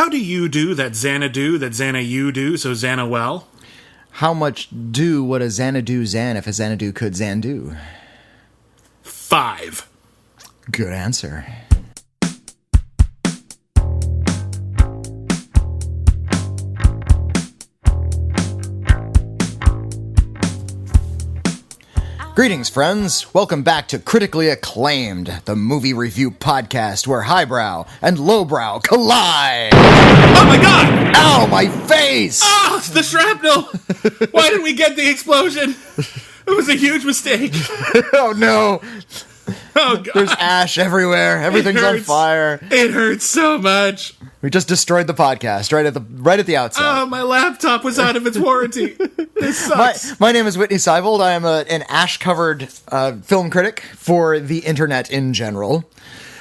How do you do that Xanadu, that Xana you do, so Xana well? How much do would a Xanadu Xan if a Xanadu could Xandu? 5. Good answer. Greetings, friends. Welcome back to Critically Acclaimed, the movie review podcast where highbrow and lowbrow collide. Oh my god! Ow, my face! Ah, the shrapnel! Why didn't we get the explosion? It was a huge mistake. Oh no! Oh god! There's ash everywhere. Everything's on fire. It hurts so much. We just destroyed the podcast right at the outset. Oh, my laptop was out of its warranty. This sucks. My name is Witney Seibold. I am an ash-covered film critic for the internet in general.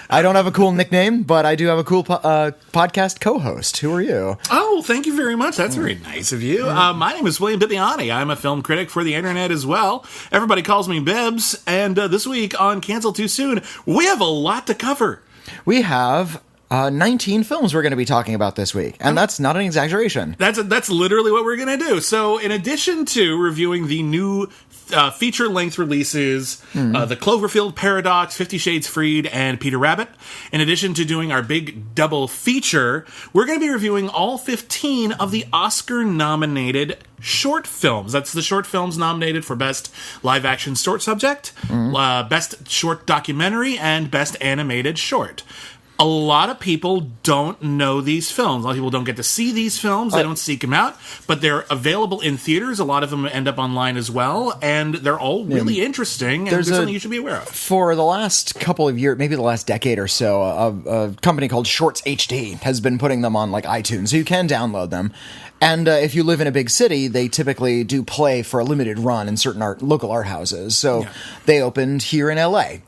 I don't have a cool nickname, but I do have a cool podcast co-host. Who are you? Oh, thank you very much. That's very nice of you. My name is William Bibbiani. I'm a film critic for the internet as well. Everybody calls me Bibbs. And this week on Cancel Too Soon, we have a lot to cover. We have 19 films we're going to be talking about this week, and that's not an exaggeration. That's literally what we're going to do. So in addition to reviewing the new feature-length releases, the Cloverfield Paradox, 50 Shades Freed, and Peter Rabbit, in addition to doing our big double feature, we're going to be reviewing all 15 of the Oscar-nominated short films. That's the short films nominated for Best Live-Action Short Subject, Best Short Documentary, and Best Animated Short. A lot of people don't know these films. A lot of people don't get to see these films. They don't seek them out. But they're available in theaters. A lot of them end up online as well. And they're all really interesting. And there's something you should be aware of. For the last couple of years, maybe the last decade or so, a company called Shorts HD has been putting them on like iTunes. So you can download them. And if you live in a big city, they typically do play for a limited run in certain local art houses. So they opened here in LA,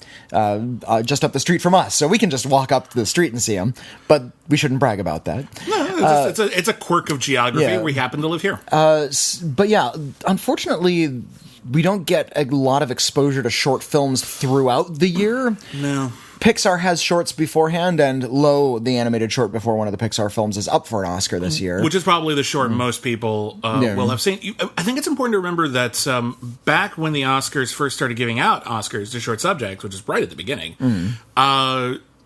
just up the street from us. So we can just walk up the street and see them. But we shouldn't brag about that. No, it's a quirk of geography. Yeah. We happen to live here. But yeah, unfortunately, we don't get a lot of exposure to short films throughout the year. No. Pixar has shorts beforehand, and Low, the animated short before one of the Pixar films, is up for an Oscar this year. Which is probably the short most people will have seen. I think it's important to remember that back when the Oscars first started giving out Oscars to short subjects, which is right at the beginning,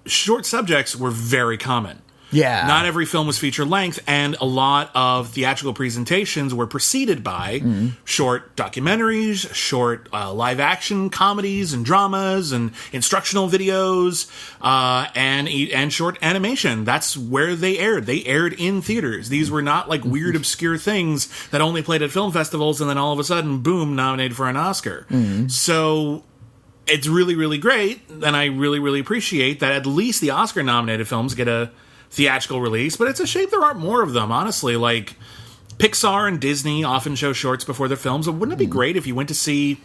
short subjects were very common. Yeah. Not every film was feature length, and a lot of theatrical presentations were preceded by short documentaries, short live action comedies and dramas and instructional videos, and short animation. That's where they aired. They aired in theaters. These were not like weird, obscure things that only played at film festivals and then all of a sudden, boom, nominated for an Oscar. So it's really, really great, and I really, really appreciate that at least the Oscar-nominated films get a theatrical release, but it's a shame there aren't more of them, honestly. Like, Pixar and Disney often show shorts before their films. Wouldn't it be great if you went to see,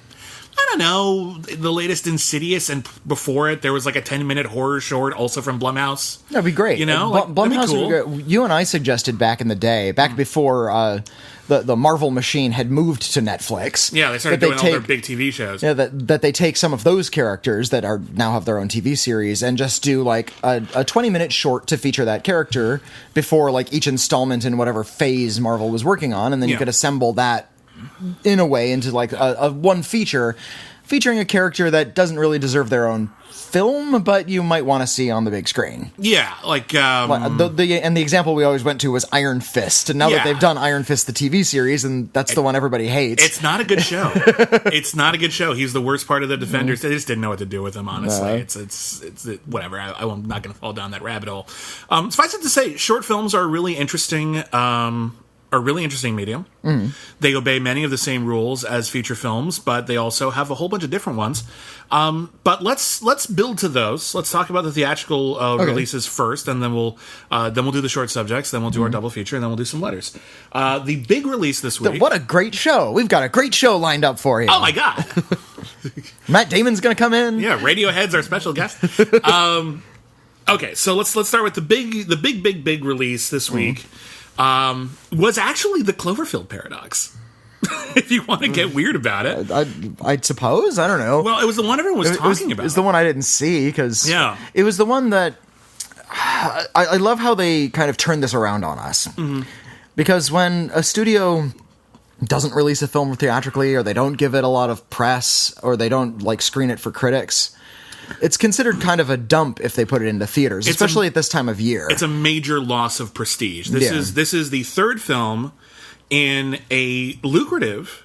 I don't know, the latest Insidious, and before it there was like a 10-minute horror short also from Blumhouse? That'd be great. You know? Blumhouse, cool. You and I suggested back in the day, back before the Marvel machine had moved to Netflix. Yeah, they started doing all their big TV shows. Yeah, that they take some of those characters that are now have their own TV series and just do like a 20-minute short to feature that character before like each installment in whatever phase Marvel was working on, and then you could assemble that in a way into like a one feature featuring a character that doesn't really deserve their own film, but you might want to see on the big screen. Yeah, like the example we always went to was Iron Fist, and now that they've done Iron Fist the TV series, and that's the one everybody hates. It's not a good show. It's not a good show. He's the worst part of the Defenders. They just didn't know what to do with him, honestly. It's whatever. I'm not going to fall down that rabbit hole. Suffice it to say, short films are really interesting. A really interesting medium. They obey many of the same rules as feature films, but they also have a whole bunch of different ones. But let's build to those. Let's talk about the theatrical releases first, and then we'll do the short subjects, then we'll do our double feature, and then we'll do some letters. The big release this week. What a great show! We've got a great show lined up for you. Oh my god! Matt Damon's going to come in. Yeah, Radiohead's our special guest. Okay, so let's start with the big release this week. Was actually the Cloverfield Paradox. If you want to get weird about it. I suppose. I don't know. Well, it was the one everyone was talking about. It's the one I didn't see, because it was the one that I love how they kind of turn this around on us. Mm-hmm. Because when a studio doesn't release a film theatrically, or they don't give it a lot of press, or they don't like screen it for critics, it's considered kind of a dump if they put it into theaters, especially at this time of year. It's a major loss of prestige. This is the third film in a lucrative,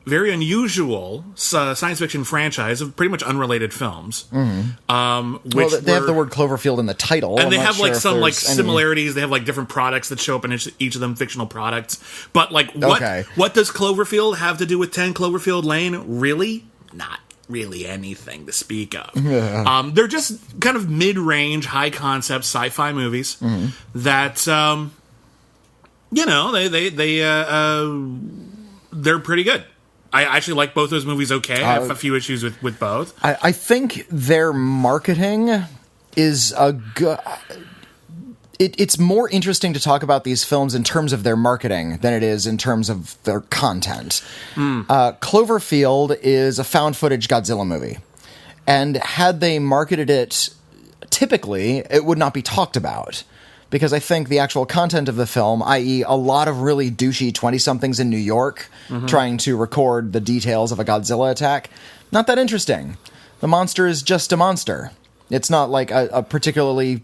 very unusual science fiction franchise of pretty much unrelated films. Mm-hmm. Which they have the word Cloverfield in the title, and they have like some like similarities. They have like different products that show up in each of them, fictional products. But like, what does Cloverfield have to do with 10 Cloverfield Lane? Really, not really anything to speak of. Yeah. They're just kind of mid-range, high-concept sci-fi movies that they're pretty good. I actually like both those movies okay. I have a few issues with both. I think their marketing is a good... It's more interesting to talk about these films in terms of their marketing than it is in terms of their content. Cloverfield is a found-footage Godzilla movie. And had they marketed it typically, it would not be talked about. Because I think the actual content of the film, i.e. a lot of really douchey 20-somethings in New York trying to record the details of a Godzilla attack, not that interesting. The monster is just a monster. It's not like a particularly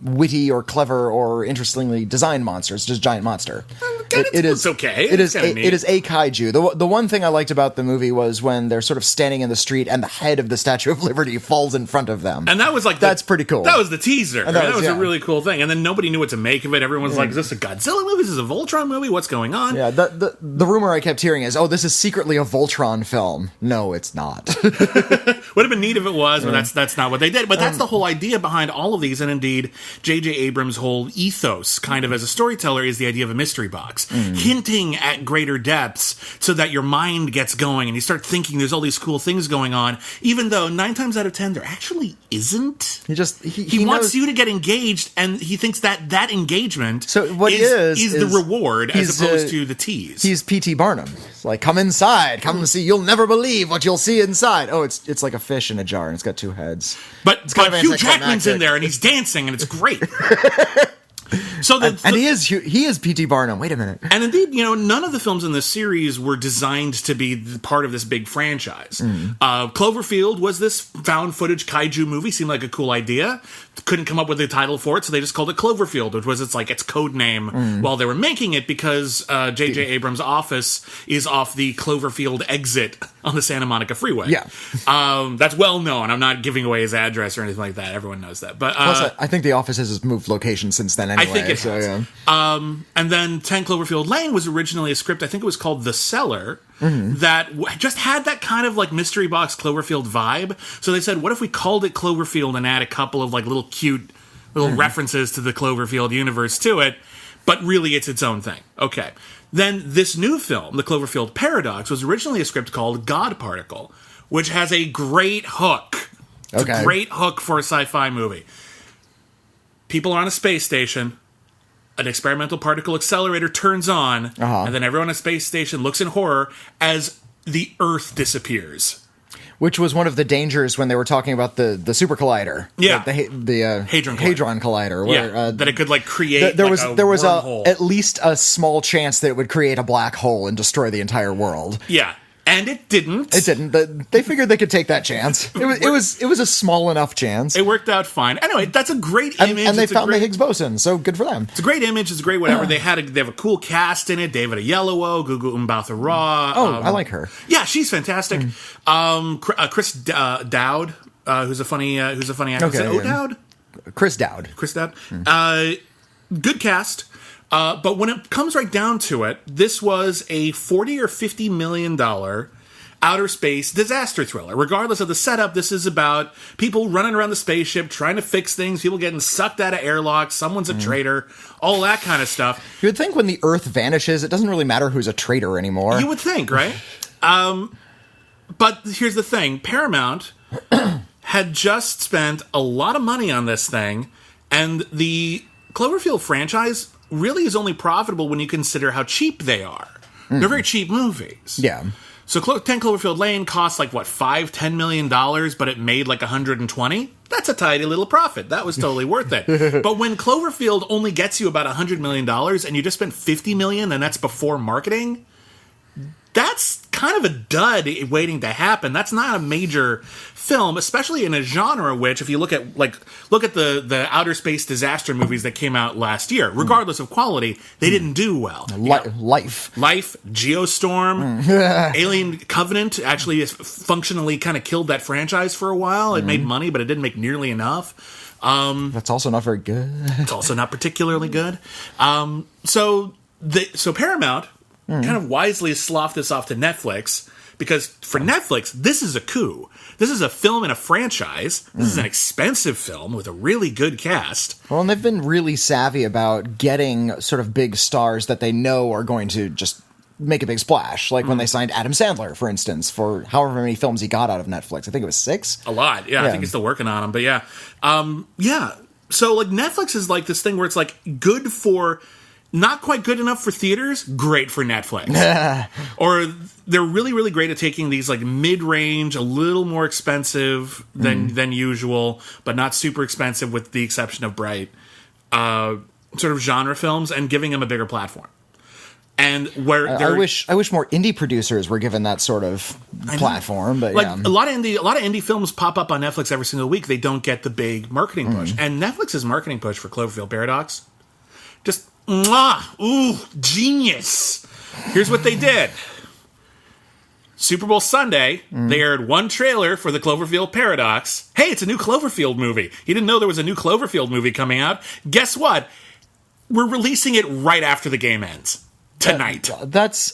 witty or clever or interestingly designed monster. It's just a giant monster. It's okay. It is a kaiju. The one thing I liked about the movie was when they're sort of standing in the street and the head of the Statue of Liberty falls in front of them. And that was like that's pretty cool. That was the teaser. And that was a really cool thing. And then nobody knew what to make of it. Everyone's like, is this a Godzilla movie? Is this a Voltron movie? What's going on? Yeah, the rumor I kept hearing is, this is secretly a Voltron film. No, it's not. Would have been neat if it was, but that's not what they did. But that's the whole idea behind all of these, and indeed J.J. Abrams' whole ethos, kind of as a storyteller, is the idea of a mystery box, hinting at greater depths so that your mind gets going and you start thinking there's all these cool things going on, even though 9 times out of 10 there actually isn't. He wants you to get engaged, and he thinks that engagement is the reward as opposed to the tease. He's P.T. Barnum. It's like, come inside, come and see. You'll never believe what you'll see inside. Oh, it's like a fish in a jar, and it's got 2 heads. But Hugh Jackman's in there, and he's dancing, and it's great. So he is P.T. Barnum. Wait a minute. And indeed, none of the films in this series were designed to be part of this big franchise. Cloverfield was this found footage kaiju movie. Seemed like a cool idea. Couldn't come up with a title for it, so they just called it Cloverfield, which was its code name while they were making it, because J.J. Abrams' office is off the Cloverfield exit on the Santa Monica Freeway. Yeah. That's well known. I'm not giving away his address or anything like that. Everyone knows that. But plus, I think the office has moved location since then anyway. I think it has. Yeah. And then 10 Cloverfield Lane was originally a script, I think it was called The Cellar, that just had that kind of like mystery box Cloverfield vibe. So they said, what if we called it Cloverfield and add a couple of like little cute references to the Cloverfield universe to it, but really it's its own thing. Okay. Then this new film, The Cloverfield Paradox, was originally a script called God Particle, which has a great hook. It's a great hook for a sci-fi movie. People are on a space station. An experimental particle accelerator turns on, and then everyone on a space station looks in horror as the Earth disappears. Which was one of the dangers when they were talking about the super collider. Yeah. The Hadron Collider. Where, that it could create there was at least a small chance that it would create a black hole and destroy the entire world. Yeah. And it didn't. It didn't. They figured they could take that chance. It was a small enough chance. It worked out fine. Anyway, that's a great image. And they found the Higgs boson, so good for them. It's a great image. It's a great whatever. They have a cool cast in it. David Oyelowo, Gugu Mbatha-Raw. I like her. Yeah, she's fantastic. Chris Dowd, who's a funny actor. Okay, Dowd? Chris Dowd. Good cast. But when it comes right down to it, this was a $40 or $50 million outer space disaster thriller. Regardless of the setup, this is about people running around the spaceship, trying to fix things, people getting sucked out of airlocks, someone's a traitor, all that kind of stuff. You would think when the Earth vanishes, it doesn't really matter who's a traitor anymore. You would think, right? But here's the thing. Paramount had just spent a lot of money on this thing, and the Cloverfield franchise really is only profitable when you consider how cheap they are. They're very cheap movies. Yeah. So 10 Cloverfield Lane cost like, what, $5-10 million, but it made like 120? That's a tidy little profit. That was totally worth it. But when Cloverfield only gets you about $100 million and you just spent $50 million and that's before marketing, that's kind of a dud waiting to happen. That's not a major film, especially in a genre which, if you look at the outer space disaster movies that came out last year, regardless of quality, they didn't do well. Life, Geostorm, Alien Covenant actually functionally kind of killed that franchise for a while. It made money, but it didn't make nearly enough. That's also not very good. It's also not particularly good. So Paramount kind of wisely sloughed this off to Netflix, because for Netflix, this is a coup. This is a film in a franchise. This is an expensive film with a really good cast. Well, and they've been really savvy about getting sort of big stars that they know are going to just make a big splash. Like when they signed Adam Sandler, for instance, for however many films he got out of Netflix. I think it was 6. A lot. Yeah. I think he's still working on them. But yeah. So like Netflix is like this thing where it's like good for... Not quite good enough for theaters, great for Netflix. Or they're really, really great at taking these like mid-range, a little more expensive than usual, but not super expensive with the exception of Bright, sort of genre films and giving them a bigger platform. And where I wish more indie producers were given that sort of platform, but like a lot of indie films pop up on Netflix every single week. They don't get the big marketing push. And Netflix's marketing push for Cloverfield Paradox, just genius. Here's what they did. Super Bowl Sunday, they aired one trailer for the Cloverfield Paradox. Hey, it's a new Cloverfield movie. You didn't know there was a new Cloverfield movie coming out? Guess what? We're releasing it right after the game ends. Tonight. That's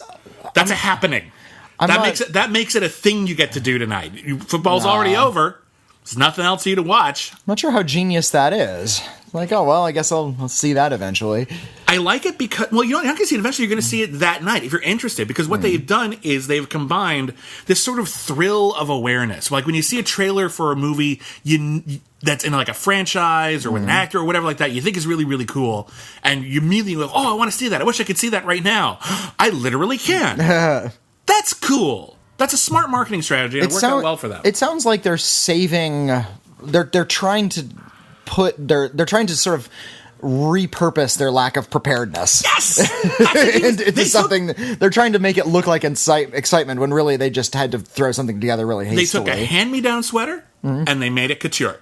a happening. That makes it a thing you get to do tonight. Football's already over. There's nothing else for you to watch. I'm not sure how genius that is. Like, oh, well, I guess I'll see that eventually. I like it because, well, you're not going to see it eventually. You're going to see it that night if you're interested. Because what they've done is they've combined this sort of thrill of awareness. Like when you see a trailer for a movie that's in like a franchise or with an actor or whatever like that, you think is really, really cool. And you immediately go, oh, I want to see that. I wish I could see that right now. I literally can. That's cool. That's a smart marketing strategy. And it worked out well for them. It sounds like they're saving. They're trying to they're trying to sort of repurpose their lack of preparedness. Yes, into something. They're trying to make it look like excitement when really they just had to throw something together really hastily. They took a hand-me-down sweater and they made it couture.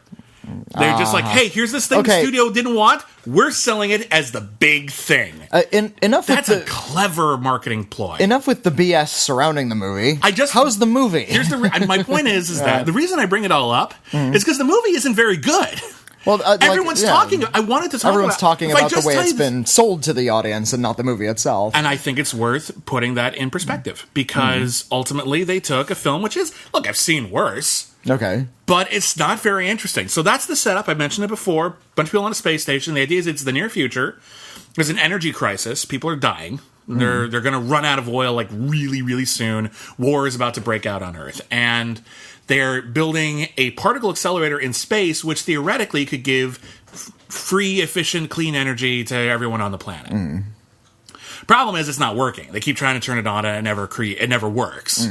They're just like, hey, here's this thing the studio didn't want. We're selling it as the big thing. That's a clever marketing ploy. Enough with the BS surrounding the movie. How's the movie? My point is that the reason I bring it all up is because the movie isn't very good. Well, everyone's talking. I wanted to talk. Everyone's talking about the way it's been sold to the audience and not the movie itself. And I think it's worth putting that in perspective because ultimately they took a film which is, look, I've seen worse. Okay. But it's not very interesting. So that's the setup. I mentioned it before. A bunch of people on a space station. The idea is it's the near future. There's an energy crisis. People are dying. They're going to run out of oil like really, really soon. War is about to break out on Earth. And they're building a particle accelerator in space, which theoretically could give free, efficient, clean energy to everyone on the planet. Problem is, it's not working. They keep trying to turn it on, and it never works.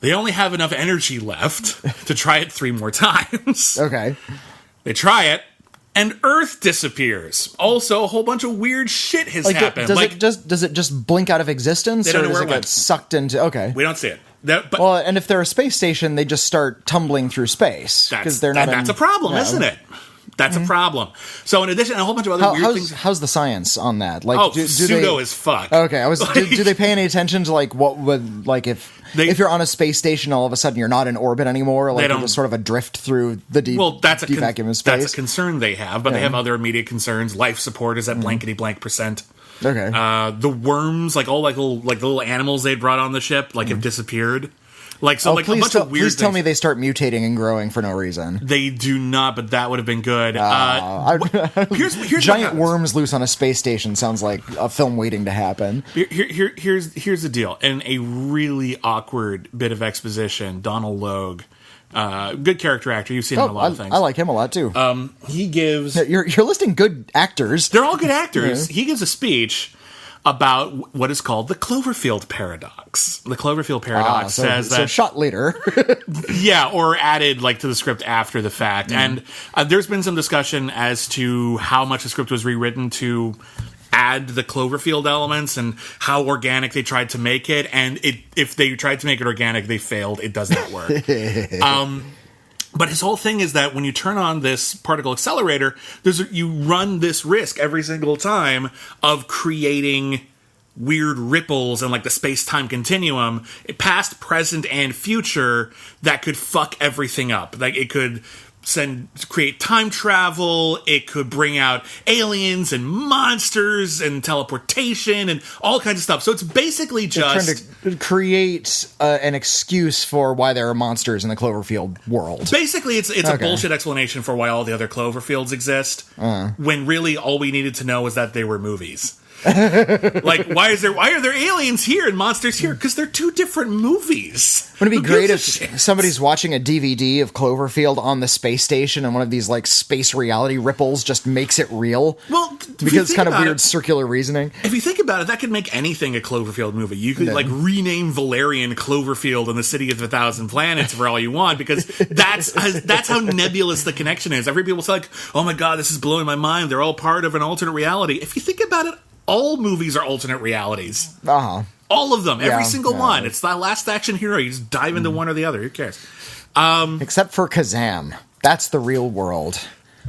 They only have enough energy left to try it 3 more times. Okay. They try it, and Earth disappears. Also, a whole bunch of weird shit has happened. Does it just blink out of existence? They don't know or where does it it went. get sucked into... Okay. We don't see it. And if they're a space station, they just start tumbling through space. That's a problem, isn't it? That's a problem. So in addition, a whole bunch of other weird things. How's the science on that? Like, pseudo as fuck. Okay, do they pay any attention to like what would like if you're on a space station, all of a sudden you're not in orbit anymore, like you're just sort of adrift through the deep vacuum of space? That's a concern they have, but they have other immediate concerns. Life support is at blankety blank %. Okay. The worms, like all the little animals they brought on the ship, have disappeared. A bunch of weird things. Please tell me they start mutating and growing for no reason. They do not, but that would have been good. Here's giant worms loose on a space station sounds like a film waiting to happen. Here's the deal. In a really awkward bit of exposition, Donald Logue, good character actor. You've seen him in a lot of things. I like him a lot too. He gives. You're listing good actors. They're all good actors. Yeah. He gives a speech about what is called the Cloverfield Paradox. The Cloverfield Paradox says that... So shot later. Yeah, or added like to the script after the fact. And there's been some discussion as to how much the script was rewritten to add the Cloverfield elements and how organic they tried to make it. And if they tried to make it organic, they failed. It does not work. But his whole thing is that when you turn on this particle accelerator, you run this risk every single time of creating weird ripples and like the space-time continuum, past, present, and future, that could fuck everything up. Like it could create time travel, it could bring out aliens and monsters and teleportation and all kinds of stuff. So it's basically just trying to create an excuse for why there are monsters in the Cloverfield world. Basically, it's a bullshit explanation for why all the other Cloverfields exist, when really all we needed to know was that they were movies. Like, why are there aliens here and monsters here? Because they're two different movies. Wouldn't it be great if somebody's watching a DVD of Cloverfield on the space station and one of these like space reality ripples just makes it real? Well, because it's kind of weird circular reasoning. If you think about it, that could make anything a Cloverfield movie. You could like rename Valerian Cloverfield and the City of 1,000 Planets for all you want, because that's how nebulous the connection is. Every people say like, "Oh my god, this is blowing my mind. They're all part of an alternate reality." If you think about it, all movies are alternate realities. All of them. Every single one. It's that Last Action Hero. You just dive into one or the other. Who cares? Except for Kazam. That's the real world.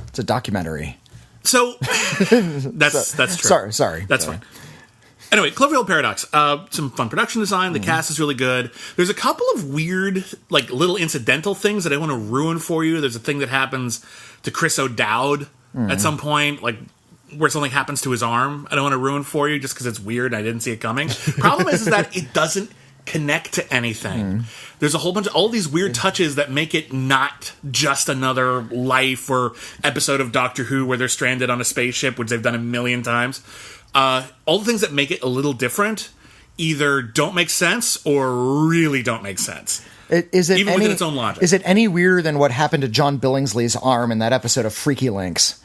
It's a documentary. So, that's true. Sorry. That's fine. Anyway, Cloverfield Paradox. Some fun production design. The cast is really good. There's a couple of weird, like, little incidental things that I want to ruin for you. There's a thing that happens to Chris O'Dowd at some point, like, where something happens to his arm. I don't want to ruin for you just because it's weird and I didn't see it coming. Problem is that it doesn't connect to anything. There's a whole bunch of all these weird touches that make it not just another life or episode of Doctor Who where they're stranded on a spaceship, which they've done a million times. All the things that make it a little different either don't make sense or really don't make sense. Even within its own logic. Is it any weirder than what happened to John Billingsley's arm in that episode of Freaky Links?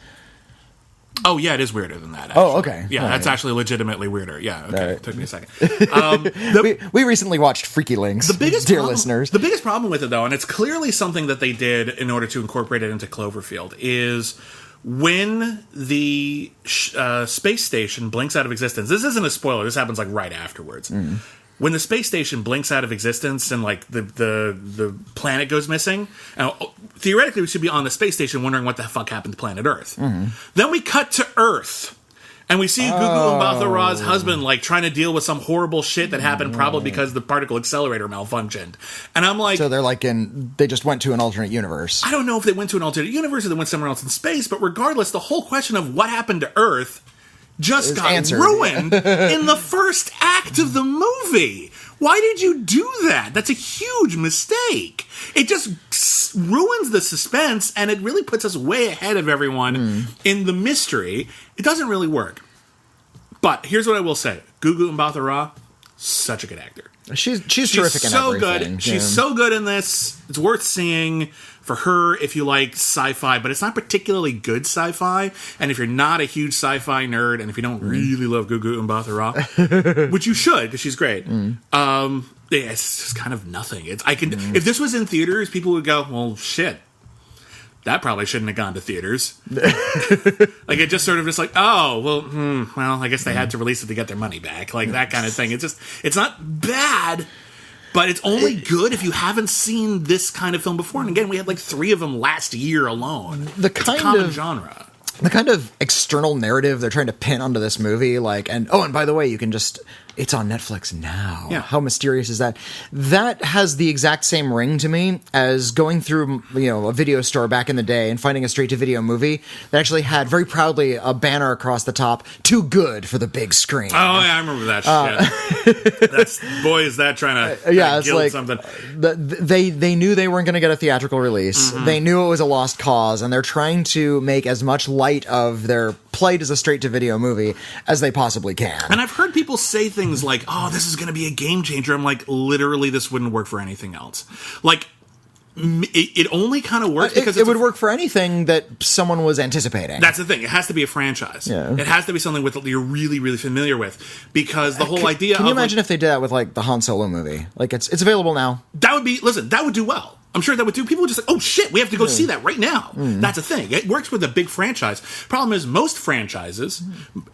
Oh, yeah, it is weirder than that, actually. Oh, okay. Yeah, that's actually legitimately weirder. Yeah, okay. It took me a second. We recently watched Freaky Links, listeners. The biggest problem with it, though, and it's clearly something that they did in order to incorporate it into Cloverfield, is when the space station blinks out of existence. This isn't a spoiler. This happens, like, right afterwards. When the space station blinks out of existence and like the planet goes missing, theoretically we should be on the space station wondering what the fuck happened to planet Earth. Then we cut to Earth, and we see Gugu Mbatha-Raw's husband like trying to deal with some horrible shit that happened probably because the particle accelerator malfunctioned. And I'm like, so they're like they just went to an alternate universe. I don't know if they went to an alternate universe or they went somewhere else in space, but regardless, the whole question of what happened to Earth just got ruined in the first act of the movie. Why did you do that? That's a huge mistake. It just ruins the suspense, and it really puts us way ahead of everyone in the mystery. It doesn't really work. But here's what I will say. Gugu Mbatha-Raw, such a good actor. She's terrific in everything. Good. She's so good in this. It's worth seeing for her if you like sci-fi, but it's not particularly good sci-fi. And if you're not a huge sci-fi nerd, and if you don't really love Gugu Mbatha-Raw, which you should, because she's great, it's just kind of nothing. If this was in theaters, people would go, well, shit. That probably shouldn't have gone to theaters. Like, it just sort of just like, oh, well, I guess they had to release it to get their money back. Like, that kind of thing. It's not bad, but it's only good if you haven't seen this kind of film before. And again, we had like 3 of them last year alone. It's a common genre. The kind of external narrative they're trying to pin onto this movie, like, and by the way, you can just, it's on Netflix now. Yeah. How mysterious is that? That has the exact same ring to me as going through, a video store back in the day and finding a straight-to-video movie that actually had very proudly a banner across the top, "Too good for the big screen." Oh, yeah, I remember that shit. Boy, is that trying to it's guild like something. They knew they weren't going to get a theatrical release. They knew it was a lost cause, and they're trying to make as much light of their plight as a straight-to-video movie as they possibly can. And I've heard people say things like, oh, this is going to be a game changer. I'm like, literally, this wouldn't work for anything else. Like, It only kind of works because it would work for anything that someone was anticipating. That's the thing. It has to be a franchise. Yeah. It has to be something that you're really, really familiar with, because the whole idea. Can you imagine if they did that with like the Han Solo movie? Like it's available now. That would do well. I'm sure that would do. People would just like, oh shit, we have to go see that right now. That's a thing. It works with a big franchise. Problem is, most franchises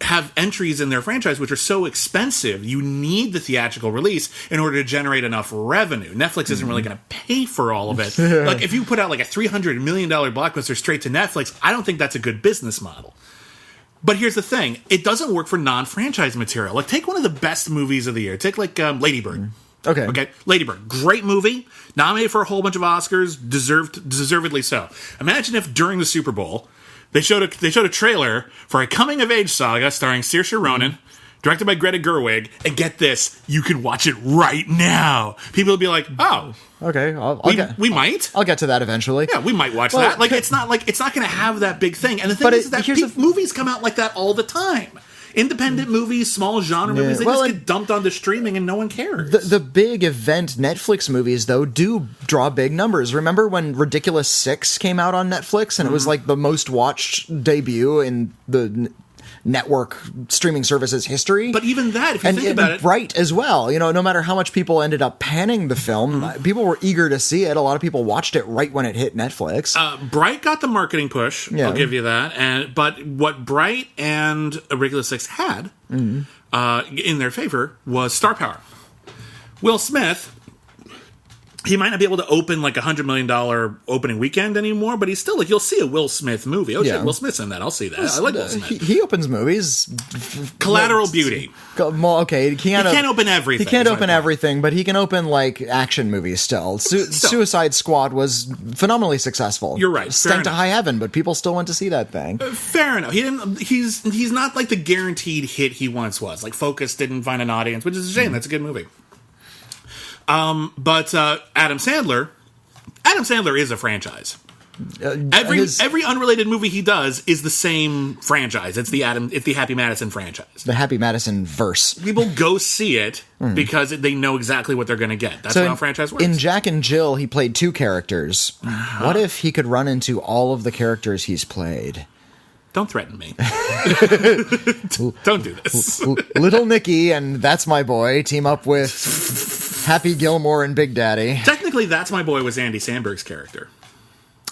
have entries in their franchise which are so expensive, you need the theatrical release in order to generate enough revenue. Netflix isn't really going to pay for all of it. Like, if you put out like a $300 million blockbuster straight to Netflix, I don't think that's a good business model. But here's the thing. It doesn't work for non-franchise material. Like, take one of the best movies of the year. Take like Lady Bird. Okay, Lady Bird, great movie, nominated for a whole bunch of Oscars, deservedly so. Imagine if during the Super Bowl they showed a trailer for a coming of age saga starring Saoirse Ronan, directed by Greta Gerwig, and get this, you can watch it right now. People will be like, oh, okay, we might. I'll get to that eventually. Yeah, we might watch that. Like, it's not going to have that big thing. And the thing is that movies come out like that all the time. Independent movies, small genre movies, they just get dumped onto streaming and no one cares. The big event Netflix movies, though, do draw big numbers. Remember when Ridiculous 6 came out on Netflix and it was like the most watched debut in the network streaming services history? But even that, if you think about it... Bright as well. You know, no matter how much people ended up panning the film, people were eager to see it. A lot of people watched it right when it hit Netflix. Bright got the marketing push, I'll give you that. But what Bright and Ridiculous 6 had in their favor was star power. Will Smith... He might not be able to open like $100 million opening weekend anymore, but he's still like, you'll see a Will Smith movie. Oh, shit, Will Smith's in that. I'll see that. I like Will Smith. He opens movies. Collateral Beauty. Okay, he can't open everything. He can't open everything, but he can open like action movies still. Suicide Squad was phenomenally successful. You're right. Stank to high heaven, but people still went to see that thing. Fair enough. He's not like the guaranteed hit he once was. Like Focus didn't find an audience, which is a shame. That's a good movie. But Adam Sandler is a franchise. Every unrelated movie he does is the same franchise. It's the Happy Madison franchise. The Happy Madison verse. People go see it because they know exactly what they're going to get. That's how a franchise works. In Jack and Jill, he played two characters. What if he could run into all of the characters he's played? Don't threaten me. Don't do this. Little Nicky and That's My Boy team up with Happy Gilmore and Big Daddy. Technically, That's My Boy was Andy Samberg's character.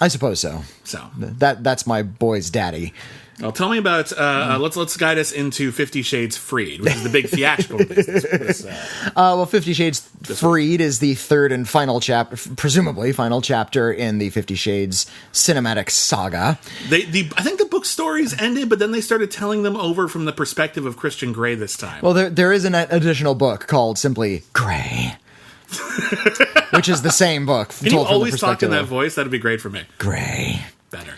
I suppose so. That's My Boy's daddy. Well, tell me about. Let's guide us into 50 Shades Freed, which is the big theatrical release. Well, 50 Shades Freed is the third and final chapter, presumably final chapter in the 50 Shades cinematic saga. I think the book stories ended, but then they started telling them over from the perspective of Christian Grey this time. Well, there is an additional book called simply Grey. Which is the same book. Can you always talk in that voice? That'd be great for me. Grey. Better.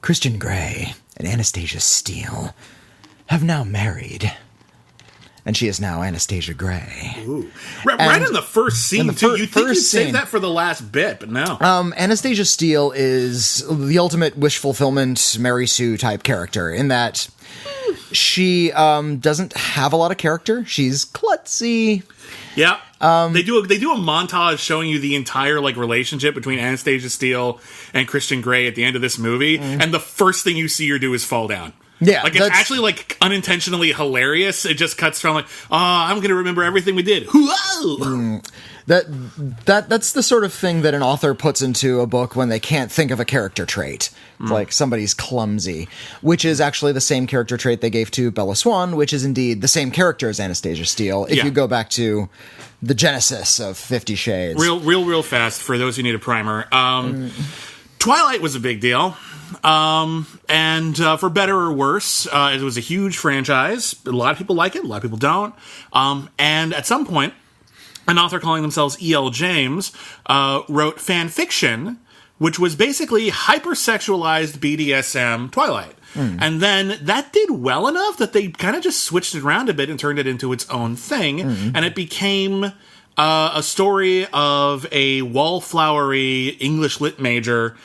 Christian Grey and Anastasia Steele have now married. And she is now Anastasia Grey. Ooh. Right in the first scene, too. You'd think you'd save that for the last bit, but no. Anastasia Steele is the ultimate wish fulfillment Mary Sue type character in that she doesn't have a lot of character. She's klutzy. Yeah. They do a montage showing you the entire relationship between Anastasia Steele and Christian Grey at the end of this movie, and the first thing you see her do is fall down. Yeah, it's actually unintentionally hilarious. It just cuts from I'm going to remember everything we did. Whoa! That's the sort of thing that an author puts into a book when they can't think of a character trait. Like somebody's clumsy, which is actually the same character trait they gave to Bella Swan, which is indeed the same character as Anastasia Steele. If you go back to the genesis of 50 Shades. Real fast for those who need a primer. Twilight was a big deal. And for better or worse, it was a huge franchise. A lot of people like it, a lot of people don't. And at some point, an author calling themselves E.L. James wrote fan fiction, which was basically hypersexualized BDSM Twilight. And then that did well enough that they kind of just switched it around a bit and turned it into its own thing. And it became a story of a wallflowery English lit major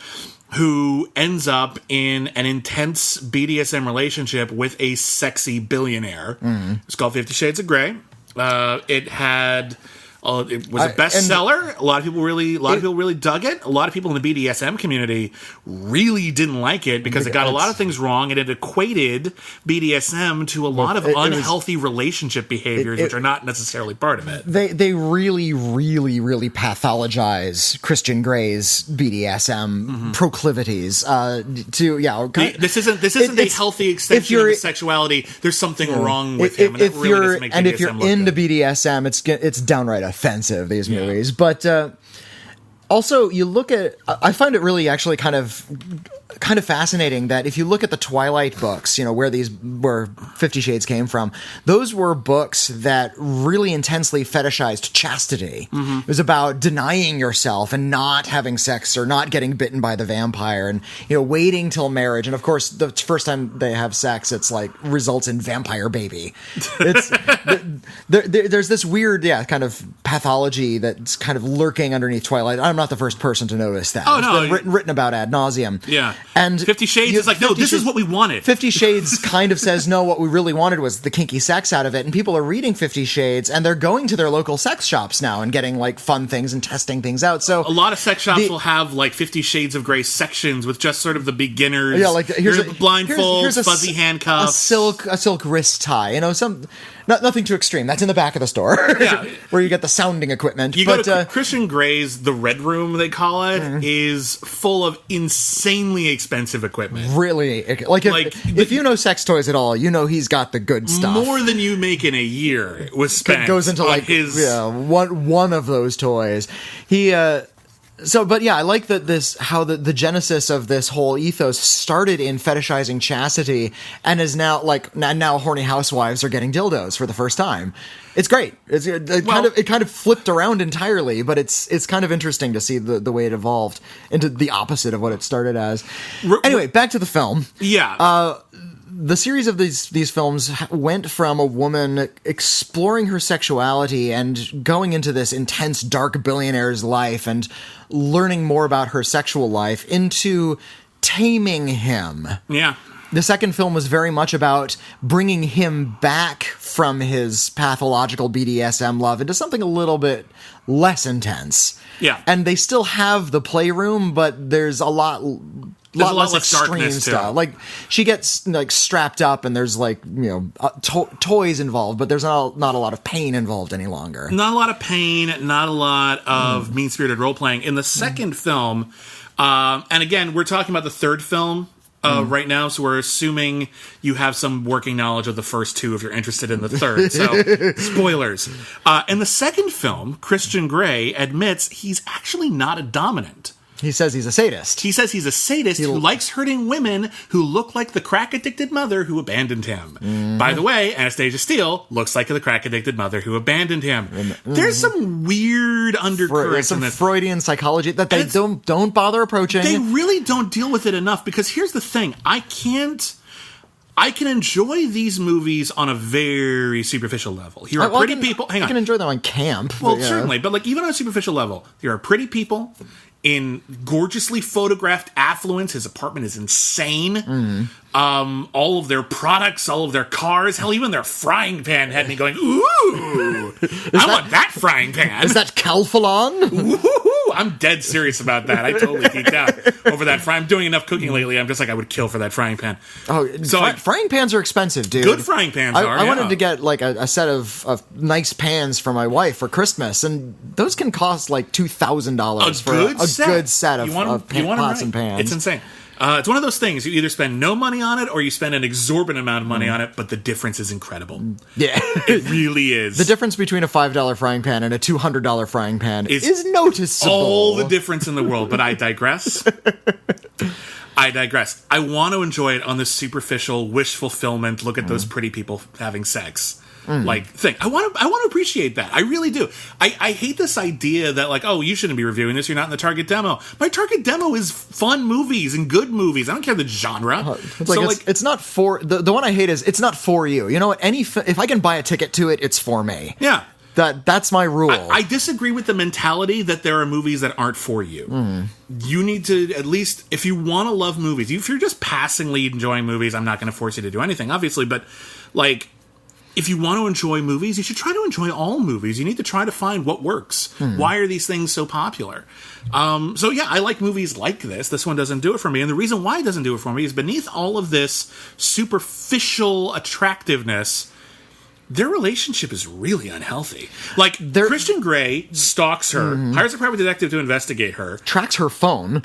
who ends up in an intense BDSM relationship with a sexy billionaire. It's called 50 Shades of Grey. It had It was a bestseller. A lot of people really dug it. A lot of people in the BDSM community really didn't like it because it got a lot of things wrong, and it equated BDSM to a lot of unhealthy relationship behaviors, which are not necessarily part of it. They really, really, really pathologize Christian Grey's BDSM proclivities. This isn't a healthy extension of his sexuality. There's something wrong with him, and it really doesn't make BDSM look good. If you're into BDSM, it's downright offensive, these movies. But also, you look at... I find it really actually kind of fascinating that if you look at the Twilight books, where 50 Shades came from, those were books that really intensely fetishized chastity. Mm-hmm. It was about denying yourself and not having sex or not getting bitten by the vampire and, waiting till marriage. And of course, the first time they have sex, it's like results in vampire baby. There's this weird, kind of pathology that's kind of lurking underneath Twilight. I'm not the first person to notice that. Oh, no. It's been written about ad nauseum. Yeah. And 50 Shades is like, no, this is what we wanted. 50 Shades kind of says, no, what we really wanted was the kinky sex out of it. And people are reading 50 Shades, and they're going to their local sex shops now and getting, like, fun things and testing things out. So a lot of sex shops will have, like, 50 Shades of Grey sections with just sort of the beginners. Yeah, like, here's blindfolds, fuzzy handcuffs. A silk wrist tie. Nothing too extreme. That's in the back of the store, where you get the sounding equipment. Go to Christian Grey's The Red Room, they call it, is full of insanely expensive equipment. Really? If you know sex toys at all, he's got the good stuff. More than you make in a year was spent goes into on his... one of those toys. I like that how the genesis of this whole ethos started in fetishizing chastity and is now now horny housewives are getting dildos for the first time. It's great. It kind of flipped around entirely, but it's kind of interesting to see the way it evolved into the opposite of what it started as. Anyway, back to the film. Yeah. The series of these films went from a woman exploring her sexuality and going into this intense dark billionaire's life and learning more about her sexual life into taming him. Yeah. The second film was very much about bringing him back from his pathological BDSM love into something a little bit less intense. Yeah. And they still have the playroom, but there's a lot less extreme stuff. Like, she gets strapped up and there's toys involved, but there's not a lot of pain involved any longer. Not a lot of pain, not a lot of mean-spirited role-playing. In the second film, and again, we're talking about the third film right now, so we're assuming you have some working knowledge of the first two if you're interested in the third. So, spoilers. In the second film, Christian Grey admits he's actually not a dominant. He says he's a sadist. He says he's a sadist who likes hurting women who look like the crack-addicted mother who abandoned him. Mm-hmm. By the way, Anastasia Steele looks like the crack-addicted mother who abandoned him. Mm-hmm. There's some weird undercurrents in this. Freudian psychology that they don't bother approaching. They really don't deal with it enough, because here's the thing. I can enjoy these movies on a very superficial level. Here are pretty people. Hang on. I can enjoy them on camp. Well, certainly. But even on a superficial level, there are pretty people in gorgeously photographed affluence. His apartment is insane. Mm-hmm. All of their products, all of their cars, hell, even their frying pan had me going, ooh, I want that frying pan. Is that Calphalon? Ooh, I'm dead serious about that. I totally geeked out over that frying. I'm doing enough cooking lately. I'm just like, I would kill for that frying pan. Oh, so frying pans are expensive, dude. Good frying pans are. I wanted to get a set of nice pans for my wife for Christmas, and those can cost $2,000 for a good set of pots and pans. It's insane. It's one of those things. You either spend no money on it or you spend an exorbitant amount of money on it, but the difference is incredible. Yeah. It really is. The difference between a $5 frying pan and a $200 frying pan is noticeable. All the difference in the world, but I digress. I want to enjoy it on this superficial wish fulfillment, look at those pretty people having sex thing. I want to appreciate that. I really do. I hate this idea that you shouldn't be reviewing this. You're not in the target demo. My target demo is fun movies and good movies. I don't care the genre. It's not for the one I hate is it's not for you. You know what? If I can buy a ticket to it, it's for me. Yeah. That's my rule. I disagree with the mentality that there are movies that aren't for you. You need to, at least, if you want to love movies, if you're just passingly enjoying movies, I'm not going to force you to do anything, obviously, but if you want to enjoy movies, you should try to enjoy all movies. You need to try to find what works. Why are these things so popular? So yeah, I like movies like this. This one doesn't do it for me. And the reason why it doesn't do it for me is beneath all of this superficial attractiveness, their relationship is really unhealthy. Like, Christian Grey stalks her, hires a private detective to investigate her, tracks her phone,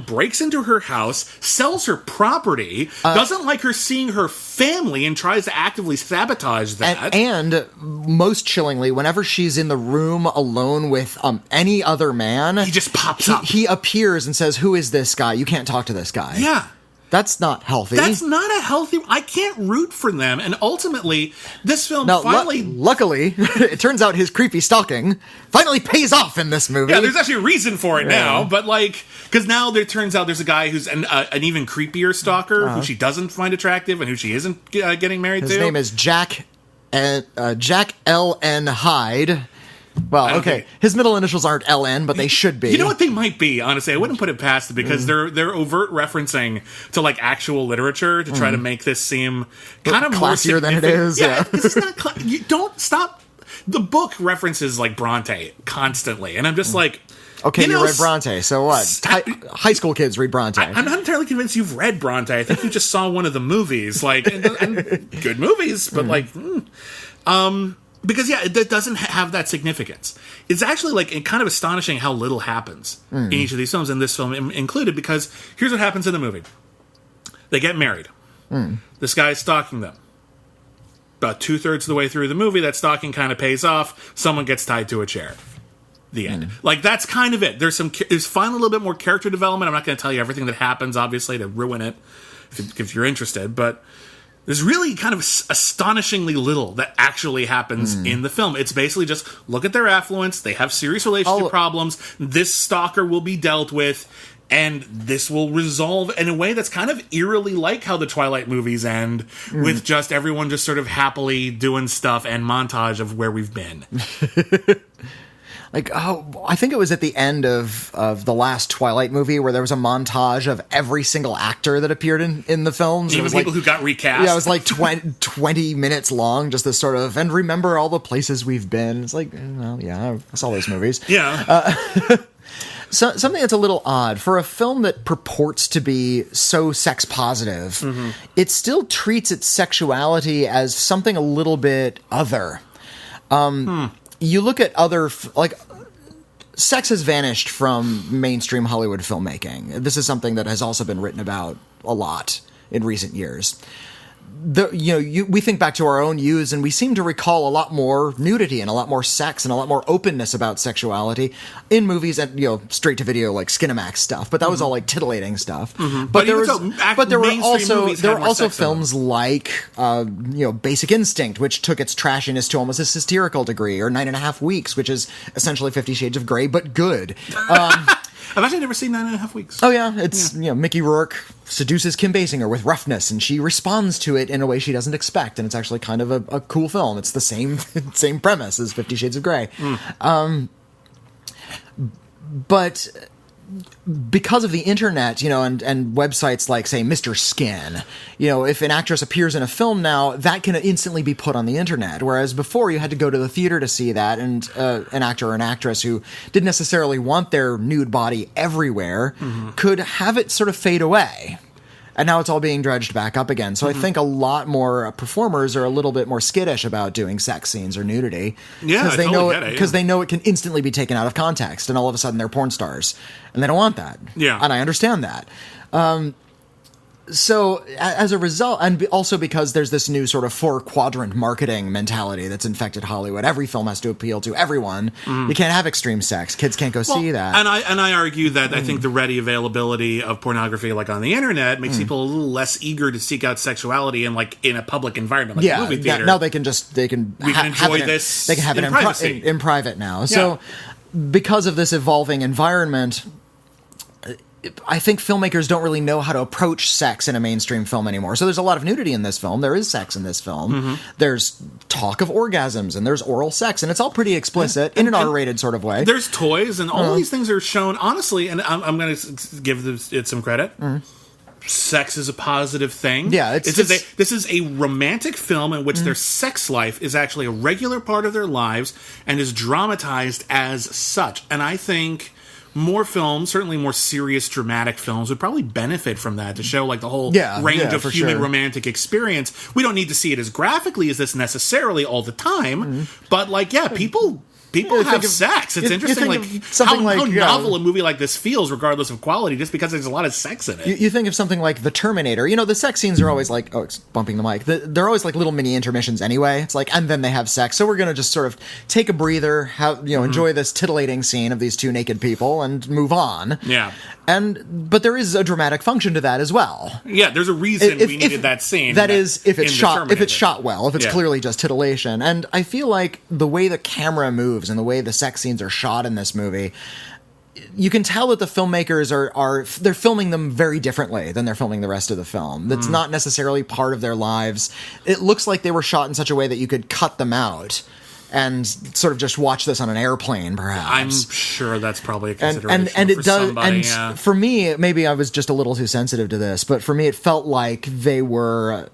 breaks into her house, sells her property, doesn't like her seeing her family, and tries to actively sabotage that. And most chillingly, whenever she's in the room alone with any other man, he just pops up. He appears and says, "Who is this guy? You can't talk to this guy." Yeah. That's not healthy. That's not a healthy... I can't root for them. And ultimately, this film luckily, it turns out his creepy stalking finally pays off in this movie. Yeah, there's actually a reason for it now. But, like... Because now there turns out there's a guy who's an even creepier stalker who she doesn't find attractive and who she isn't getting married to. His name is Jack L.N. Hyde. Well, okay. His middle initials aren't LN, but they should be. You know what they might be, honestly? I wouldn't put it past it because they're overt referencing to, like, actual literature to try to make this seem kind of classier more than it is. Yeah, it's not you don't stop. The book references, like, Bronte constantly, and I'm just like... Okay, you read Bronte, so what? High school kids read Bronte. I'm not entirely convinced you've read Bronte. I think you just saw one of the movies, like, and good movies, but, like... Because, yeah, it doesn't have that significance. It's actually, like, kind of astonishing how little happens in each of these films, and this film included, because here's what happens in the movie. They get married. This guy is stalking them. About 2/3 of the way through the movie, that stalking kind of pays off. Someone gets tied to a chair. The end. Like, that's kind of it. There's finally a little bit more character development. I'm not going to tell you everything that happens, obviously, to ruin it, if you're interested, but... There's really kind of astonishingly little that actually happens in the film. It's basically just look at their affluence. They have serious relationship problems. This stalker will be dealt with, and this will resolve in a way that's kind of eerily like how the Twilight movies end, with just everyone just sort of happily doing stuff and montage of where we've been. Like, I think it was at the end of the last Twilight movie where there was a montage of every single actor that appeared in the films. Even people who got recast. Yeah, it was like 20 minutes long, just this sort of, and remember all the places we've been. It's like, well, yeah, I saw those movies. Yeah. So, something that's a little odd, for a film that purports to be so sex positive, it still treats its sexuality as something a little bit other. You look at other, like, sex has vanished from mainstream Hollywood filmmaking. This is something that has also been written about a lot in recent years. We think back to our own youths, and we seem to recall a lot more nudity and a lot more sex and a lot more openness about sexuality in movies and straight to video like Skinamax stuff. But that was all like titillating stuff. But there were also films like Basic Instinct, which took its trashiness to almost a hysterical degree, or 9.5 Weeks, which is essentially 50 Shades of Grey but good. I've actually never seen 9.5 Weeks. Oh yeah, it's Mickey Rourke seduces Kim Basinger with roughness, and she responds to it in a way she doesn't expect, and it's actually kind of a cool film. It's the same premise as 50 Shades of Grey. But because of the internet, and websites like, say, Mr. Skin, if an actress appears in a film now, that can instantly be put on the internet. Whereas before, you had to go to the theater to see that, and an actor or an actress who didn't necessarily want their nude body everywhere could have it sort of fade away. And now it's all being dredged back up again. So I think a lot more performers are a little bit more skittish about doing sex scenes or nudity. Yeah, because they know it can instantly be taken out of context, and all of a sudden they're porn stars, and they don't want that. Yeah, and I understand that. So as a result, and also because there's this new sort of 4-quadrant marketing mentality that's infected Hollywood. Every film has to appeal to everyone. You can't have extreme sex. Kids can't go see that. And I argue that I think the ready availability of pornography, like on the internet, makes people a little less eager to seek out sexuality in a public environment, like a movie theater. Now they can enjoy this. They can have it in private now. So because of this evolving environment, I think filmmakers don't really know how to approach sex in a mainstream film anymore. So there's a lot of nudity in this film. There is sex in this film. There's talk of orgasms, and there's oral sex, and it's all pretty explicit in an R-rated sort of way. There's toys, and all these things are shown, honestly, and I'm going to give it some credit. sex is a positive thing. Yeah, this is a romantic film in which their sex life is actually a regular part of their lives and is dramatized as such. And I think more films, certainly more serious, dramatic films, would probably benefit from that to show like the whole range of human romantic experience. We don't need to see it as graphically as this necessarily all the time, but like, people have sex. It's interesting, like how novel a movie like this feels, regardless of quality, just because there's a lot of sex in it. You think of something like The Terminator. You know, the sex scenes are always like, it's bumping the mic. They're always like little mini intermissions anyway. It's like, and then they have sex. So we're going to just sort of take a breather, enjoy this titillating scene of these two naked people and move on. Yeah. But there is a dramatic function to that as well. Yeah, there's a reason we needed that scene. That is, if it's shot well, if it's clearly just titillation. And I feel like the way the camera moves and the way the sex scenes are shot in this movie, you can tell that the filmmakers they're filming them very differently than they're filming the rest of the film. That's not necessarily part of their lives. It looks like they were shot in such a way that you could cut them out and sort of just watch this on an airplane, perhaps. I'm sure that's probably a consideration and it for does. somebody. And for me, maybe I was just a little too sensitive to this, but for me, it felt like they were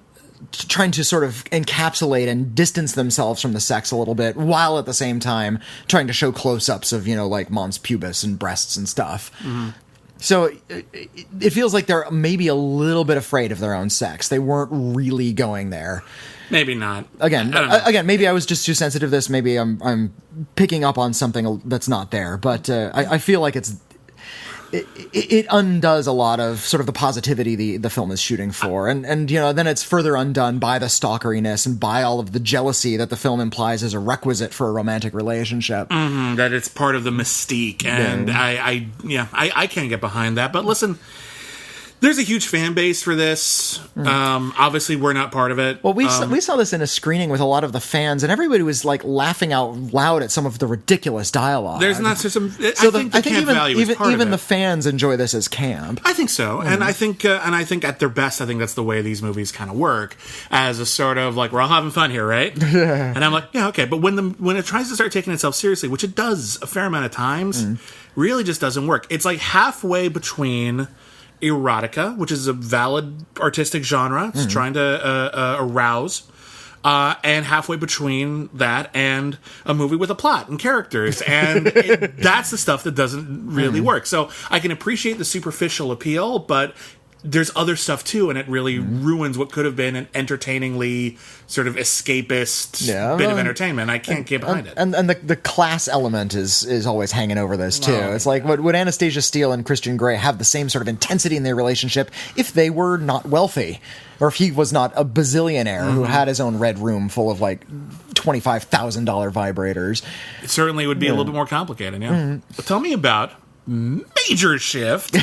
trying to sort of encapsulate and distance themselves from the sex a little bit, while at the same time trying to show close-ups of, like mom's pubis and breasts and stuff. So it feels like they're maybe a little bit afraid of their own sex. They weren't really going there. Maybe not. Again, maybe I was just too sensitive to this. Maybe I'm picking up on something that's not there. But I feel like it undoes a lot of sort of the positivity the film is shooting for. And then it's further undone by the stalkeriness and by all of the jealousy that the film implies as a requisite for a romantic relationship. That it's part of the mystique. And I can't get behind that. But listen, there's a huge fan base for this. Obviously, we're not part of it. Well, we saw this in a screening with a lot of the fans, and everybody was like laughing out loud at some of the ridiculous dialogue. There's not some. I think the camp value is part of it. Even the fans enjoy this as camp. I think so, and I think at their best, I think that's the way these movies kind of work, as a sort of like, we're all having fun here, right? And I'm like, yeah, okay, but when it tries to start taking itself seriously, which it does a fair amount of times, really just doesn't work. It's like halfway between erotica, which is a valid artistic genre. It's trying to arouse. And halfway between that and a movie with a plot and characters. And that's the stuff that doesn't really work. So I can appreciate the superficial appeal, but there's other stuff too, and it really ruins what could have been an entertainingly sort of escapist bit of entertainment. I can't get behind it. And the class element is always hanging over this too. It's like, would Anastasia Steele and Christian Grey have the same sort of intensity in their relationship if they were not wealthy? Or if he was not a bazillionaire who had his own red room full of like $25,000 vibrators? It certainly would be a little bit more complicated, But tell me about Major Shift.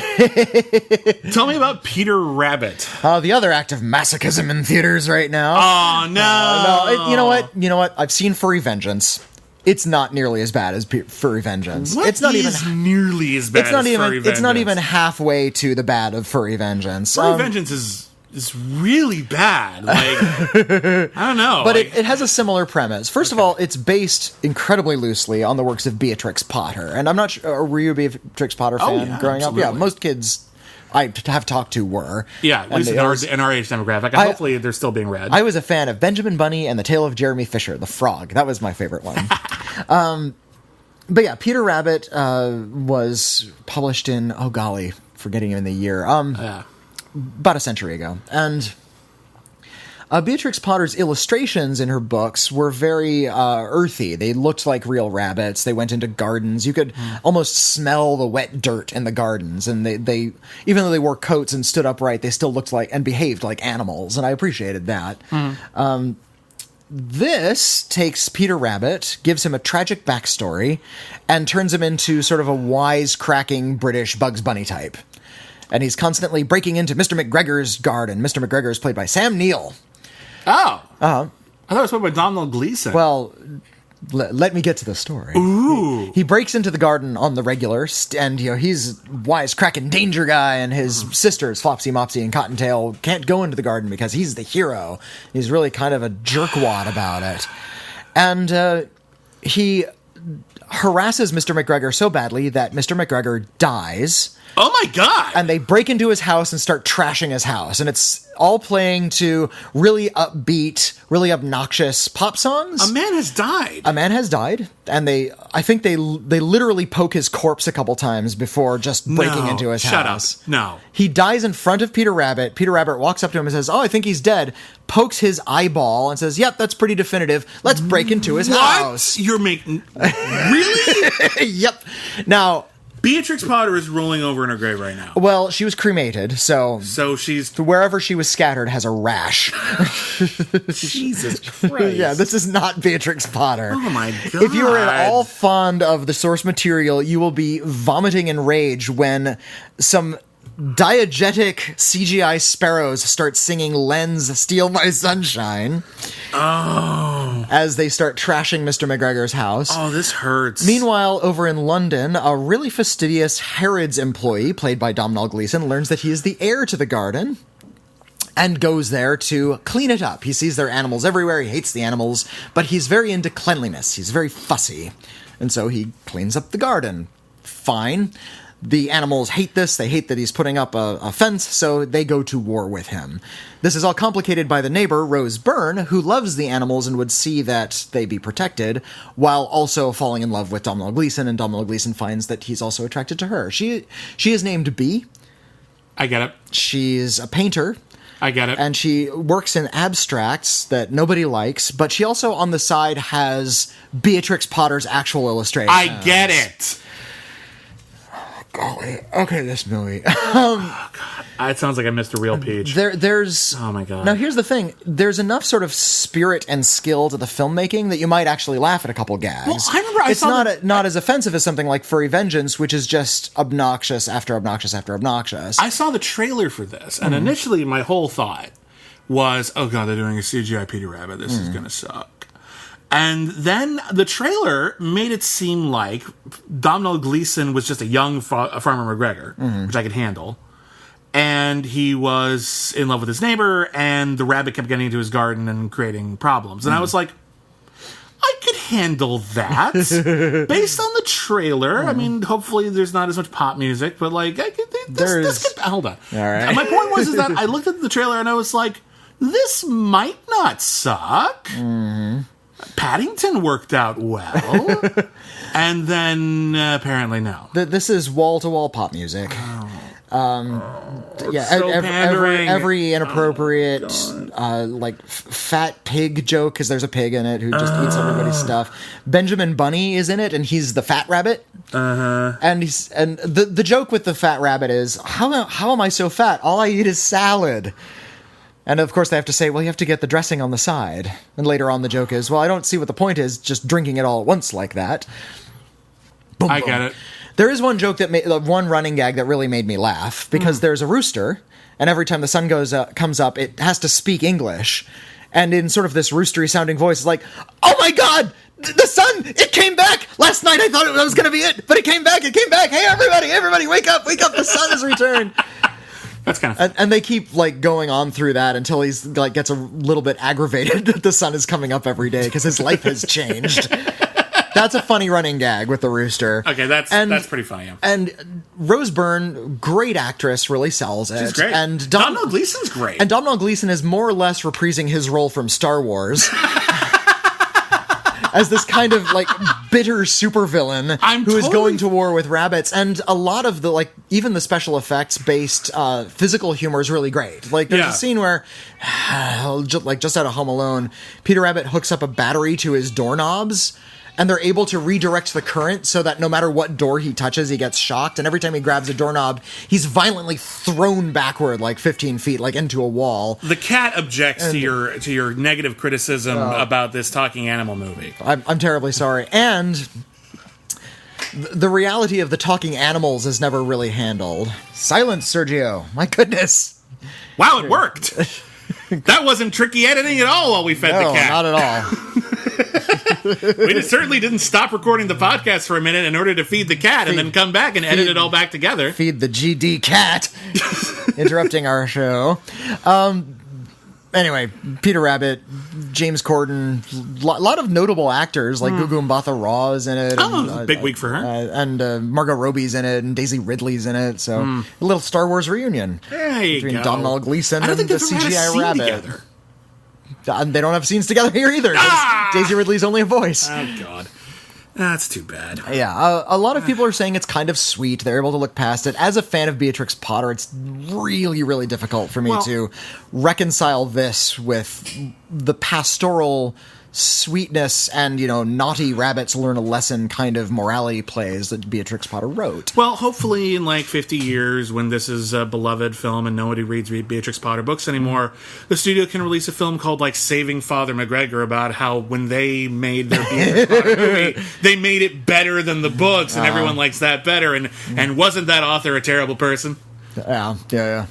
Tell me about Peter Rabbit. The other act of masochism in theaters right now. Oh, no. You know what? I've seen Furry Vengeance. It's not nearly as bad as Furry Vengeance. It's not nearly as bad as Furry Vengeance. It's not even halfway to the bad of Furry Vengeance. Furry Vengeance is really bad. Like, I don't know. But it has a similar premise. First of all, it's based incredibly loosely on the works of Beatrix Potter. And I'm not sure, were you a Beatrix Potter fan growing up? Yeah, most kids I have talked to were. Yeah, at least in our age demographic. And hopefully they're still being read. I was a fan of Benjamin Bunny and The Tale of Jeremy Fisher, the frog. That was my favorite one. But yeah, Peter Rabbit was published in, forgetting in the year. About a century ago. And Beatrix Potter's illustrations in her books were very earthy. They looked like real rabbits. They went into gardens. You could almost smell the wet dirt in the gardens. And they even though they wore coats and stood upright, they still looked like and behaved like animals. And I appreciated that. This takes Peter Rabbit, gives him a tragic backstory, and turns him into sort of a wisecracking British Bugs Bunny type. And he's constantly breaking into Mr. McGregor's garden. Mr. McGregor is played by Sam Neill. Oh. I thought it was played by Donald Gleason. Well, let me get to the story. Ooh. He breaks into the garden on the regular, and he's wisecracking danger guy, and his sisters, Flopsy, Mopsy, and Cottontail, can't go into the garden because he's the hero. He's really kind of a jerkwad about it. And he harasses Mr. McGregor so badly that Mr. McGregor dies. Oh my God! And they break into his house and start trashing his house. And it's all playing to really upbeat, really obnoxious pop songs. A man has died. A man has died. And I think they literally poke his corpse a couple times before just breaking into his house. Shut up. No. He dies in front of Peter Rabbit. Peter Rabbit walks up to him and says, "Oh, I think he's dead." Pokes his eyeball and says, "Yep, that's pretty definitive. Let's break into his house." You're making... Really? Yep. Now... Beatrix Potter is rolling over in her grave right now. Well, she was cremated, so she's... wherever she was scattered has a rash. Jesus Christ. Yeah, this is not Beatrix Potter. Oh my God. If you are at all fond of the source material, you will be vomiting in rage when some diegetic CGI sparrows start singing Len's "Steal My Sunshine." Oh. As they start trashing Mr. McGregor's house. Oh, this hurts. Meanwhile, over in London, a really fastidious Harrods employee, played by Domhnall Gleeson, learns that he is the heir to the garden and goes there to clean it up. He sees there are animals everywhere. He hates the animals, but he's very into cleanliness. He's very fussy. And so he cleans up the garden. Fine. The animals hate this. They hate that he's putting up a fence, so they go to war with him. This is all complicated by the neighbor, Rose Byrne, who loves the animals and would see that they be protected, while also falling in love with Domhnall Gleeson, and Domhnall Gleeson finds that he's also attracted to her. She is named Bee. I get it. She's a painter. I get it. And she works in abstracts that nobody likes, but she also, on the side, has Beatrix Potter's actual illustrations. I get it. Golly. Okay, this movie. Oh, God. It sounds like I missed a real peach. There's... Oh, my God. Now, here's the thing. There's enough sort of spirit and skill to the filmmaking that you might actually laugh at a couple gags. Well, I remember it's not as offensive as something like Furry Vengeance, which is just obnoxious after obnoxious after obnoxious. I saw the trailer for this, and initially my whole thought was, oh, God, they're doing a CGI Peter Rabbit. This is going to suck. And then the trailer made it seem like Domhnall Gleeson was just a young Farmer McGregor, which I could handle. And he was in love with his neighbor, and the rabbit kept getting into his garden and creating problems. And I was like, I could handle that. Based on the trailer, I mean, hopefully there's not as much pop music, but like, this could... Hold on. All right. My point was is that I looked at the trailer and I was like, this might not suck. Paddington worked out well. And then apparently no. This is wall-to-wall pop music. Yeah, so every inappropriate fat pig joke, because there's a pig in it who just eats everybody's stuff. Benjamin Bunny is in it, and he's the fat rabbit. And the joke with the fat rabbit is, how am I so fat? All I eat is salad. And of course they have to say, well, you have to get the dressing on the side. And later on the joke is, well, I don't see what the point is, just drinking it all at once like that. Boom, I boom. get it. There is one joke one running gag that really made me laugh, because there's a rooster, and every time the sun comes up, it has to speak English. And in sort of this roostery sounding voice, it's like, oh my God, the sun, it came back. Last night I thought it was going to be it, but it came back. Hey, everybody, wake up, the sun has returned. That's kind of fun. And they keep like going on through that until he's like gets a little bit aggravated that the sun is coming up every day because his life has changed. That's a funny running gag with the rooster. Okay, that's pretty funny. Yeah. And Rose Byrne, great actress, really sells it. She's great. And Domhnall Gleeson's great. And Domhnall Gleeson is more or less reprising his role from Star Wars. As this kind of like bitter supervillain who is going to war with rabbits, and a lot of the even the special effects based physical humor is really great. Like there's a scene where, just out of Home Alone, Peter Rabbit hooks up a battery to his doorknobs, and they're able to redirect the current so that no matter what door he touches, he gets shocked. And every time he grabs a doorknob, he's violently thrown backward 15 feet, into a wall. The cat objects to your negative criticism about this talking animal movie. I'm terribly sorry. And the reality of the talking animals is never really handled. Silence, Sergio. My goodness. Wow, it worked. That wasn't tricky editing at all while we fed the cat. Not at all. We certainly didn't stop recording the podcast for a minute in order to feed the cat and then come back and edit it all back together. Feed the GD cat. Interrupting our show. Anyway, Peter Rabbit, James Corden, a lot of notable actors like Gugu Mbatha Raw is in it. And, big week for her. And Margot Robbie's in it, and Daisy Ridley's in it. So a little Star Wars reunion between Domhnall Gleeson and the CGI Rabbit. Together. They don't have scenes together here either. Daisy Ridley's only a voice. Oh, God. That's too bad. Yeah, a lot of people are saying it's kind of sweet. They're able to look past it. As a fan of Beatrix Potter, it's really, really difficult for me to reconcile this with the pastoral sweetness and, naughty rabbits learn a lesson kind of morality plays that Beatrix Potter wrote. Well, hopefully in 50 years, when this is a beloved film and nobody reads Beatrix Potter books anymore, the studio can release a film called Saving Father McGregor about how when they made their Beatrix Potter movie, they made it better than the books, and everyone likes that better. And wasn't that author a terrible person? Yeah.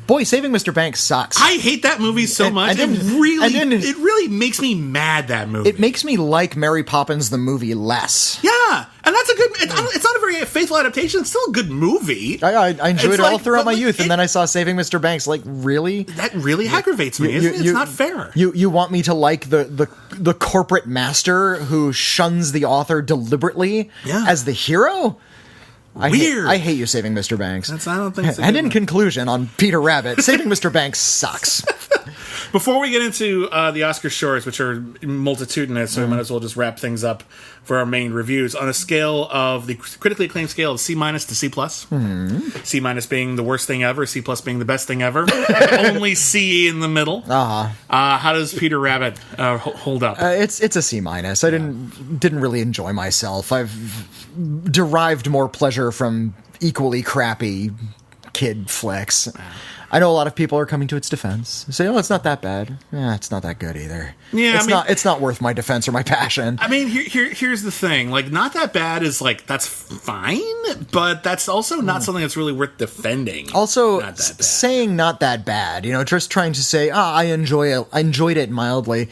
Boy, Saving Mr. Banks sucks. I hate that movie so much. It really makes me mad, that movie. It makes me like Mary Poppins the movie less. Yeah, and that's a good... It's not a very faithful adaptation. It's still a good movie. I enjoyed it all throughout my youth, and then I saw Saving Mr. Banks. Really? That really aggravates me. It's not fair. You want me to like the corporate master who shuns the author deliberately as the hero? Weird. I hate you, Saving Mr. Banks. I don't think so. And in conclusion, on Peter Rabbit, Saving Mr. Banks sucks. Before we get into the Oscar shorts, which are multitudinous, so we might as well just wrap things up for our main reviews. On a scale of the critically acclaimed scale of C- to C+, C- being the worst thing ever, C+ being the best thing ever, only C in the middle. How does Peter Rabbit hold up? It's a C-. I didn't really enjoy myself. I've derived more pleasure from equally crappy kid flicks. I know a lot of people are coming to its defense. Say, "Oh, it's not that bad." Yeah, it's not that good either. Yeah, it's not worth my defense or my passion. I mean, here's the thing: not that bad is that's fine, but that's also not something that's really worth defending. Also, saying not that bad, just trying to say, I enjoyed it mildly.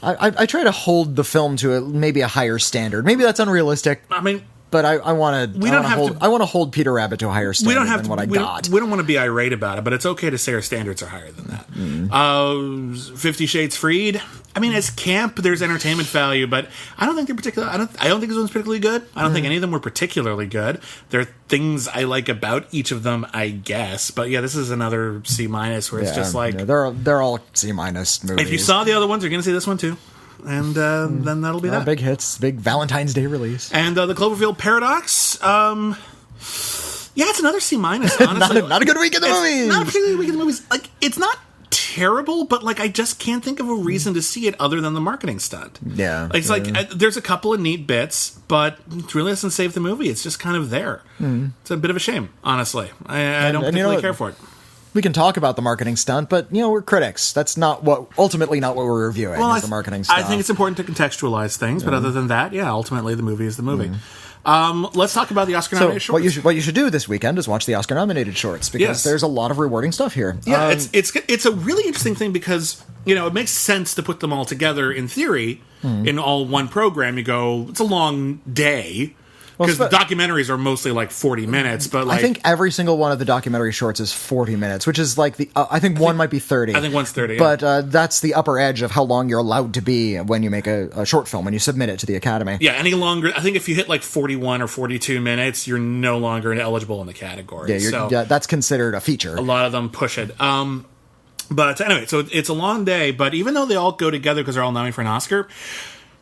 I try to hold the film to maybe a higher standard. Maybe that's unrealistic. I mean. But I want to hold Peter Rabbit to a higher standard than what I got. We don't want to be irate about it, but it's okay to say our standards are higher than that. 50 Shades Freed. I mean, as camp, there's entertainment value, but I don't think they're particular. I don't think this one's particularly good. I don't think any of them were particularly good. There are things I like about each of them, I guess. But yeah, this is another C- where it's just they're all C- movies. If you saw the other ones, you're going to see this one too. And then that'll be that. Big hits, big Valentine's Day release. And the Cloverfield Paradox, it's another C-, honestly. not a good week in the movies. Not a particularly week in the movies. It's not terrible, but I just can't think of a reason to see it other than the marketing stunt. Yeah. There's a couple of neat bits, but it really doesn't save the movie. It's just kind of there. It's a bit of a shame, honestly. I don't particularly care for it. We can talk about the marketing stunt, but we're critics. That's ultimately not what we're reviewing. The marketing stuff. I think it's important to contextualize things, but other than that, ultimately the movie is the movie. Let's talk about the Oscar-nominated shorts. What you should do this weekend is watch the Oscar-nominated shorts because there's a lot of rewarding stuff here. Yeah, it's a really interesting thing because it makes sense to put them all together in theory in all one program. You go, it's a long day. Because the documentaries are mostly 40 minutes, but I think every single one of the documentary shorts is 40 minutes, which is I think one might be 30. I think one's 30, but that's the upper edge of how long you're allowed to be when you make a short film, when you submit it to the Academy. Yeah, any longer, I think if you hit 41 or 42 minutes, you're no longer eligible in the category. Yeah, that's considered a feature. A lot of them push it. But anyway, so it's a long day, but even though they all go together because they're all nominated for an Oscar,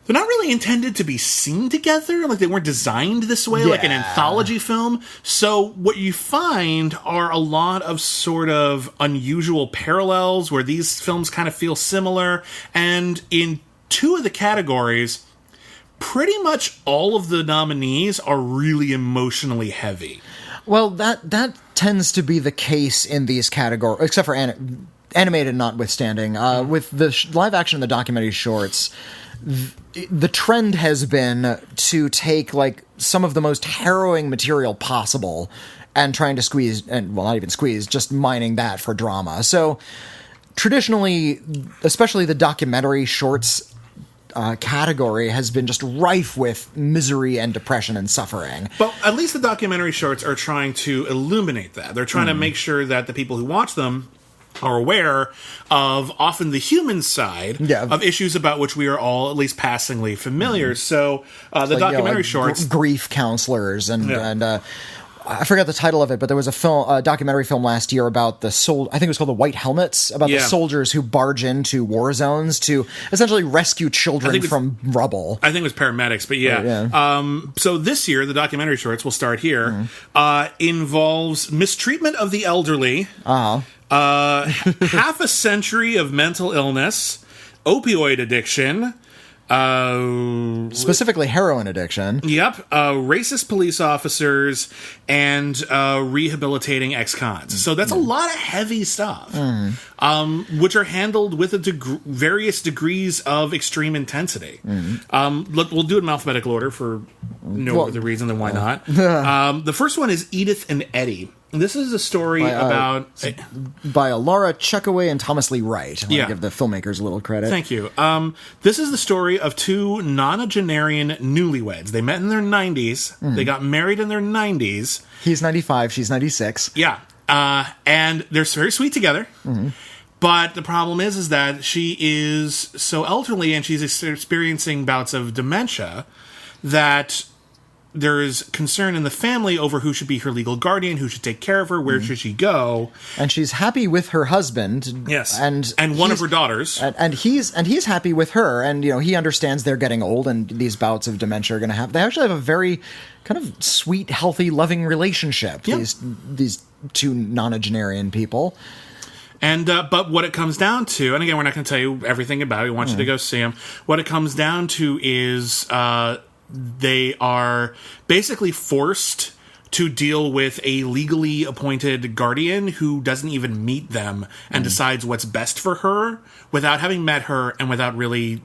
they're not really intended to be seen together. They weren't designed this way, like an anthology film. So what you find are a lot of sort of unusual parallels where these films kind of feel similar. And in two of the categories, pretty much all of the nominees are really emotionally heavy. Well, that tends to be the case in these categories, except for animated notwithstanding. With the live action and the documentary shorts, the trend has been to take some of the most harrowing material possible and trying to squeeze, and not even squeeze, just mining that for drama. So traditionally, especially the documentary shorts category has been just rife with misery and depression and suffering. But at least the documentary shorts are trying to illuminate that. They're trying to make sure that the people who watch them are aware of often the human side of issues about which we are all at least passingly familiar. So the documentary shorts... Grief counselors and I forgot the title of it, but there was a documentary film last year about I think it was called The White Helmets, about the soldiers who barge into war zones to essentially rescue children from rubble. I think it was paramedics, but so this year, the documentary shorts, we'll start here, involves mistreatment of the elderly, half a century of mental illness, opioid addiction, specifically heroin addiction. Yep. Racist police officers and rehabilitating ex-cons. So that's a lot of heavy stuff, which are handled with various degrees of extreme intensity. We'll do it in alphabetical order for no other reason than why not. The first one is Edith and Eddie. This is a story by Laura Chuckaway and Thomas Lee Wright. I want to give the filmmakers a little credit. Thank you. This is the story of two nonagenarian newlyweds. They met in their 90s. They got married in their 90s. He's 95, she's 96. Yeah. And they're very sweet together. But the problem is that she is so elderly and she's experiencing bouts of dementia that there is concern in the family over who should be her legal guardian, who should take care of her, where should she go. And she's happy with her husband. Yes. And one of her daughters. And he's happy with her. And, he understands they're getting old and these bouts of dementia are going to happen. They actually have a very kind of sweet, healthy, loving relationship, these two nonagenarian people. And but what it comes down to, and again, we're not going to tell you everything about it. We want you to go see them. What it comes down to is... they are basically forced to deal with a legally appointed guardian who doesn't even meet them and decides what's best for her without having met her and without really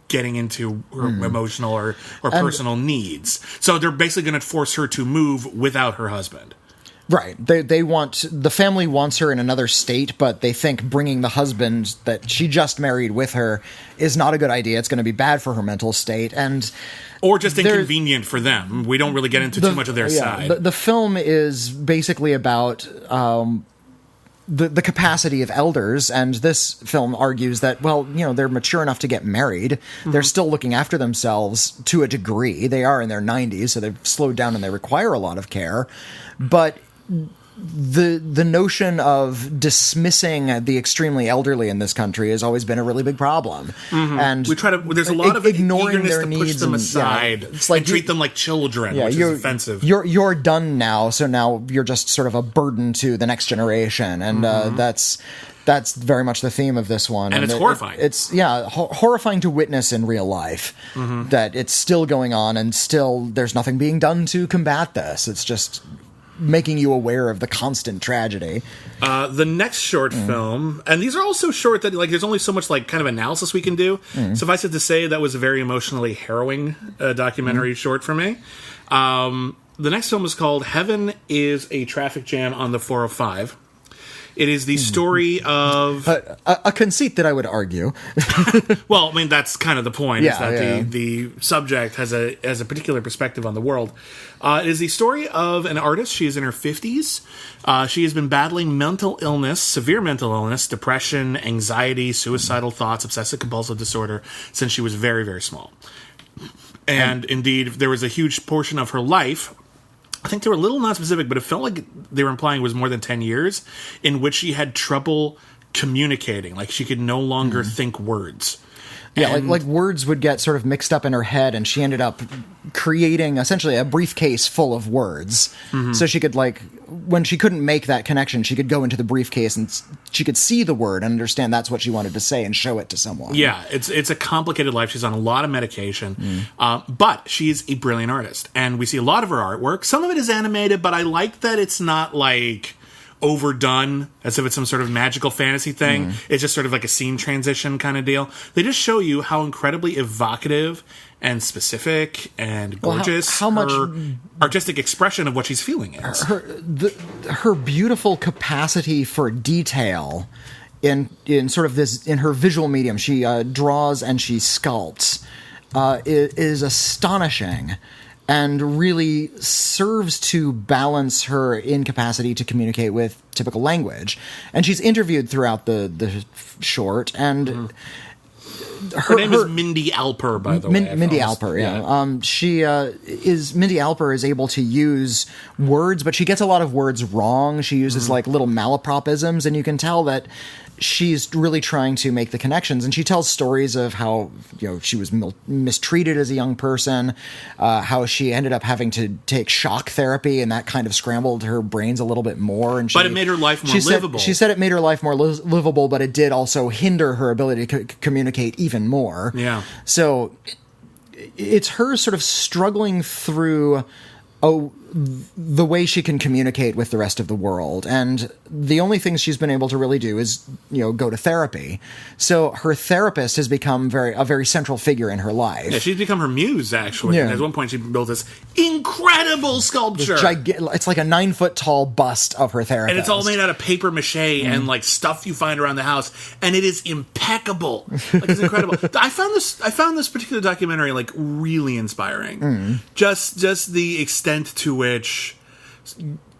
getting into her emotional or personal needs. So they're basically going to force her to move without her husband. Right. The family wants her in another state, but they think bringing the husband that she just married with her is not a good idea. It's going to be bad for her mental state. Or just inconvenient for them. We don't really get into too much of their side. The film is basically about the capacity of elders, and this film argues that, they're mature enough to get married. They're still looking after themselves to a degree. They are in their 90s, so they've slowed down and they require a lot of care. But the notion of dismissing the extremely elderly in this country has always been a really big problem, and we try to. There's a lot of ignoring their to needs push them aside. It's like and treat them like children, which is offensive. You're done now, so now you're just sort of a burden to the next generation, and that's very much the theme of this one, and it's horrifying. It's horrifying to witness in real life that it's still going on, and still there's nothing being done to combat this. It's just making you aware of the constant tragedy. The next short film, and these are all so short that there's only so much kind of analysis we can do. Suffice it to say, that was a very emotionally harrowing documentary short for me. The next film is called Heaven is a Traffic Jam on the 405. It is the story of... a conceit that I would argue. Well, I mean, that's kind of the point, is that the subject has a particular perspective on the world. It is the story of an artist. She is in her 50s. She has been battling mental illness, severe mental illness, depression, anxiety, suicidal thoughts, obsessive-compulsive disorder, since she was very, very small. And indeed, there was a huge portion of her life... I think they were a little non-specific, but it felt like they were implying it was more than 10 years, in which she had trouble communicating. Like, she could no longer think words. Yeah, like words would get sort of mixed up in her head, and she ended up creating essentially a briefcase full of words. So she could, when she couldn't make that connection, she could go into the briefcase and she could see the word and understand that's what she wanted to say and show it to someone. Yeah, it's a complicated life. She's on a lot of medication, but she's a brilliant artist, and we see a lot of her artwork. Some of it is animated, but I like that it's not overdone as if it's some sort of magical fantasy thing. It's just sort of like a scene transition kind of deal. They just show you how incredibly evocative and specific and gorgeous how much artistic expression of what she's feeling is. Her beautiful capacity for detail in sort of this, in her visual medium, she draws and she sculpts, is astonishing. and really serves to balance her incapacity to communicate with typical language. And she's interviewed throughout the short, and her name is Mindy Alper, by the way. Mindy Alper, yeah. Mindy Alper is able to use words, but she gets a lot of words wrong. She uses like little malapropisms, and you can tell that she's really trying to make the connections. And she tells stories of how, she was mistreated as a young person, how she ended up having to take shock therapy, and that kind of scrambled her brains a little bit more. And but it made her life more livable. She said it made her life more livable, but it did also hinder her ability to communicate even more. Yeah. So it's her sort of struggling through the way she can communicate with the rest of the world. And the only things she's been able to really do is, go to therapy. So her therapist has become a very central figure in her life. Yeah, she's become her muse, actually. Yeah. And at one point she built this incredible sculpture. It's like a 9-foot tall bust of her therapist. And it's all made out of paper mache and like stuff you find around the house. And it is impeccable. Like, it's incredible. I found this particular documentary like really inspiring. Just the extent to which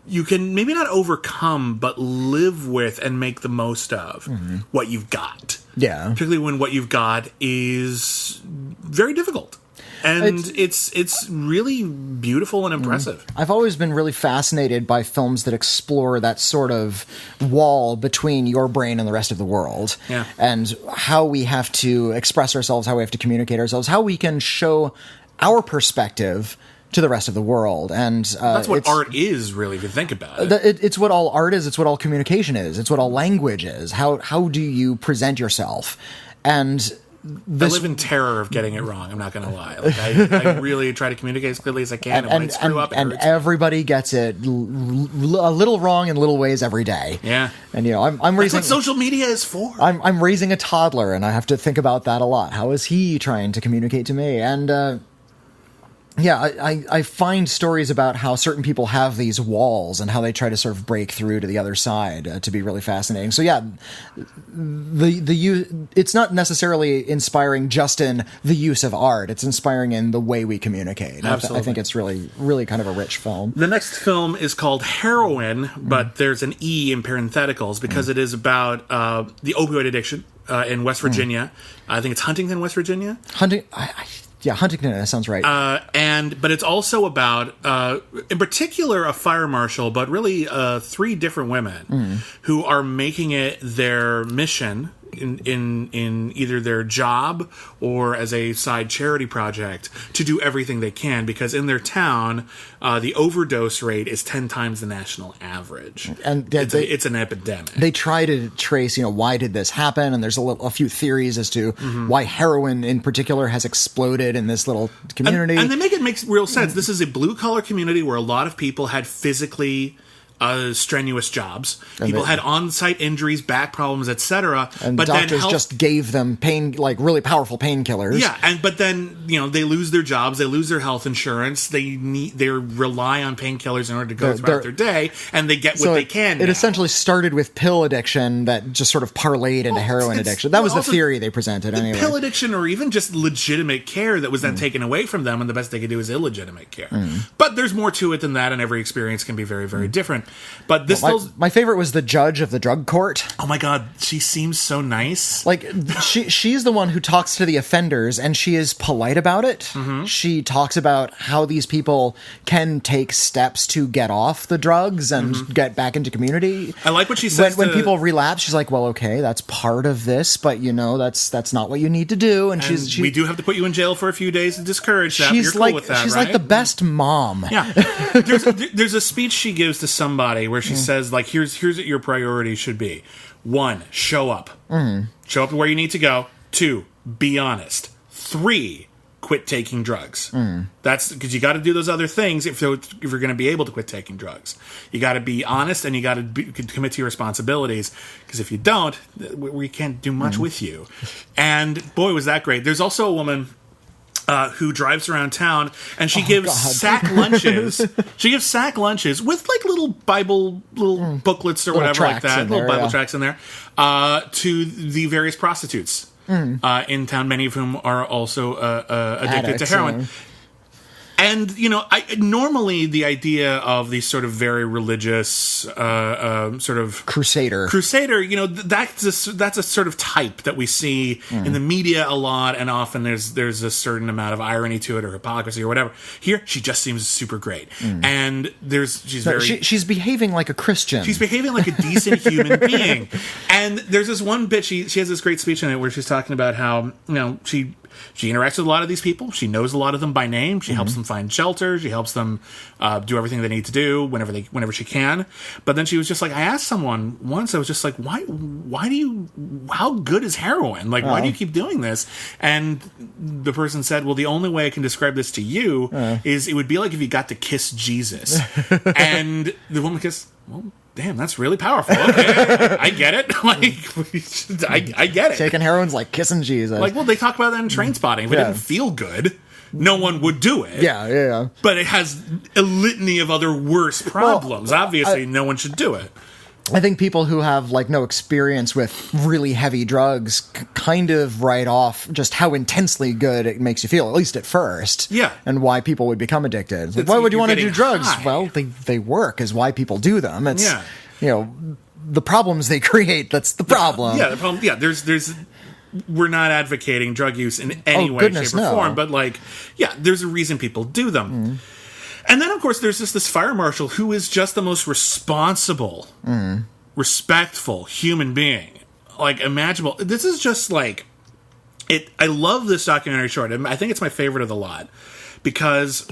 you can maybe not overcome, but live with and make the most of what you've got. Yeah. Particularly when what you've got is very difficult. And it's really beautiful and impressive. I've always been really fascinated by films that explore that sort of wall between your brain and the rest of the world. Yeah. And how we have to express ourselves, how we have to communicate ourselves, how we can show our perspective to the rest of the world. And that's what art is, really, if you think about it. It's what all art is. It's what all communication is. It's what all language is. How do you present yourself? And I live in terror of getting it wrong. I'm not going to lie. Like, I really try to communicate as clearly as I can. And when I screw up, and everybody gets it a little wrong in little ways every day. Yeah. And I'm raising. That's what social media is for. I'm raising a toddler, and I have to think about that a lot. How is he trying to communicate to me? And I find stories about how certain people have these walls and how they try to sort of break through to the other side to be really fascinating. So yeah, it's not necessarily inspiring just in the use of art. It's inspiring in the way we communicate. Absolutely. I think it's really, really kind of a rich film. The next film is called Heroin, but there's an E in parentheticals because it is about the opioid addiction in West Virginia. I think it's Huntington, West Virginia. Yeah, Huntington, that sounds right. But it's also about, in particular, a fire marshal, but really 3 different women who are making it their mission in either their job or as a side charity project to do everything they can, because in their town, the overdose rate is 10 times the national average. And it's an epidemic. They try to trace, why did this happen? And there's a few theories as to why heroin in particular has exploded in this little community. And they make it make real sense. This is a blue-collar community where a lot of people had physically strenuous jobs. People had on-site injuries, back problems, etc. And but doctors just gave them really powerful painkillers. Yeah, but then they lose their jobs, they lose their health insurance, they rely on painkillers in order to go throughout their day, and they get what they can. It essentially started with pill addiction that just sort of parlayed into heroin addiction. That was the theory they presented. Anyway, pill addiction, or even just legitimate care that was then taken away from them, and the best they could do is illegitimate care. But there's more to it than that, and every experience can be very, very different. But this my favorite was the judge of the drug court. Oh my god, she seems so nice. Like she's the one who talks to the offenders, and she is polite about it. She talks about how these people can take steps to get off the drugs and get back into community. I like what she says when people relapse. She's like, "Well, okay, that's part of this, but that's not what you need to do." And we do have to put you in jail for a few days to discourage that. You're cool with that, she's right? like the best mom. Yeah. There's a speech she gives to somebody where she says, like, here's what your priorities should be. 1, show up. Show up where you need to go. 2, be honest. 3, quit taking drugs. That's because you got to do those other things if you're going to be able to quit taking drugs. You got to be honest, and you got to commit to your responsibilities, because if you don't, we can't do much with you. And boy, was that great. There's also a woman who drives around town, and she gives sack lunches. She gives sack lunches with like little Bible, booklets or whatever like that, little Bible tracts in there, to the various prostitutes in town, many of whom are also addicted to heroin. And, normally the idea of these sort of very religious, sort of Crusader, that's a sort of type that we see in the media a lot, and often there's a certain amount of irony to it or hypocrisy or whatever. Here, she just seems super great. And she's behaving like a Christian. She's behaving like a decent human being. And there's this one bit, she has this great speech in it where she's talking about how, she interacts with a lot of these people. She knows a lot of them by name. She helps them find shelter. She helps them do everything they need to do whenever she can. But then she was just like, I asked someone once, I was just like, how good is heroin? Like, why do you keep doing this? And the person said, well, the only way I can describe this to you is it would be like if you got to kiss Jesus. And the woman kissed, well, damn, that's really powerful. Okay, I get it. I get it. Taking heroin's like kissing Jesus. Well, they talk about that in Trainspotting. If it didn't feel good, no one would do it. Yeah. But it has a litany of other worse problems. Well, obviously, no one should do it. I think people who have no experience with really heavy drugs kind of write off just how intensely good it makes you feel, at least at first. Yeah. And why people would become addicted. Why would you want to do drugs? High. Well, they work is why people do them. It's, the problems they create, that's the problem. The problem. Yeah, there's we're not advocating drug use in any way, shape, or form, but there's a reason people do them. And then, of course, there's this fire marshal who is just the most responsible, respectful human being, imaginable. This is just it. I love this documentary short. I think it's my favorite of the lot because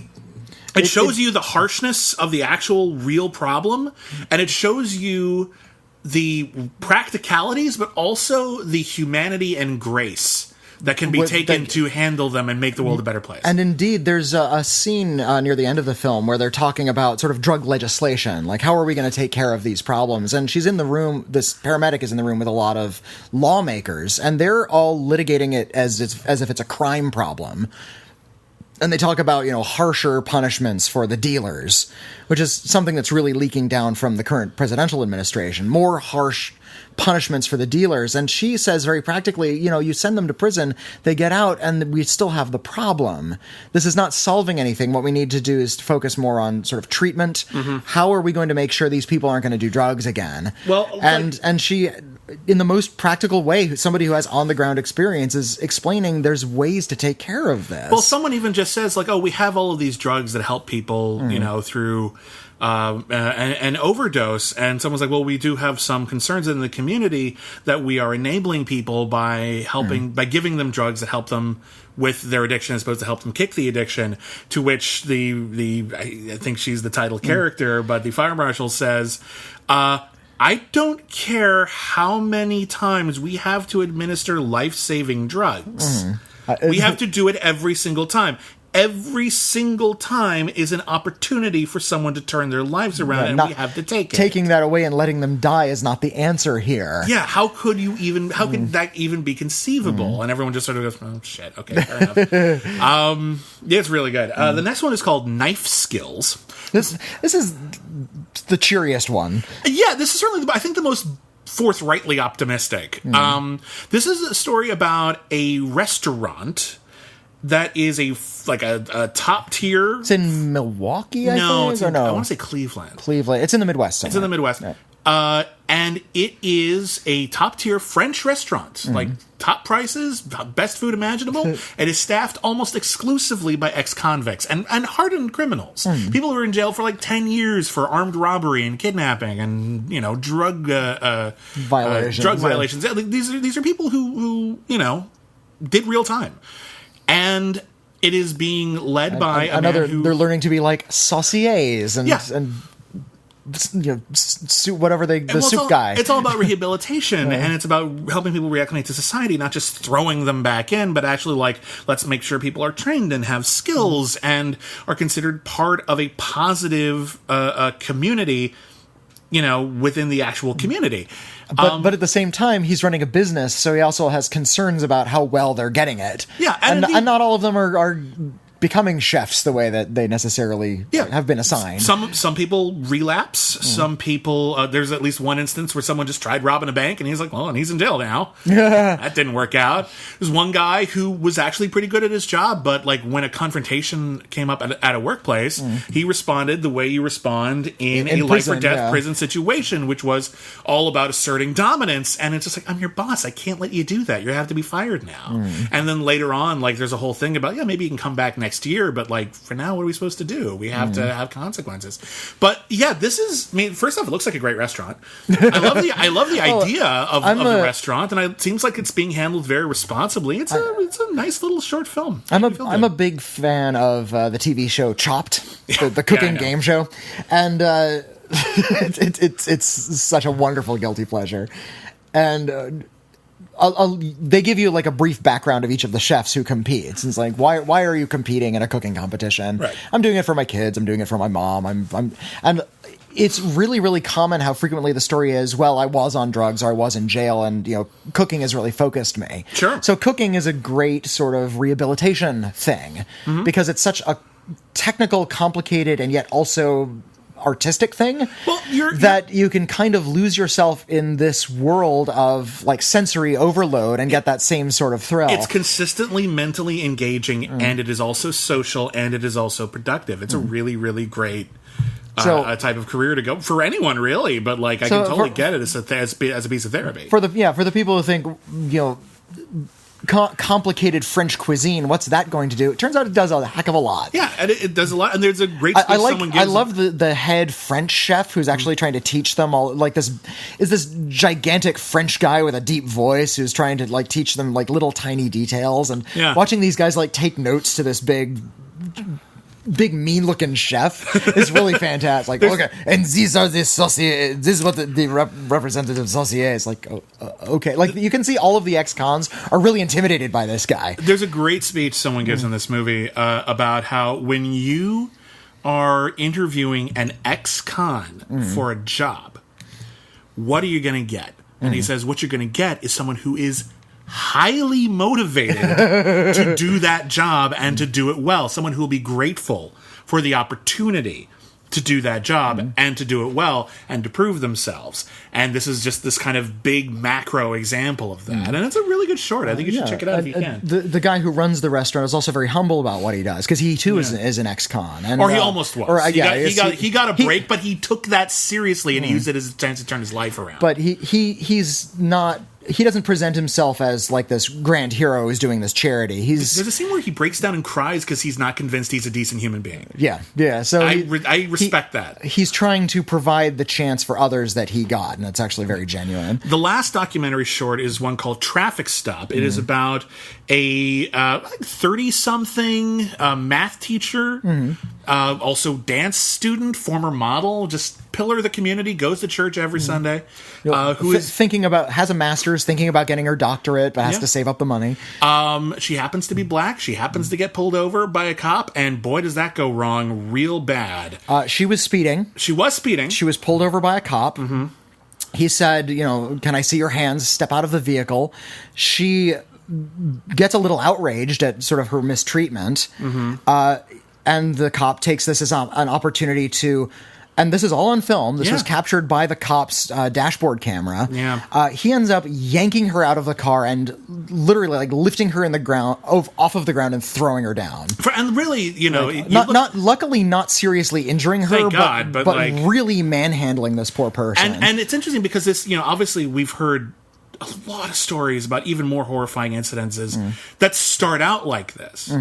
it shows you the harshness of the actual real problem, and it shows you the practicalities, but also the humanity and grace that can be taken to handle them and make the world a better place. And indeed, there's a scene near the end of the film where they're talking about sort of drug legislation. How are we going to take care of these problems? And she's in the room, this paramedic is in the room with a lot of lawmakers, and they're all litigating it as if it's a crime problem. And they talk about, harsher punishments for the dealers, which is something that's really leaking down from the current presidential administration. More harsh punishments for the dealers. And she says very practically, you send them to prison, they get out, and we still have the problem. This is not solving anything. What we need to do is to focus more on sort of treatment. How are we going to make sure these people aren't going to do drugs again? Well, and she, in the most practical way, somebody who has on-the-ground experience is explaining there's ways to take care of this. Well, someone even just says, we have all of these drugs that help people, through an overdose, and someone's like, well, we do have some concerns in the community that we are enabling people by helping, by giving them drugs that help them with their addiction as opposed to help them kick the addiction, to which I think she's the title character, but the fire marshal says, I don't care how many times we have to administer life-saving drugs. We have to do it every single time. Every single time is an opportunity for someone to turn their lives around, and we have to take it. Taking that away and letting them die is not the answer here. Yeah, how could that even be conceivable? And everyone just sort of goes, oh, shit, okay, fair enough. It's really good. The next one is called Knife Skills. This is the cheeriest one. Yeah, this is certainly, I think, the most forthrightly optimistic. This is a story about a restaurant that is a top tier. It's in Milwaukee, I think? I want to say Cleveland. It's in the Midwest somewhere. It's in the Midwest. Yeah. And it is a top tier French restaurant. Top prices, best food imaginable. It is staffed almost exclusively by ex-convicts and hardened criminals. People who are in jail for 10 years for armed robbery and kidnapping and, drug violations. These are people who did real time. And it is being led by they're learning to be like sauciers and whatever the soup guy. It's all about rehabilitation, and it's about helping people reacclimate to society, not just throwing them back in, but actually let's make sure people are trained and have skills and are considered part of a positive community, within the actual community. But at the same time, he's running a business, so he also has concerns about how well they're getting it. Yeah, and not all of them are becoming chefs the way that they necessarily have been assigned. Some people relapse. Some people, there's at least one instance where someone just tried robbing a bank, and he's like, well, and he's in jail now. That didn't work out. There's one guy who was actually pretty good at his job, but like when a confrontation came up at a workplace, he responded the way you respond in a life or death prison situation, which was all about asserting dominance. And it's just like, I'm your boss. I can't let you do that. You have to be fired now. And then later on, like there's a whole thing about, maybe you can come back next year, but like for now, what are we supposed to do? We have to have consequences. But this is, first off, it looks like a great restaurant. I love the idea of the restaurant, and it seems like it's being handled very responsibly. It's a nice little short film. I'm a big fan of the TV show Chopped, the cooking game show, and it's such a wonderful guilty pleasure. And they give you like a brief background of each of the chefs who compete. It's like, why are you competing in a cooking competition? Right. I'm doing it for my kids. I'm doing it for my mom. And it's really, really common how frequently the story is, well, I was on drugs or I was in jail, and cooking has really focused me. Sure. So cooking is a great sort of rehabilitation thing because it's such a technical, complicated, and yet also artistic thing that you can kind of lose yourself in this world of like sensory overload and get that same sort of thrill. It's consistently mentally engaging, and it is also social, and it is also productive. It's a really, really great a type of career to go for anyone, really. But like, I can totally get it as a piece of therapy for the people who think complicated French cuisine. What's that going to do? It turns out it does a heck of a lot. Yeah, and it does a lot. And there's a great speech someone gives. I love the head French chef who's actually trying to teach them all. Like this gigantic French guy with a deep voice who's trying to like teach them like little tiny details. And watching these guys like take notes to this big mean looking chef is really fantastic. Like, okay, and these are the sauciers. This is what the representative saucier is like. Okay, like you can see all of the ex-cons are really intimidated by this guy. There's a great speech someone gives in this movie about how when you are interviewing an ex-con for a job, what are you going to get? And he says, what you're going to get is someone who is highly motivated to do that job and to do it well. Someone who will be grateful for the opportunity to do that job and to do it well and to prove themselves. And this is just this kind of big macro example of that. And it's a really good short. I think you should check it out if you can. The guy who runs the restaurant is also very humble about what he does because he too is an ex-con. And, or he almost was. He got a break, but he took that seriously and he used it as a chance to turn his life around. But he's not... He doesn't present himself as like this grand hero who's doing this charity. There's a scene where he breaks down and cries because he's not convinced he's a decent human being. Yeah. So I respect that. He's trying to provide the chance for others that he got, and that's actually very genuine. The last documentary short is one called Traffic Stop. It is about a 30-something math teacher, also dance student, former model, just pillar of the community, goes to church every Sunday, who is has a master's, thinking about getting her doctorate, but has to save up the money. She happens to be black. She happens to get pulled over by a cop, and boy, does that go wrong real bad. She was speeding. She was pulled over by a cop. He said, can I see your hands? Step out of the vehicle. She gets a little outraged at sort of her mistreatment, and the cop takes this as an opportunity to... And this is all on film. This was captured by the cop's dashboard camera. Yeah. He ends up yanking her out of the car and literally like lifting her in the ground off of the ground and throwing her down. And really, luckily not seriously injuring her, thank God, but like, really manhandling this poor person. And it's interesting because this, obviously we've heard a lot of stories about even more horrifying incidences that start out like this.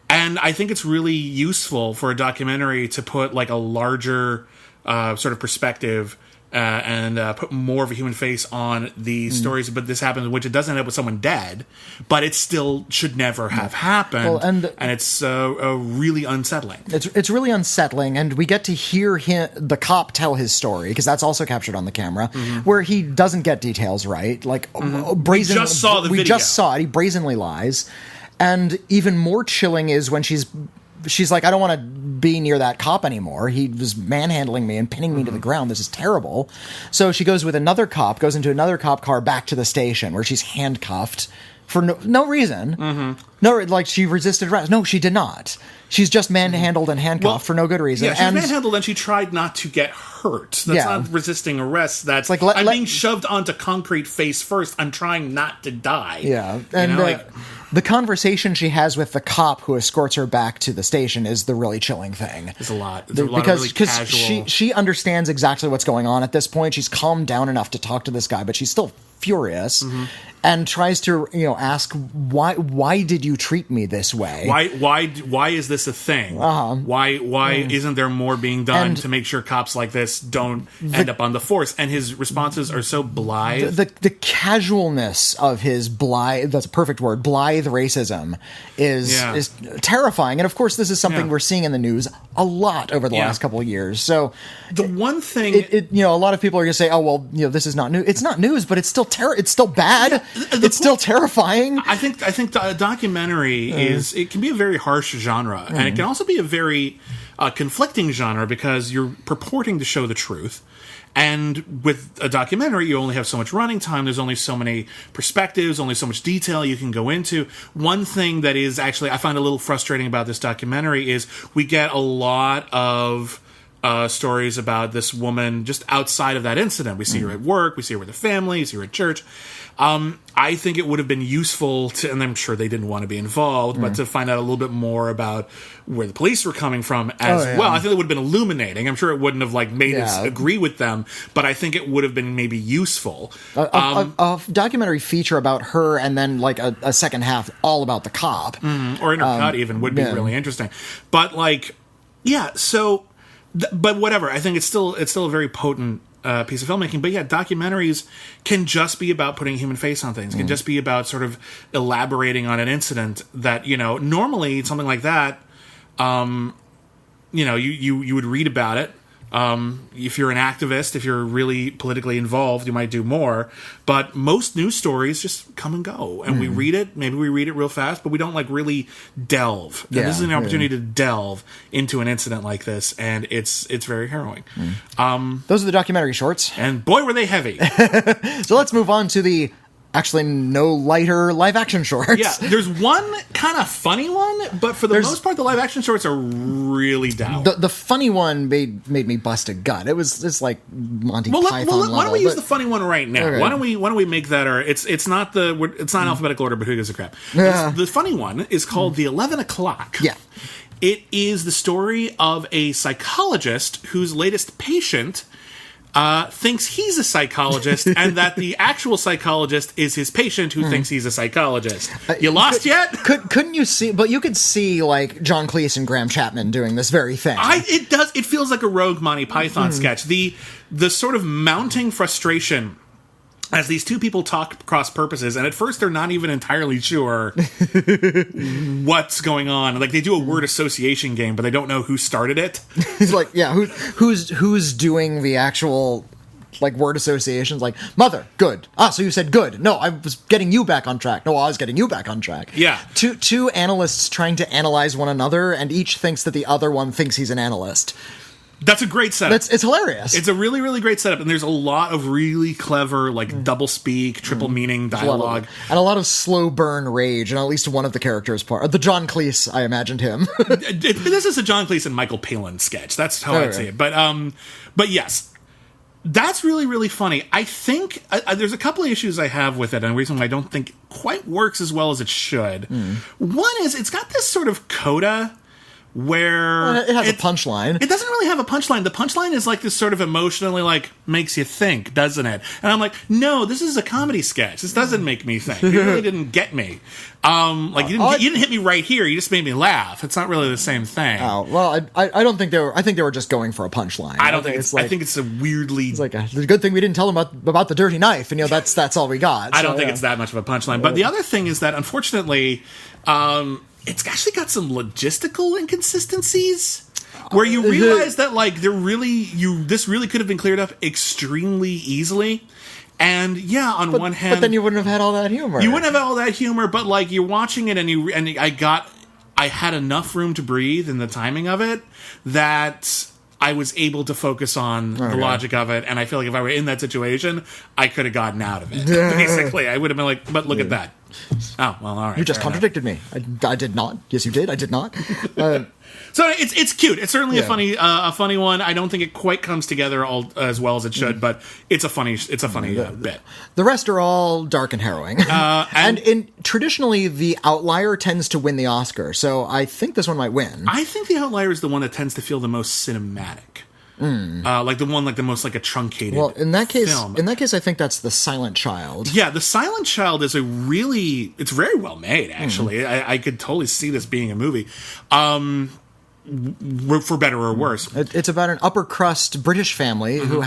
And I think it's really useful for a documentary to put like a larger sort of perspective and put more of a human face on these stories. But this happens, which it doesn't end up with someone dead, but it still should never have happened. Well, and it's really unsettling. It's really unsettling, and we get to hear the cop tell his story because that's also captured on the camera, where he doesn't get details right. Like brazen. We just saw the video. We just saw it. He brazenly lies. And even more chilling is when she's like, I don't want to be near that cop anymore. He was manhandling me and pinning me to the ground. This is terrible. So she goes into another cop car back to the station where she's handcuffed for no reason. Mm-hmm. No, like she resisted arrest. No, she did not. She's just manhandled and handcuffed for no good reason. Yeah, she was manhandled and she tried not to get hurt. That's not resisting arrest. That's like I'm being shoved onto concrete face first. I'm trying not to die. Yeah, and the conversation she has with the cop who escorts her back to the station is the really chilling thing. There's a lot. There's a lot of really casual... she understands exactly what's going on at this point. She's calmed down enough to talk to this guy, but she's still furious and tries to ask why did you treat me this way? Why is this a thing? Why isn't there more being done to make sure cops like this don't end up on the force? And his responses are so blithe. The casualness of his blithe, that's a perfect word, blithe racism is terrifying. And of course this is something we're seeing in the news a lot over the last couple of years. So the one thing a lot of people are going to say, oh well, this is not new. It's not news, but it's still it's still bad. It's still terrifying. I think the documentary it can be a very harsh genre, and it can also be a very conflicting genre because you're purporting to show the truth. And with a documentary, you only have so much running time. There's only so many perspectives, only so much detail you can go into. One thing that is actually I find a little frustrating about this documentary is we get a lot of stories about this woman just outside of that incident. We see her at work, we see her with her family, we see her at church. I think it would have been useful to, and I'm sure they didn't want to be involved, but to find out a little bit more about where the police were coming from as well. I think it would have been illuminating. I'm sure it wouldn't have made us agree with them, but I think it would have been maybe useful. A documentary feature about her and then a second half all about the cop. Or intercut even would be really interesting. But so... But whatever, I think it's still a very potent piece of filmmaking. But yeah, documentaries can just be about putting a human face on things. Can just be about sort of elaborating on an incident that normally something like that, you would read about it. If you're an activist, if you're really politically involved, you might do more. But most news stories just come and go, and we read it. Maybe we read it real fast, but we don't really delve. And this is an opportunity to delve into an incident like this, and it's very harrowing. Those are the documentary shorts, and boy, were they heavy. So let's move on to the actually no lighter live action shorts. Yeah, there's one kind of funny one, but for the most part, the live action shorts are really down. The funny one made me bust a gut. It's like Monty Python level. Why don't we use the funny one right now? Okay. Why don't we make that it's not alphabetical order, but who gives a crap? The funny one is called The 11 O'Clock. Yeah. It is the story of a psychologist whose latest patient thinks he's a psychologist, and that the actual psychologist is his patient who thinks he's a psychologist. You lost yet? Couldn't you see? But you could see John Cleese and Graham Chapman doing this very thing. It feels like a rogue Monty Python sketch. The sort of mounting frustration as these two people talk cross purposes, and at first they're not even entirely sure what's going on. They do a word association game, but they don't know who started it. He's who's doing the actual word associations? Mother, good. So you said good. No, I was getting you back on track. No, I was getting you back on track. Yeah. Two analysts trying to analyze one another, and each thinks that the other one thinks he's an analyst. That's a great setup. It's hilarious. It's a really, really great setup, and there's a lot of really clever, double speak, triple meaning dialogue. And a lot of slow burn rage, and at least one of the characters part. The John Cleese, I imagined him. This is a John Cleese and Michael Palin sketch. That's how I'd see it. But yes, that's really, really funny. I think there's a couple of issues I have with it, and a reason why I don't think it quite works as well as it should. One is it's got this sort of coda where it has a punchline. It doesn't really have a punchline. The punchline is this sort of emotionally makes you think, doesn't it? And I'm no, this is a comedy sketch. This doesn't make me think. You really didn't get me. You didn't hit me right here. You just made me laugh. It's not really the same thing. Oh well, I don't think they were. I think they were just going for a punchline. I don't think it's. I think it's a weirdly. It's it's a good thing we didn't tell them about the dirty knife, and that's all we got. I don't think it's that much of a punchline. But the other thing is that unfortunately. It's actually got some logistical inconsistencies where you realize that this really could have been cleared up extremely easily. And on one hand, but then you wouldn't have had all that humor. You wouldn't have had all that humor, but you're watching it I had enough room to breathe in the timing of it that I was able to focus on the logic of it, and I feel like if I were in that situation, I could have gotten out of it. Basically, I would have been like, but look at that. Oh, well, all right. You just contradicted me. I did not. Yes, you did. I did not. So it's cute. It's certainly a funny one. I don't think it quite comes together all as well as it should, but it's a funny bit. The rest are all dark and harrowing. And traditionally, the outlier tends to win the Oscar. So I think this one might win. I think the outlier is the one that tends to feel the most cinematic. Like the most like a truncated. Well, in that case, film. I think that's The Silent Child. Yeah, The Silent Child is it's very well made. Actually, I could totally see this being a movie. For better or worse. It's about an upper crust British family who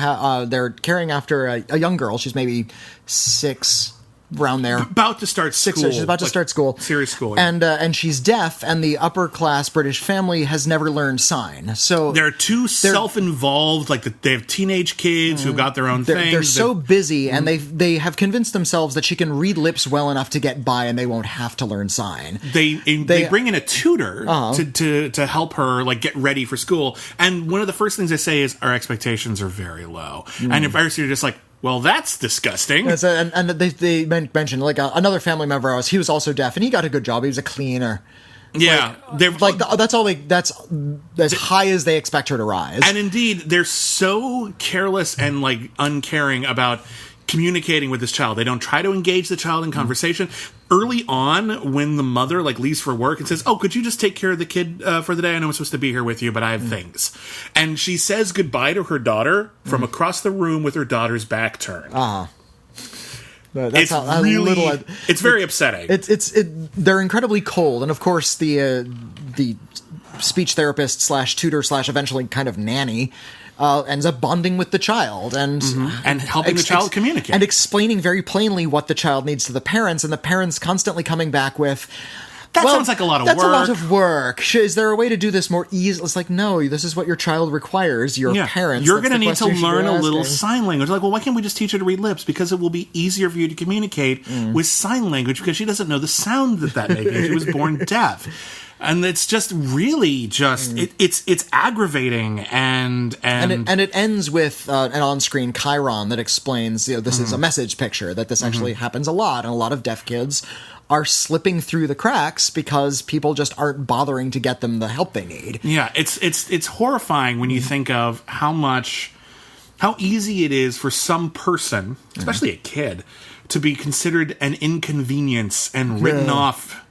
they're caring after a young girl. She's maybe 6. Around there, about to start school. She's about to start school, serious school, and she's deaf. And the upper class British family has never learned sign. So they're too self-involved. Like they have teenage kids who've got their own things. They're so busy, and they have convinced themselves that she can read lips well enough to get by, and they won't have to learn sign. They bring in a tutor to help her like get ready for school. And one of the first things they say is our expectations are very low. And if you're just like, well, that's disgusting. And they mentioned like another family member of ours. He was also deaf, and he got a good job. He was a cleaner. Yeah, that's all. That's as high as they expect her to rise. And indeed, they're so careless and like uncaring about communicating with this child. They don't try to engage the child in conversation. Early on, when the mother like leaves for work and says, "Oh, could you just take care of the kid for the day? I know I'm supposed to be here with you, but I have things." And she says goodbye to her daughter from across the room with her daughter's back turned. That's it's very upsetting. They're incredibly cold, and of course the speech therapist / tutor / eventually kind of nanny ends up bonding with the child and helping the child communicate and explaining very plainly what the child needs to the parents, and the parents constantly coming back with, That sounds like a lot of work. That's a lot of work. Is there a way to do this more easy? It's like, no, this is what your child requires. Your parents. You're going to need to learn a little sign language. Like, well, why can't we just teach her to read lips? Because it will be easier for you to communicate with sign language because she doesn't know the sound that makes. She was born deaf. And it's just really it's aggravating and it ends with an on-screen chyron that explains this is a message picture, that this actually happens a lot, and a lot of deaf kids are slipping through the cracks because people just aren't bothering to get them the help they need. Yeah, it's horrifying when you think of how easy it is for some person, especially a kid, to be considered an inconvenience and written off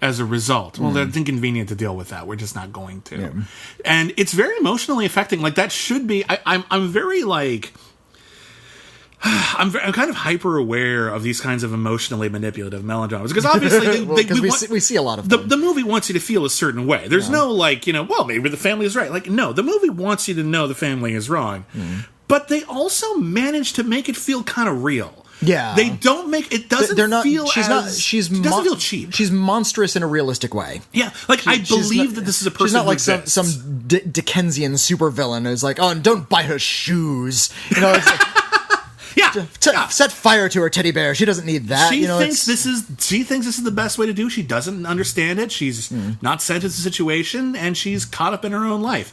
as a result. Well, it's inconvenient to deal with that. We're just not going to. Yeah. And it's very emotionally affecting. Like, that should be... I'm very, like... I'm kind of hyper aware of these kinds of emotionally manipulative melodramas because obviously we see a lot of them. The movie wants you to feel a certain way. There's no like, well, maybe the family is right. Like, no, the movie wants you to know the family is wrong. But they also manage to make it feel kind of real. Yeah, they don't make it. Doesn't feel. She doesn't feel cheap. She's monstrous in a realistic way. Yeah, like I believe that this is a person. She's not like some Dickensian supervillain who's like, oh, and don't bite her shoes. It's like, set fire to her teddy bear. She doesn't need that. She thinks this is the best way to do. She doesn't understand it. She's not sent to the situation, and she's caught up in her own life.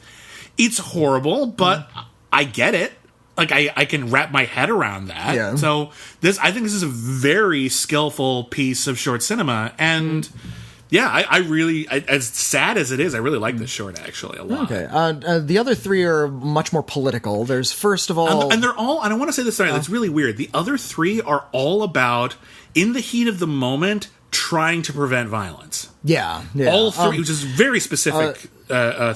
It's horrible, but I get it. Like, I can wrap my head around that. Yeah. So I think this is a very skillful piece of short cinema. And I really, as sad as it is, I really like this short actually a lot. Okay. The other three are much more political. There's first of all, and they're all, and I want to say this, sorry, that's really weird. The other three are all about, in the heat of the moment, trying to prevent violence. Yeah. All three, which is a very specific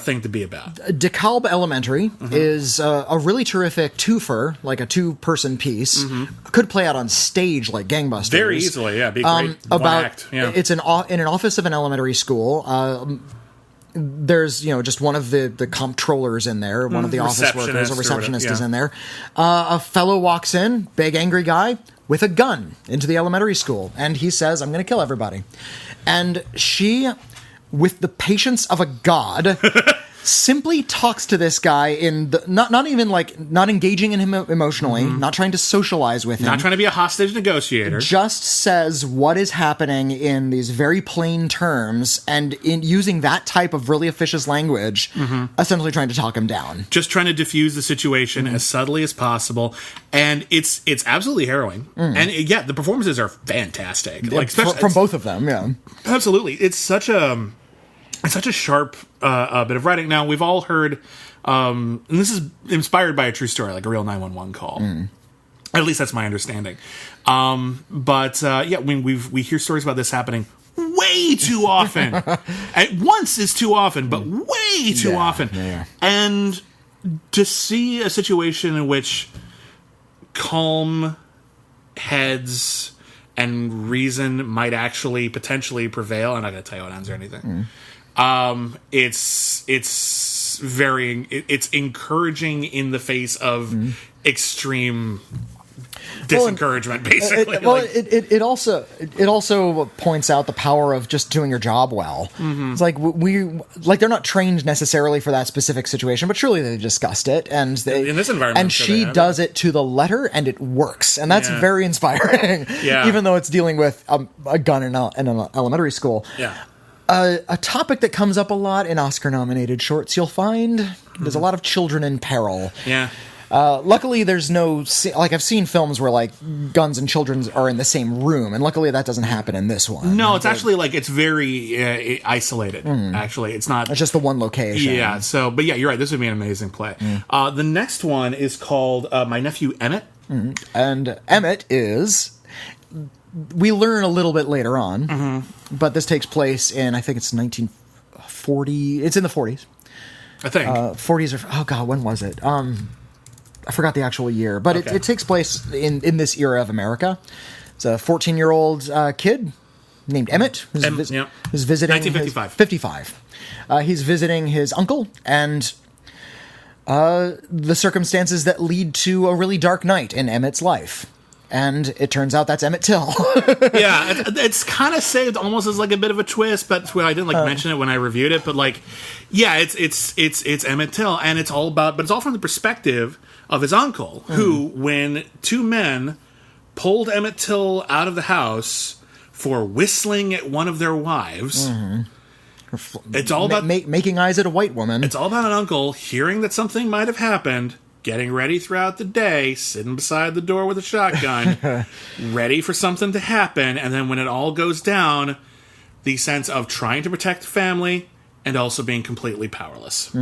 thing to be about. DeKalb Elementary is a really terrific twofer, like a two-person piece. Could play out on stage like gangbusters. Very easily, yeah. Be great about act. Yeah. It's in an office of an elementary school. There's just one of the comptrollers in there, one of the office workers, a receptionist is in there. A fellow walks in, big angry guy with a gun into the elementary school, and he says, "I'm going to kill everybody." And she, with the patience of a god, simply talks to this guy in the, not even like not engaging in him emotionally, not trying to socialize with him, not trying to be a hostage negotiator, just says what is happening in these very plain terms, and in using that type of really officious language, essentially trying to talk him down, just trying to diffuse the situation as subtly as possible. And it's absolutely harrowing. And yeah, the performances are fantastic, like especially from both of them. Yeah, absolutely. It's such a sharp bit of writing. Now, we've all heard, and this is inspired by a true story, like a real 911 call. At least that's my understanding. But yeah, when we hear stories about this happening way too often. At once is too often, but way too often. Yeah. And to see a situation in which calm heads and reason might actually potentially prevail. I'm not going to tell you what ends or anything. It's encouraging in the face of extreme disencouragement, basically. It also points out the power of just doing your job well. It's like they're not trained necessarily for that specific situation, but surely they discussed it, and in this environment, and she does it to the letter, and it works, and that's very inspiring. Even though it's dealing with a gun in an elementary school. A topic that comes up a lot in Oscar-nominated shorts, you'll find there's a lot of children in peril. Luckily, there's no... Like, I've seen films where, like, guns and children are in the same room, and luckily that doesn't happen in this one. No, it's actually, like, it's very isolated, actually. It's not... It's just the one location. Yeah, so... But yeah, you're right, this would be an amazing play. The next one is called My Nephew Emmett. And Emmett is... We learn a little bit later on, but this takes place in, I think it's 1940... It's in the 40s. I think. 40s or... Oh, God, when was it? I forgot the actual year, but it takes place in this era of America. It's a 14-year-old kid named Emmett who's visiting... 1955. 55. He's visiting his uncle, and the circumstances that lead to a really dark night in Emmett's life. And it turns out that's Emmett Till. Yeah, it's kind of saved almost as like a bit of a twist, but I didn't mention it when I reviewed it. But like, yeah, it's Emmett Till, and it's all from the perspective of his uncle, who, when two men pulled Emmett Till out of the house for whistling at one of their wives. It's all about making eyes at a white woman. It's all about an uncle hearing that something might have happened, getting ready throughout the day, sitting beside the door with a shotgun, ready for something to happen, and then when it all goes down, the sense of trying to protect the family and also being completely powerless.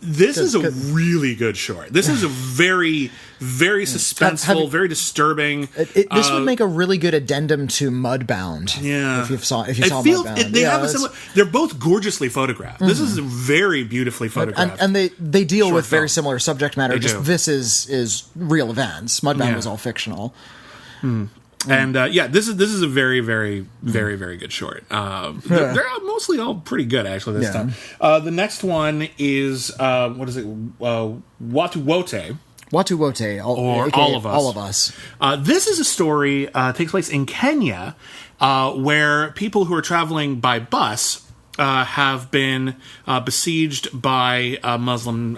This is a really good short. This is a very, very suspenseful, very disturbing. This would make a really good addendum to Mudbound. Yeah, if you saw Mudbound, they have a similar. They're both gorgeously photographed. This is very beautifully photographed, and they deal with very similar subject matter. They do. This is real events. Mudbound was all fictional. And this is a very, very, very, very good short. They're mostly all pretty good, actually, this time. The next one is, what is it? Watu Wote. Watu Wote, or All of Us. All of Us. This is a story, takes place in Kenya, where people who are traveling by bus have been besieged by Muslim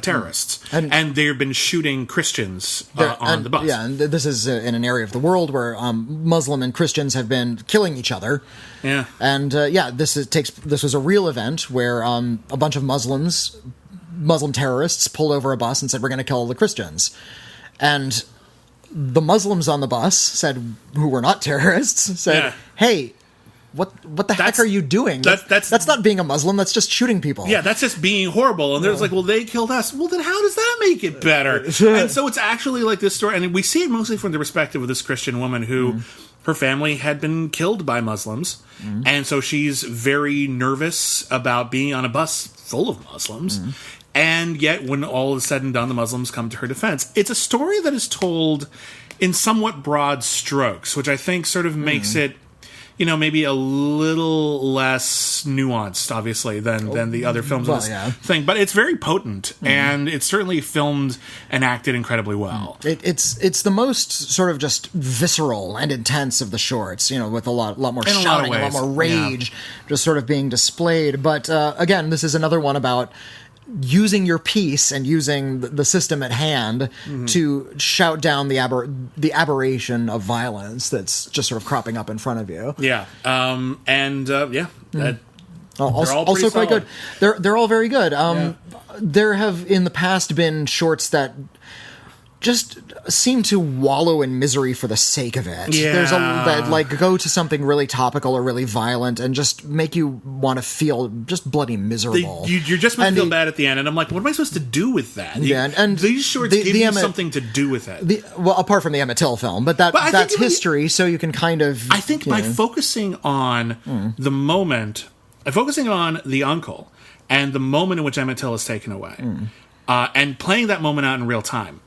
terrorists, and they've been shooting Christians on the bus. Yeah, and this is in an area of the world where Muslim and Christians have been killing each other. Yeah, and this was a real event where a bunch of Muslim terrorists pulled over a bus and said, "We're going to kill the Christians," and the Muslims on the bus said, who were not terrorists, said, "Hey, what the heck are you doing? That's not being a Muslim. That's just shooting people." Yeah, that's just being horrible. And there's like, well, they killed us. Well, then how does that make it better? And so it's actually like this story, and we see it mostly from the perspective of this Christian woman who her family had been killed by Muslims, and so she's very nervous about being on a bus full of Muslims. And yet, when all is said and done, the Muslims come to her defense. It's a story that is told in somewhat broad strokes, which I think sort of makes it, maybe a little less nuanced, obviously, than the other films of this thing. But it's very potent, and it's certainly filmed and acted incredibly well. It's the most sort of just visceral and intense of the shorts, with a lot more shouting, a lot more rage, just sort of being displayed. But again, this is another one about using your piece and using the system at hand to shout down the aberration of violence that's just sort of cropping up in front of you. Yeah. Also quite good. They're all very good. There have in the past been shorts that just seem to wallow in misery for the sake of it. Yeah. There's that go to something really topical or really violent and just make you want to feel just bloody miserable. You're just supposed to feel bad at the end, and I'm like, what am I supposed to do with that? And these shorts give you something to do with it. Apart from the Emmett Till film, but that's history, so you can kind of... I think by focusing on the moment, focusing on the uncle, and the moment in which Emmett Till is taken away, and playing that moment out in real time,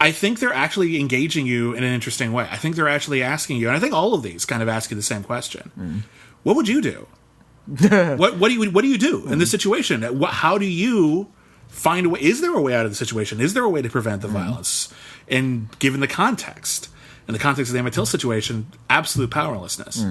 I think they're actually engaging you in an interesting way. I think they're actually asking you, and I think all of these kind of ask you the same question. What would you do? What do you do in this situation? How do you find a way? Is there a way out of the situation? Is there a way to prevent the violence? And given the context, in the context of the Emmett Till situation, absolute powerlessness.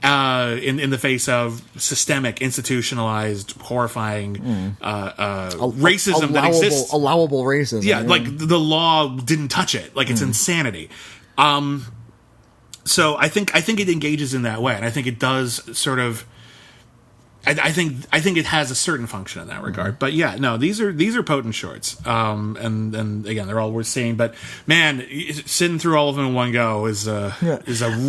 In the face of systemic, institutionalized, horrifying racism that exists. Allowable racism. Yeah, like the law didn't touch it. Like it's insanity. So I think it engages in that way, and I think it does sort of. I think it has a certain function in that regard, but these are potent shorts, and again they're all worth seeing. But man, sitting through all of them in one go is a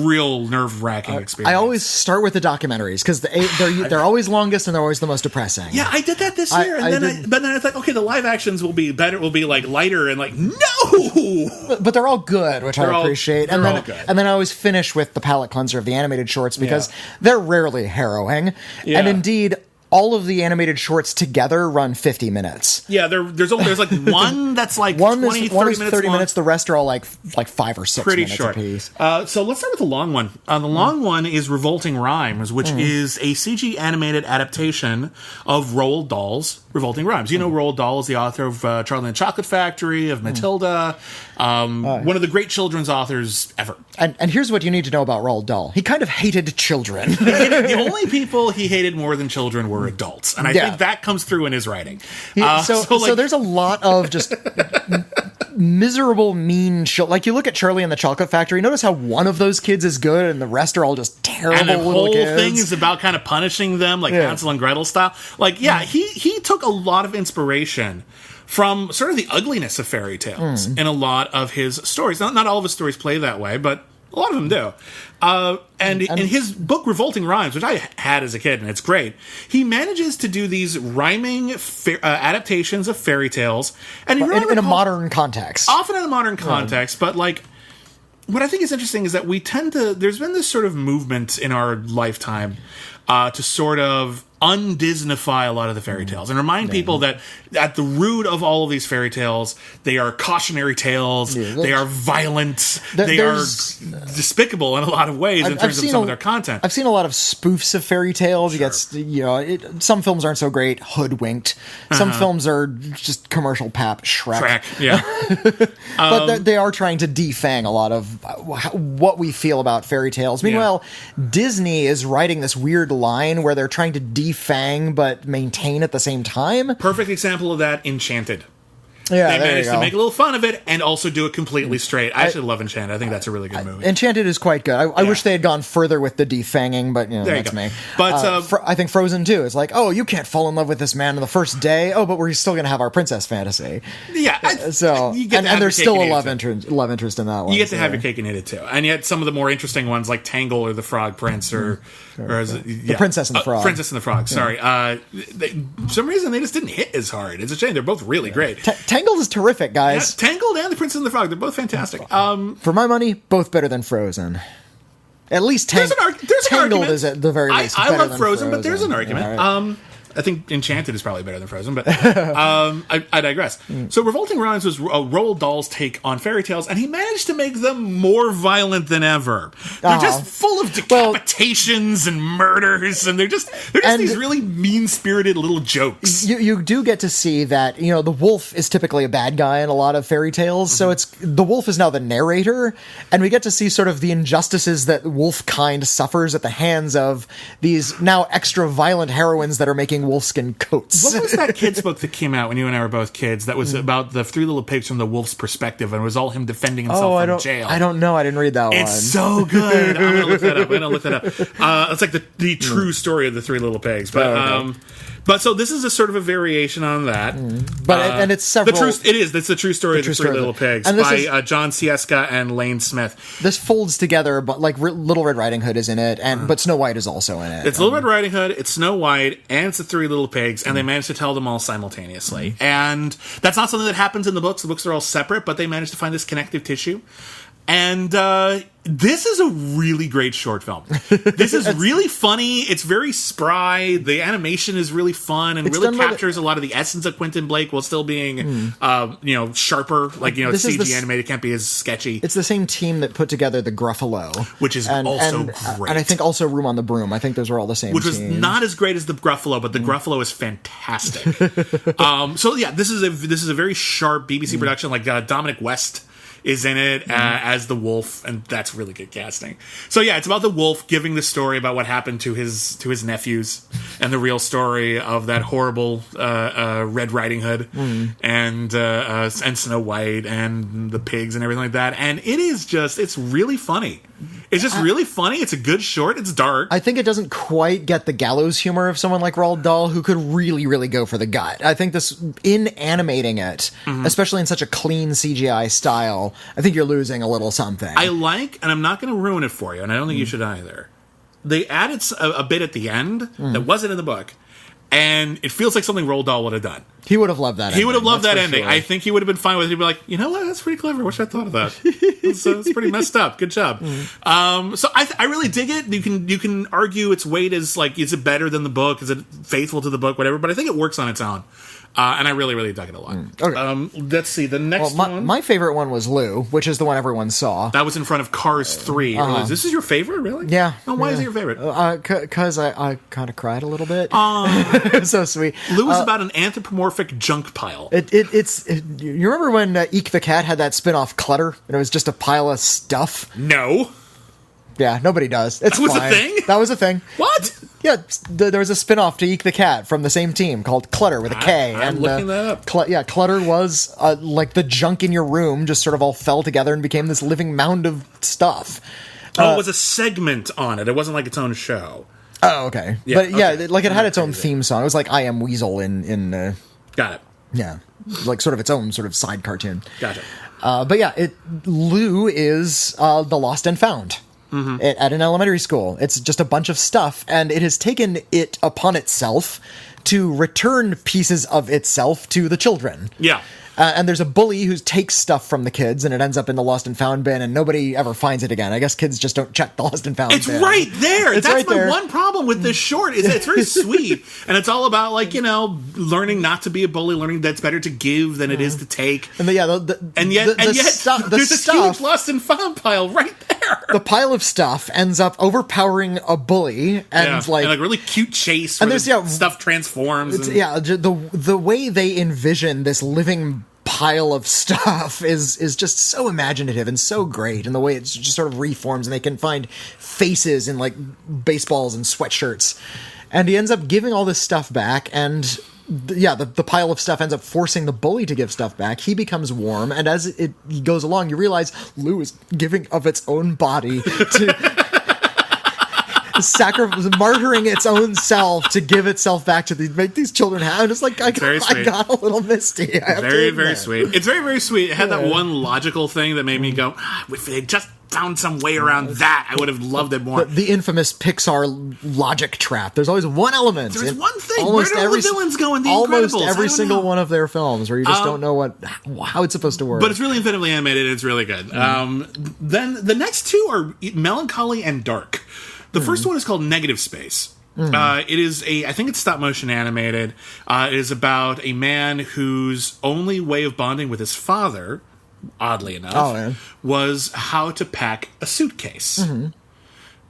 real nerve-wracking experience. I always start with the documentaries because they're always longest and they're always the most depressing. Yeah, I did that this year, but then I thought, okay, the live actions will be better, will be like lighter, and like no, but they're all good, which I appreciate. And all good. then I always finish with the palate cleanser of the animated shorts because they're rarely harrowing, and indeed, all of the animated shorts together run 50 minutes. Yeah, there's like one that's like 30 minutes. The rest are all like 5 or 6 pretty minutes short. apiece. So let's start with the long one. The long one is Revolting Rhymes, which is a CG animated adaptation of Roald Dahl's Revolting Rhymes. Roald Dahl is the author of Charlie and the Chocolate Factory, of Matilda, one of the great children's authors ever. And here's what you need to know about Roald Dahl. He kind of hated children. The only people he hated more than children were adults, and I think that comes through in his writing. So there's a lot of just miserable, mean children. Like you look at Charlie and the Chocolate Factory, notice how one of those kids is good and the rest are all just terrible little kids. And the whole kids. thing is about kind of punishing them, like Hansel and Gretel style. Like, he took a lot of inspiration from sort of the ugliness of fairy tales in a lot of his stories. Not all of his stories play that way, but a lot of them do. And in his book, Revolting Rhymes, which I had as a kid, and it's great, he manages to do these rhyming adaptations of fairy tales. And in a modern context. Often in a modern context, but like, what I think is interesting is that there's been this sort of movement in our lifetime to sort of undisneyfy a lot of the fairy tales and remind people that at the root of all of these fairy tales, they are cautionary tales, they are violent, they are despicable in a lot of ways in terms of some of their content. I've seen a lot of spoofs of fairy tales. Some films aren't so great, Hoodwinked. Some films are just commercial pap, Shrek. But they are trying to defang a lot of what we feel about fairy tales. Meanwhile, Disney is writing this weird line where they're trying to defang but maintain at the same time. Perfect example of that, Enchanted. Yeah, they managed to make a little fun of it and also do it completely straight. I actually love Enchanted. I think that's a really good movie. Enchanted is quite good. I wish they had gone further with the defanging, but that's me. But I think Frozen 2 is like, oh, you can't fall in love with this man on the first day. Oh, but we're still going to have our princess fantasy. Yeah. And there's still a love interest in that one. You get to have your cake and eat it too. And yet some of the more interesting ones like Tangle or The Frog Prince or The Princess and the Frog. Princess and the Frog, sorry. For some reason they just didn't hit as hard. It's a shame. They're both really great. Tangled is terrific, guys. Tangled and The Princess and the Frog, they're both fantastic. For my money, both better than Frozen. At least Tangled is at the very least. I love Frozen, but there's an argument. I think Enchanted is probably better than Frozen, but I digress. So Revolting Rhymes was Roald Dahl's take on fairy tales, and he managed to make them more violent than ever. They're just full of decapitations and murders, and they're just these really mean-spirited little jokes. You do get to see that, the wolf is typically a bad guy in a lot of fairy tales, so the wolf is now the narrator, and we get to see sort of the injustices that wolf kind suffers at the hands of these now extra violent heroines that are making wolfskin coats. What was that kid's book that came out when you and I were both kids that was about the three little pigs from the wolf's perspective, and it was all him defending himself from jail? I don't know. I didn't read that one. It's so good. I'm going to look that up. It's like the true story of the three little pigs. But but so this is a sort of a variation on that. And it's several... It's the true story of the three little pigs by John Sieska and Lane Smith. This folds together, but like Little Red Riding Hood is in it, but Snow White is also in it. It's Little Red Riding Hood, it's Snow White, and it's the three little pigs, and they managed to tell them all simultaneously. And that's not something that happens in the books. The books are all separate, but they managed to find this connective tissue. And this is a really great short film. This is really funny. It's very spry. The animation is really fun and really captures a lot of the essence of Quentin Blake while still being, sharper. Like, CG animated can't be as sketchy. It's the same team that put together the Gruffalo. Which is also great. And I think also Room on the Broom. I think those were all the same Which was teams. not as great as the Gruffalo, but the Gruffalo is fantastic. This is a very sharp BBC production. Like Dominic West is in it as the wolf, and that's really good casting. So it's about the wolf giving the story about what happened to his nephews and the real story of that horrible Red Riding Hood and Snow White and the pigs and everything like that. And it's really funny. It's just really funny. It's a good short. It's dark. I think it doesn't quite get the gallows humor of someone like Roald Dahl, who could really, really go for the gut. I think in animating it, especially in such a clean CGI style, I think you're losing a little something. And I'm not going to ruin it for you, and I don't think you should either. They added a bit at the end that wasn't in the book, and it feels like something Roald Dahl would have done. He would have loved that ending. He would have loved that ending. Sure. I think he would have been fine with it. He'd be like, you know what? That's pretty clever. Wish I thought of that. It's pretty messed up. Good job. So I really dig it. You can argue its weight is like, is it better than the book? Is it faithful to the book? Whatever. But I think it works on its own. And I really, really dug it a lot. Okay. Let's see. The next one. My favorite one was Lou, which is the one everyone saw. That was in front of Cars 3. This is your favorite, really? Yeah. Oh, why is it your favorite? Because I kind of cried a little bit. It was so sweet. Lou is about an anthropomorphic junk pile. You remember when Eek the Cat had that spin-off Clutter, and it was just a pile of stuff? No. Yeah, nobody does. That was a thing? That was a thing. What? Yeah, there was a spin-off to Eek the Cat from the same team called Clutter with a K. I'm looking that up. Clutter was like the junk in your room just sort of all fell together and became this living mound of stuff. It was a segment on it. It wasn't like its own show. Oh, okay. Yeah, but okay. It had its own theme song. It was like I Am Weasel in Got it. Yeah, like sort of its own sort of side cartoon. Gotcha. Lou is the lost and found. At an elementary school. It's just a bunch of stuff, and it has taken it upon itself to return pieces of itself to the children. Yeah. And there's a bully who takes stuff from the kids, and it ends up in the lost and found bin, and nobody ever finds it again. I guess kids just don't check the lost and found bin. It's right there. That's right my one problem with this short. Is it's very sweet, and it's all about learning not to be a bully, learning that it's better to give than it is to take. And yet there's a huge lost and found pile right there. The pile of stuff ends up overpowering a bully, and really cute chase where stuff transforms. The way they envision this living pile of stuff is just so imaginative and so great, and the way it just sort of reforms, and they can find faces in like baseballs and sweatshirts, and he ends up giving all this stuff back, and the pile of stuff ends up forcing the bully to give stuff back. He becomes warm, and as it goes along, you realize Lou is giving of its own body to martyring its own self to give itself back to make these children happy. I'm just like, I got a little misty. Very, very sweet. It's very, very sweet. It had that one logical thing that made me go, if they just found some way around that, I would have loved it more. The infamous Pixar logic trap. There's always one element. There's one thing. Where do all the villains go in The Incredibles? Almost every single one of their films where you just don't know how it's supposed to work. But it's really infinitely animated. It's really good. Then the next two are melancholy and dark. The first one is called Negative Space. It is I think it's stop motion animated. It is about a man whose only way of bonding with his father, oddly enough, was how to pack a suitcase.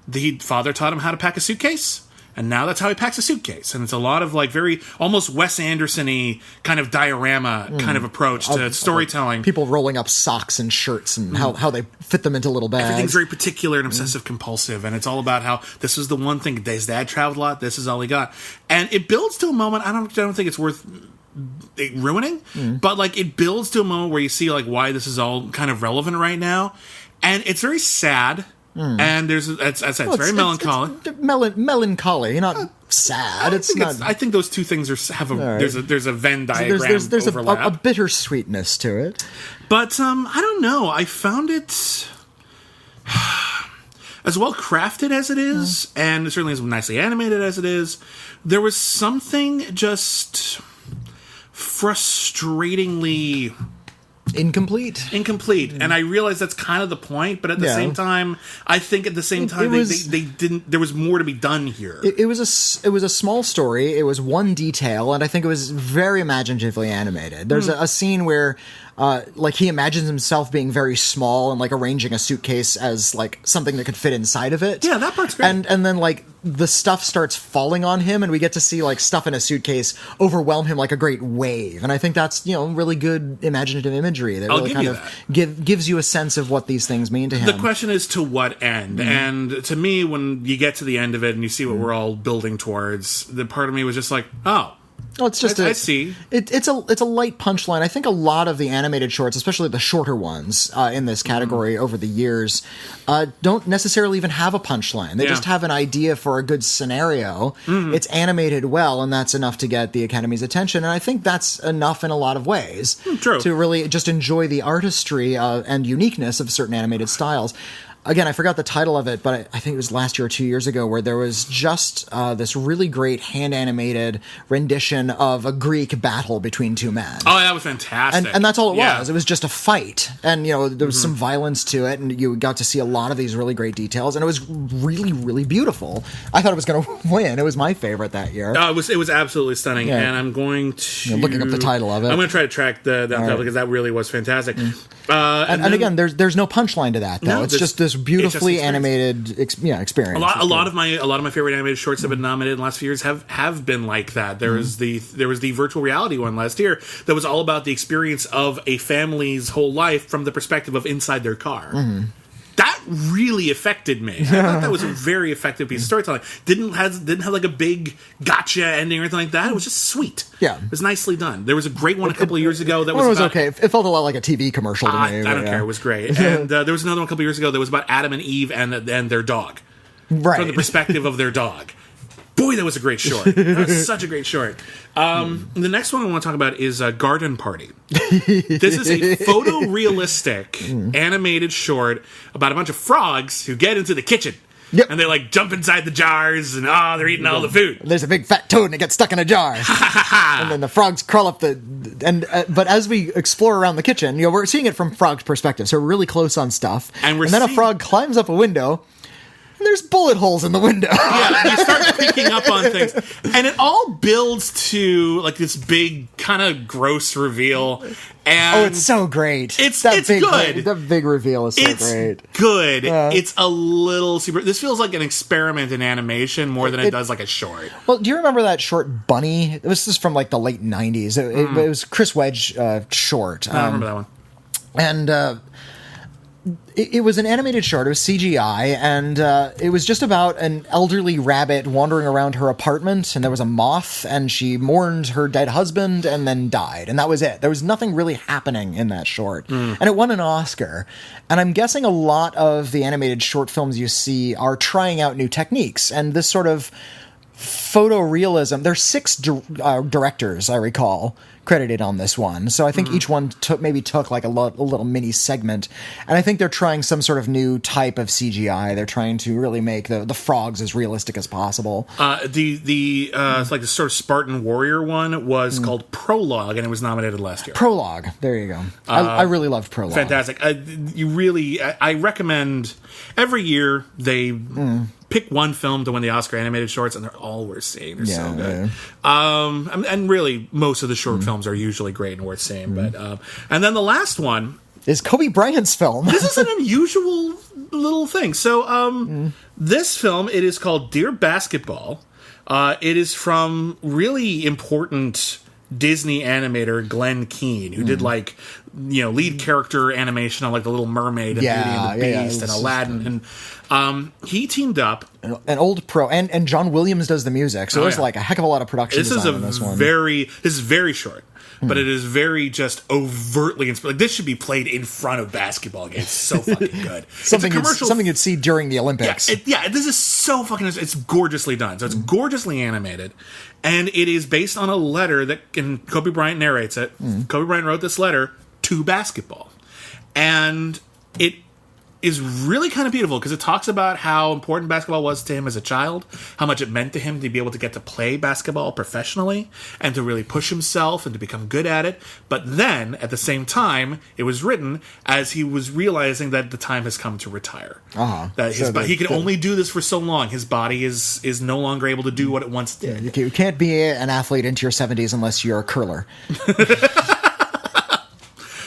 The father taught him how to pack a suitcase, and now that's how he packs a suitcase. And it's a lot of like very almost Wes Anderson-y kind of diorama kind of approach to storytelling. People rolling up socks and shirts and how they fit them into little bags. Everything's very particular and obsessive compulsive, and it's all about how this was the one thing. His dad traveled a lot. This is all he got, and it builds to a moment. I don't think it's worth ruining, but like it builds to a moment where you see like why this is all kind of relevant right now, and it's very sad. And there's, as I said, it's very melancholy. It's melancholy, not sad. I think those two things have there's a Venn diagram. There's overlap. a bittersweetness to it. But I don't know. I found it as well crafted as it is, and certainly as nicely animated as it is. There was something just frustratingly incomplete, and I realize that's kind of the point, but at the same time I think at the same time they didn't. There was more to be done here. It was a small story. It was one detail, and I think it was very imaginatively animated. There's a scene where like he imagines himself being very small and like arranging a suitcase as like something that could fit inside of it. Yeah, that part's great. And then like the stuff starts falling on him, and we get to see like stuff in a suitcase overwhelm him like a great wave. And I think that's, really good imaginative imagery that really kind of gives you a sense of what these things mean to him. The question is to what end? And to me, when you get to the end of it and you see what we're all building towards, the part of me was just like, oh. Well, it's just I see. It's a light punchline. I think a lot of the animated shorts, especially the shorter ones in this category over the years, don't necessarily even have a punchline. They just have an idea for a good scenario. It's animated well, and that's enough to get the Academy's attention. And I think that's enough in a lot of ways to really just enjoy the artistry and uniqueness of certain animated styles. Again, I forgot the title of it, but I think it was last year or 2 years ago, where there was just this really great hand-animated rendition of a Greek battle between two men. Oh, that was fantastic. And that's all it was. It was just a fight. And, there was some violence to it, and you got to see a lot of these really great details, and it was really, really beautiful. I thought it was going to win. It was my favorite that year. It was absolutely stunning, and I'm going to... looking up the title of it. I'm going to try to track the title, because that really was fantastic. And again, there's no punchline to that, though. No, it's just this beautifully animated experience. A lot of my favorite animated shorts have been nominated in the last few years have been like that. There was the virtual reality one last year that was all about the experience of a family's whole life from the perspective of inside their car. That really affected me. I thought that was a very effective piece of storytelling. Didn't have like a big gotcha ending or anything like that. It was just sweet. Yeah, it was nicely done. There was a great one a couple of years ago that was okay. It felt a lot like a TV commercial to me. I don't care. It was great. And there was another one a couple of years ago that was about Adam and Eve and their dog, from the perspective of their dog. Boy, that was a great short. That was such a great short. The next one I want to talk about is Garden Party. This is a photorealistic animated short about a bunch of frogs who get into the kitchen. Yep. And they like jump inside the jars and they're eating all the food. There's a big fat toad and it gets stuck in a jar. And then the frogs crawl up but as we explore around the kitchen, we're seeing it from frog's perspective, so we're really close on stuff. And then a frog climbs up a window. And there's bullet holes in the window. Yeah, you start picking up on things. And it all builds to like this big kind of gross reveal. And it's so great. It's good. That big reveal is so great. It's good. It's a little super... This feels like an experiment in animation more than it does like a short. Well, do you remember that short Bunny? This is from like the late 90s. It was Chris Wedge short. I remember that one. And... It was an animated short. It was CGI, and it was just about an elderly rabbit wandering around her apartment, and there was a moth, and she mourned her dead husband and then died, and that was it. There was nothing really happening in that short, and it won an Oscar. And I'm guessing a lot of the animated short films you see are trying out new techniques, and this sort of photorealism. There's 6 directors, I recall, credited on this one. So I think each one took like a little mini segment. And I think they're trying some sort of new type of CGI. They're trying to really make the frogs as realistic as possible. It's like the sort of Spartan Warrior one was called Prologue, and it was nominated last year. Prologue. There you go. I really loved Prologue. Fantastic. I recommend every year they pick one film to win the Oscar animated shorts, and they're all worth seeing. They're so good. Yeah. And really, most of the short films are usually great and worth seeing. But and then the last one is Kobe Bryant's film. This is an unusual little thing. So this film, it is called Dear Basketball. It is from really important Disney animator Glenn Keane, who did lead character animation on like The Little Mermaid and Beauty and the Beast and Aladdin, and he teamed up an old pro, and John Williams does the music, so there's like a heck of a lot of production design on this one. This is very short. But it is very just overtly inspired. Like, this should be played in front of basketball games. It's so fucking good. something you'd see during the Olympics. This is so fucking... It's gorgeously done. So it's gorgeously animated. And it is based on a letter that... And Kobe Bryant narrates it. Kobe Bryant wrote this letter to basketball. And it is really kind of beautiful because it talks about how important basketball was to him as a child, how much it meant to him to be able to get to play basketball professionally and to really push himself and to become good at it. But then, at the same time, it was written as he was realizing that the time has come to retire. That he can only do this for so long. His body is no longer able to do what it once did. You can't be an athlete into your 70s unless you're a curler.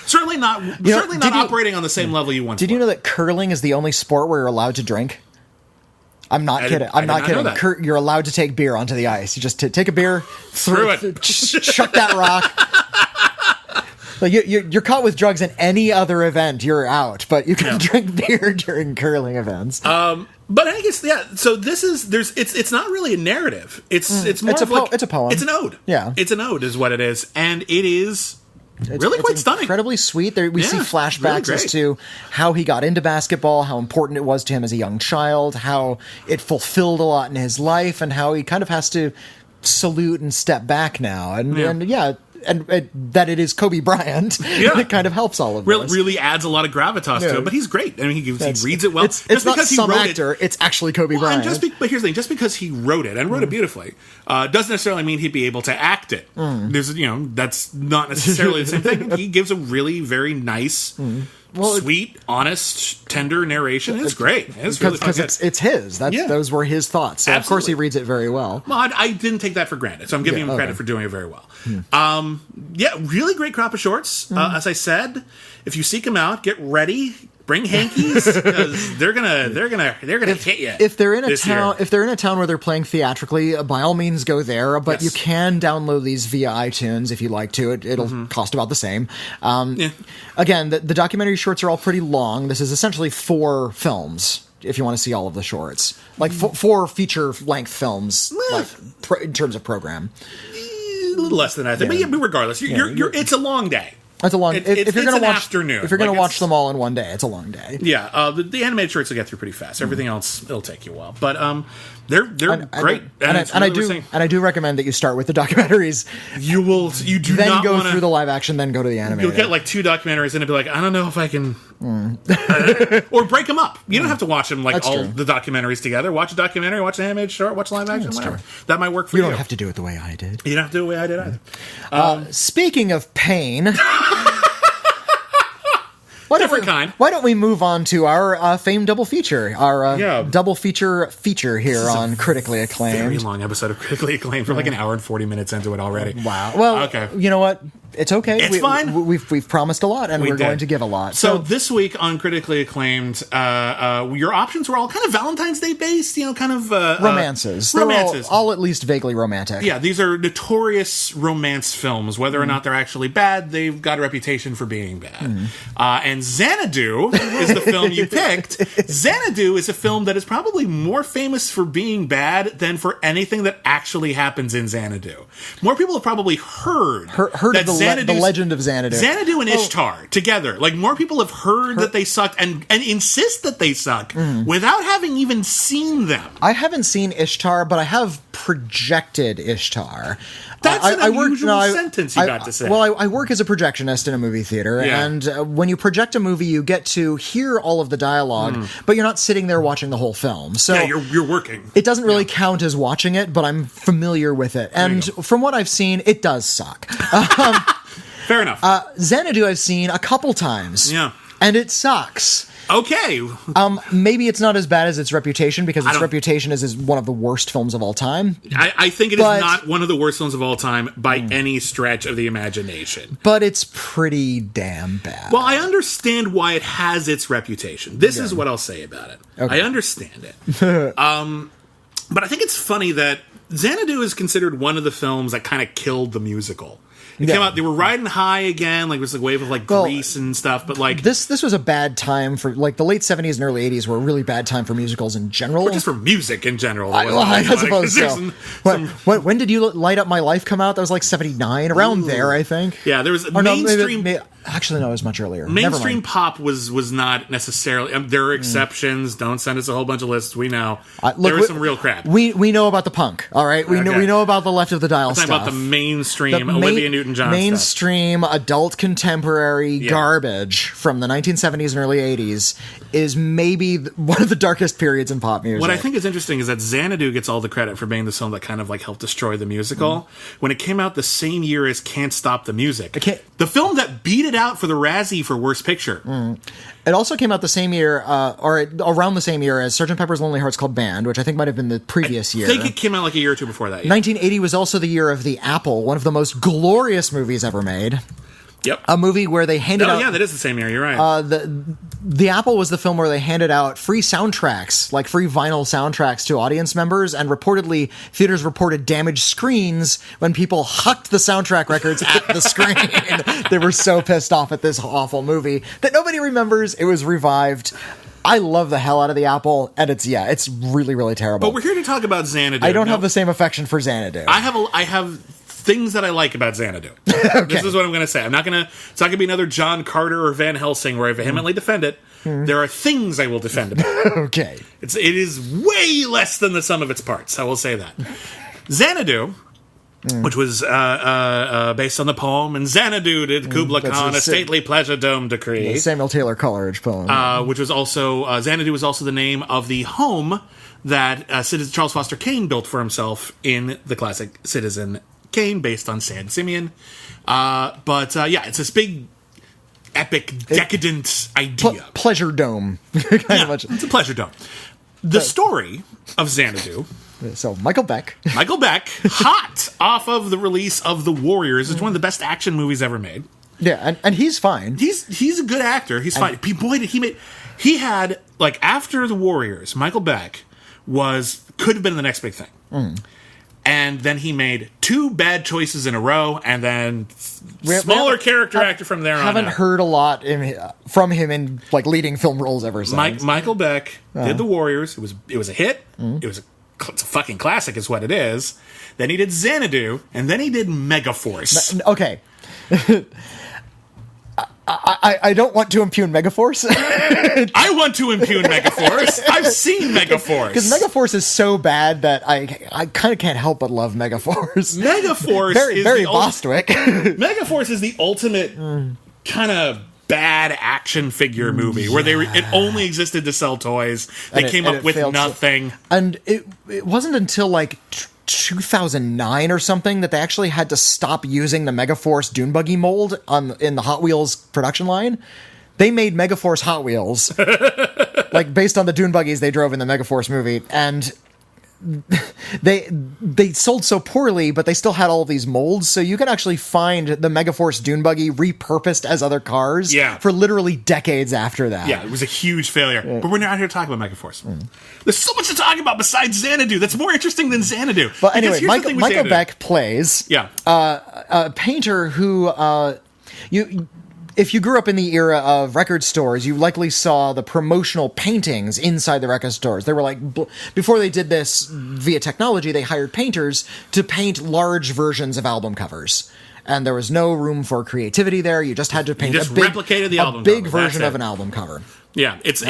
Certainly not operating on the same level you once were. Did you know that curling is the only sport where you're allowed to drink? I'm not kidding. I'm not kidding. You're allowed to take beer onto the ice. You just take a beer, throw it, chuck that rock. Like you're caught with drugs in any other event, you're out. But you can drink beer during curling events. But I guess so this is it's not really a narrative. It's more it's a poem. It's an ode. Yeah, it's an ode is what it is, and it is. It's quite stunning. Incredibly sweet. We see flashbacks as to how he got into basketball, how important it was to him as a young child, how it fulfilled a lot in his life, and how he kind of has to salute and step back now. And that it is Kobe Bryant. It kind of helps all of this. Really adds a lot of gravitas to it, but he's great. I mean, he reads it well. It's not some actor, it's actually Kobe Bryant. But here's the thing, just because he wrote it, and wrote it beautifully, doesn't necessarily mean he'd be able to act it. There's, that's not necessarily the same thing. He gives a really very nice... sweet, honest, tender narration. It's great. It's really because it's his. Those were his thoughts. So of course, he reads it very well. Well, I didn't take that for granted, so I'm giving him credit for doing it very well. Really great crop of shorts. As I said, if you seek them out, get ready. Bring hankies because they're gonna hit you. If they're in a town where they're playing theatrically, by all means go there. But you can download these via iTunes if you like to. It'll cost about the same. Again, the documentary shorts are all pretty long. This is essentially 4 films. If you want to see all of the shorts, like 4 feature-length films, in terms of program, a little less than that. But regardless, it's a long day. That's a long. If you're going to watch afternoon, if you're going to watch them all in one day, it's a long day. Yeah, the animated shorts will get through pretty fast. Everything else, it'll take you a while. But they're great, and I do recommend that you start with the documentaries. You do then not go through the live action, then go to the animated. You'll get like 2 documentaries, and it'll be like, I don't know if I can, or break them up. You don't have to watch them like the documentaries together. Watch a documentary, watch an animated short, watch live action, whatever. That might work for you. You don't have to do it the way I did. You don't have to do it the way I did either. Speaking of pain. Why don't we move on to our famed double feature, our double feature here on Critically Acclaimed. Very long episode of Critically Acclaimed. We're like an hour and 40 minutes into it already. Wow. Well, okay. You know what? It's okay. It's fine. We've promised a lot, and we're going to give a lot. So this week on Critically Acclaimed, your options were all kind of Valentine's Day based, kind of romances. Romances, all at least vaguely romantic. Yeah, these are notorious romance films. Whether or not they're actually bad, they've got a reputation for being bad. And Xanadu is the film you picked. Xanadu is a film that is probably more famous for being bad than for anything that actually happens in Xanadu. More people have probably heard that the legend of Xanadu. Xanadu and Ishtar together. Like, more people have heard that they suck and insist that they suck without having even seen them. I haven't seen Ishtar, but I have projected Ishtar. That's an unusual sentence you got to say. Well, I work as a projectionist in a movie theater, and when you project a movie, you get to hear all of the dialogue, but you're not sitting there watching the whole film. So you're working. It doesn't really count as watching it, but I'm familiar with it. And from what I've seen, it does suck. Fair enough. Xanadu I've seen a couple times. Yeah. And it sucks. Okay. Maybe it's not as bad as its reputation, because its reputation is one of the worst films of all time. I think it is not one of the worst films of all time by any stretch of the imagination. But it's pretty damn bad. Well, I understand why it has its reputation. This is what I'll say about it. Okay. I understand it. But I think it's funny that Xanadu is considered one of the films that kind of killed the musical. It came out, they were riding high again, like it was a wave of like Grease and stuff, but like this was a bad time for, like, the late 70s and early 80s were a really bad time for musicals in general. Or just for music in general. I suppose so. When did You Light Up My Life come out? That was like 79, around there, I think. Yeah, there was mainstream... Actually, no, it was much earlier. Mainstream pop was not necessarily... there are exceptions. Don't send us a whole bunch of lists. We know. There was some real crap. We know about the punk, all right? We know about the left of the dial stuff. About the mainstream Olivia Newton-John mainstream, stuff. Adult contemporary garbage from the 1970s and early 80s is maybe one of the darkest periods in pop music. What I think is interesting is that Xanadu gets all the credit for being the film that kind of like helped destroy the musical. When it came out the same year as Can't Stop the Music. The film that beat it out for the Razzie for Worst Picture. It also came out the same year, or around the same year as Sgt. Pepper's Lonely Hearts Club Band, which I think might have been the previous year. I think it came out like a year or two before that. 1980 was also the year of The Apple, one of the most glorious movies ever made. Yep. A movie where they handed out... Oh, yeah, that is the same year. You're right. The Apple was the film where they handed out free soundtracks, like free vinyl soundtracks to audience members, and reportedly, theaters reported damaged screens when people hucked the soundtrack records at the screen. They were so pissed off at this awful movie that nobody remembers. It was revived. I love the hell out of The Apple, and it's really, really terrible. But we're here to talk about Xanadu. I don't have the same affection for Xanadu. I have things that I like about Xanadu. Okay. This is what I'm going to say. It's not going to be another John Carter or Van Helsing where I vehemently defend it. There are things I will defend about it. Okay. It is way less than the sum of its parts. I will say that. Xanadu, which was based on the poem, and Xanadu did Kubla Khan a stately pleasure dome decree. The Samuel Taylor Coleridge poem. Which was also, Xanadu was also the name of the home that Charles Foster Kane built for himself in the classic Citizen Kane, based on San Simeon. It's this big, epic, decadent idea. Pleasure dome. It's a pleasure dome. The story of Xanadu. So, Michael Beck, hot off of the release of The Warriors. It's one of the best action movies ever made. Yeah, and he's fine. He's a good actor. He's fine. Boy, he had, like, after The Warriors, Michael Beck could have been the next big thing. And then he made two bad choices in a row, and then smaller character actor from there on. Haven't heard a lot from him in like leading film roles ever since. Michael Beck did The Warriors. It was a hit. It's a fucking classic, is what it is. Then he did Xanadu, and then he did Megaforce. Okay. I don't want to impugn Megaforce. I want to impugn Megaforce. I've seen Megaforce. Because Megaforce is so bad that I kind of can't help but love Megaforce. Megaforce is very Bostwick. Megaforce is the ultimate kind of bad action figure movie where it only existed to sell toys. They came up with nothing. And it wasn't until like 2009 or something that they actually had to stop using the Megaforce Dune Buggy mold in the Hot Wheels production line. They made Megaforce Hot Wheels, like based on the Dune Buggies they drove in the Megaforce movie, and they sold so poorly, but they still had all of these molds, so you can actually find the Megaforce Dune Buggy repurposed as other cars for literally decades after that. Yeah, it was a huge failure. But we're not here to talk about Megaforce. There's so much to talk about besides Xanadu that's more interesting than Xanadu. But anyway, Michael Beck plays a painter who if you grew up in the era of record stores, you likely saw the promotional paintings inside the record stores. They were like, before they did this via technology, they hired painters to paint large versions of album covers. And there was no room for creativity there. You just had to paint replicated the album big version of an album cover. Yeah, it's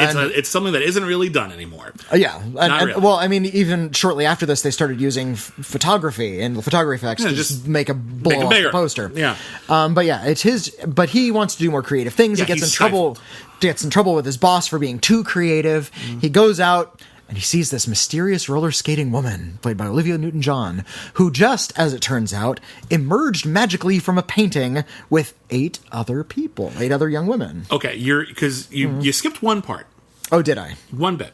something that isn't really done anymore. Really. Well, I mean, even shortly after this, they started using photography and photography effects to just make a blow off the poster. Yeah, it's his. But he wants to do more creative things. He gets in trouble with his boss for being too creative. He goes out. and he sees this mysterious roller skating woman, played by Olivia Newton-John, who just, as it turns out, emerged magically from a painting with 8 other young women. Okay, because you skipped one part. Oh, did I? One bit.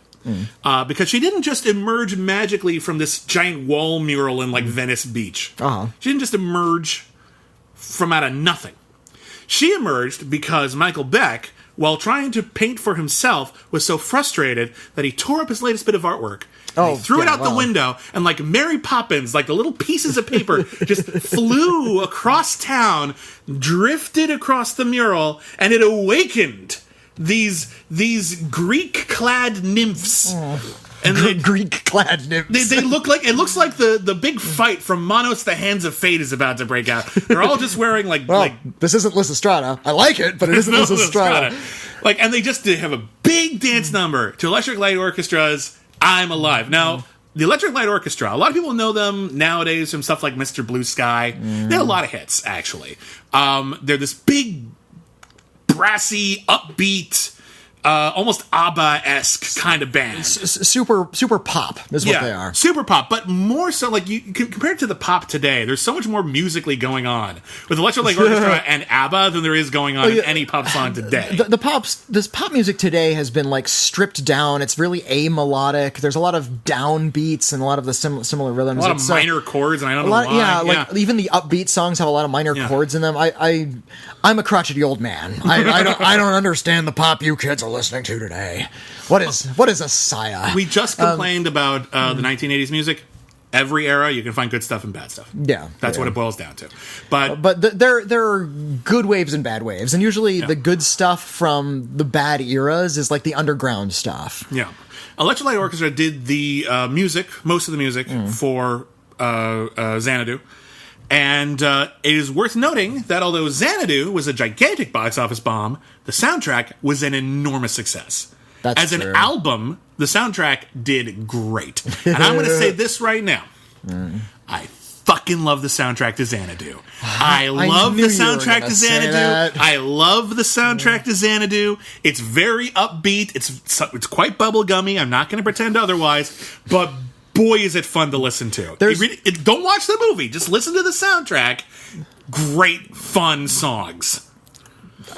Because she didn't just emerge magically from this giant wall mural in, like, Venice Beach. Uh-huh. She didn't just emerge from out of nothing. She emerged because Michael Beck, while trying to paint for himself, was so frustrated that he tore up his latest bit of artwork. He threw it out the window, and like Mary Poppins, like the little pieces of paper just flew across town, drifted across the mural, and it awakened these Greek-clad nymphs. And Greek-clad nymphs. They look like, it looks like the big fight from Manos the Hands of Fate is about to break out. They're all just wearing this isn't Lysistrata. I like it, but it isn't Lysistrata. Like, and they have a big dance number to Electric Light Orchestra's I'm Alive. Now, the Electric Light Orchestra, a lot of people know them nowadays from stuff like Mr. Blue Sky. They had a lot of hits, actually. They're this big, brassy, upbeat, almost ABBA-esque kind of band. Super pop is what they are. Super pop, but more so, like, you compared to the pop today, there's so much more musically going on with Electric Light Orchestra and ABBA than there is going on in any pop song today. This pop music today has been, like, stripped down. It's really amelodic. There's a lot of downbeats and a lot of the similar rhythms. A lot of minor chords, and I don't know why. Yeah, like, even the upbeat songs have a lot of minor chords in them. I'm a crotchety old man. I don't understand the pop you kids are listening to today. What is a saya? We just complained about the 1980s music. Every era, you can find good stuff and bad stuff. Yeah, that's what it boils down to. But there are good waves and bad waves, and usually the good stuff from the bad eras is like the underground stuff. Yeah, Electric Light Orchestra did the most of the music for Xanadu. And it is worth noting that although Xanadu was a gigantic box office bomb, the soundtrack was an enormous success. As an album, the soundtrack did great. And I'm going to say this right now. I fucking love the soundtrack to Xanadu. I love the soundtrack to Xanadu. I love the soundtrack to Xanadu. It's very upbeat. It's quite bubblegummy. I'm not going to pretend otherwise. But boy, is it fun to listen to. Don't watch the movie. Just listen to the soundtrack. Great, fun songs.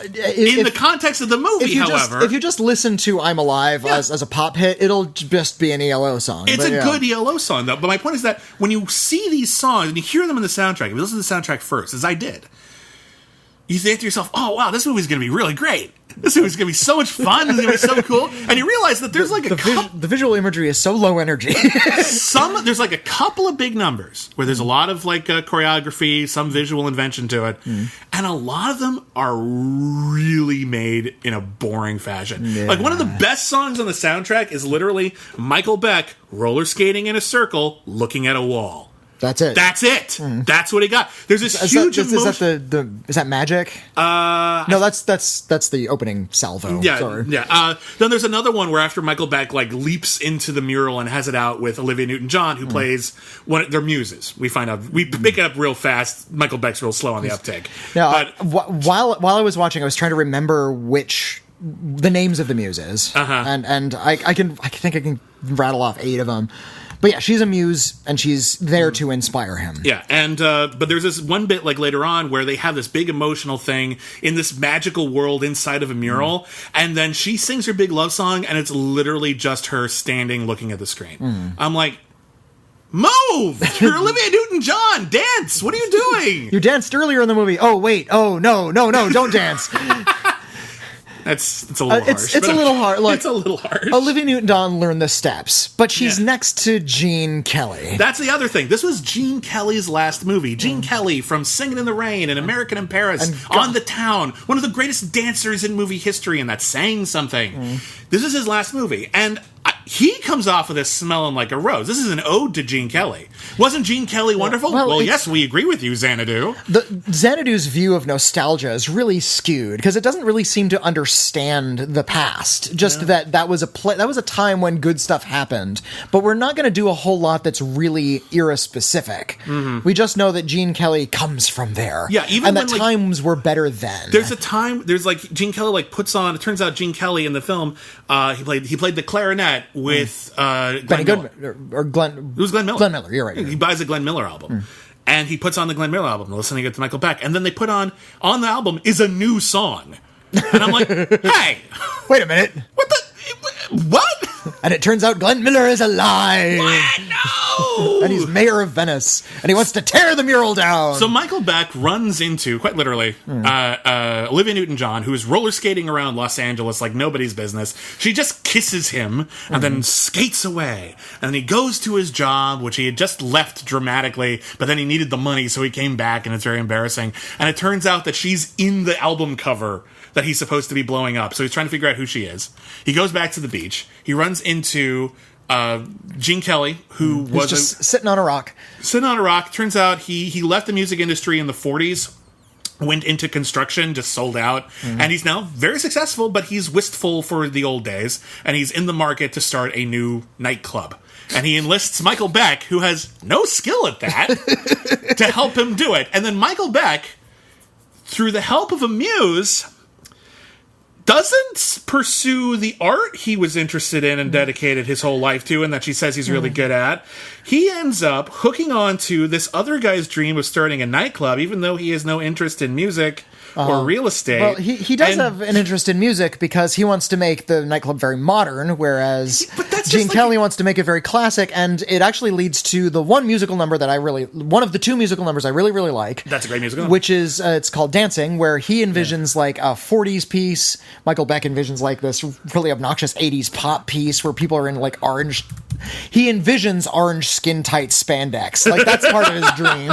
In the context of the movie, however... if you just listen to I'm Alive as a pop hit, it'll just be an ELO song. It's a good ELO song, though. But my point is that when you see these songs and you hear them in the soundtrack, if you listen to the soundtrack first, as I did, you think to yourself, oh, wow, this movie's going to be really great. This movie's going to be so much fun. It's going to be so cool. And you realize that there's the visual imagery is so low energy. There's like a couple of big numbers where there's a lot of like choreography, some visual invention to it. And a lot of them are really made in a boring fashion. Yeah. Like one of the best songs on the soundtrack is literally Michael Beck roller skating in a circle looking at a wall. That's it. That's what he got. There's this huge emotion. Is that magic? No, that's the opening salvo. Yeah, sorry. Yeah. Then there's another one where after Michael Beck like leaps into the mural and has it out with Olivia Newton-John, who plays one of their muses. We find out we pick it up real fast. Michael Beck's real slow on the uptake. Now, while I was watching, I was trying to remember the names of the muses, and I think I can rattle off 8 of them. But yeah, she's a muse, and she's there to inspire him. Yeah, and but there's this one bit like later on where they have this big emotional thing in this magical world inside of a mural, and then she sings her big love song, and it's literally just her standing looking at the screen. I'm like, move! You're Olivia Newton-John! Dance! What are you doing? You danced earlier in the movie. Oh, wait. Oh, no, don't dance. It's a little harsh. It's a little hard. Look, it's a little harsh. Olivia Newton-John learned the steps, but she's next to Gene Kelly. That's the other thing. This was Gene Kelly's last movie. Gene Kelly from Singin' in the Rain and American in Paris, On the Town, one of the greatest dancers in movie history, and that's saying something. This is his last movie, and he comes off of this smelling like a rose. This is an ode to Gene Kelly. Wasn't Gene Kelly wonderful? Well, it's- yes, we agree with you, Xanadu. Xanadu's view of nostalgia is really skewed because it doesn't really seem to understand the past. Just that was a time when good stuff happened, but we're not going to do a whole lot that's really era specific. We just know that Gene Kelly comes from there. Yeah, even and when, that times were better then. There's a time. There's like Gene Kelly like puts on. It turns out Gene Kelly in the film, he played the clarinet with Glenn Miller. Or Glenn. It was Glenn Miller. Glenn Miller. You're right. He buys a Glenn Miller album. And he puts on the Glenn Miller album, listening to Michael Beck. And then they put on the album is a new song. And I'm like, hey. Wait a minute. What? And it turns out Glenn Miller is alive. What? No! And he's mayor of Venice. And he wants to tear the mural down. So Michael Beck runs into, quite literally, Olivia Newton-John, who is roller skating around Los Angeles like nobody's business. She just kisses him and then skates away. And then he goes to his job, which he had just left dramatically, but then he needed the money, so he came back, and it's very embarrassing. And it turns out that she's in the album cover that he's supposed to be blowing up. So he's trying to figure out who she is. He goes back to the beach. He runs into Gene Kelly, who was just sitting on a rock. Sitting on a rock. Turns out he left the music industry in the 40s, went into construction, just sold out, and he's now very successful, but he's wistful for the old days, and he's in the market to start a new nightclub. And he enlists Michael Beck, who has no skill at that, to help him do it. And then Michael Beck, through the help of a muse, doesn't pursue the art he was interested in and dedicated his whole life to, and that she says he's really good at. He ends up hooking on to this other guy's dream of starting a nightclub, even though he has no interest in music or real estate. Well, he does have an interest in music because he wants to make the nightclub very modern, whereas Gene Kelly wants to make it very classic, and it actually leads to the one of the two musical numbers I really, really like. That's a great musical number. Which is, it's called Dancing, where he envisions like a 40s piece. Michael Beck envisions like this really obnoxious 80s pop piece where people are in like orange. He envisions orange skin-tight spandex. Like, that's part of his dream.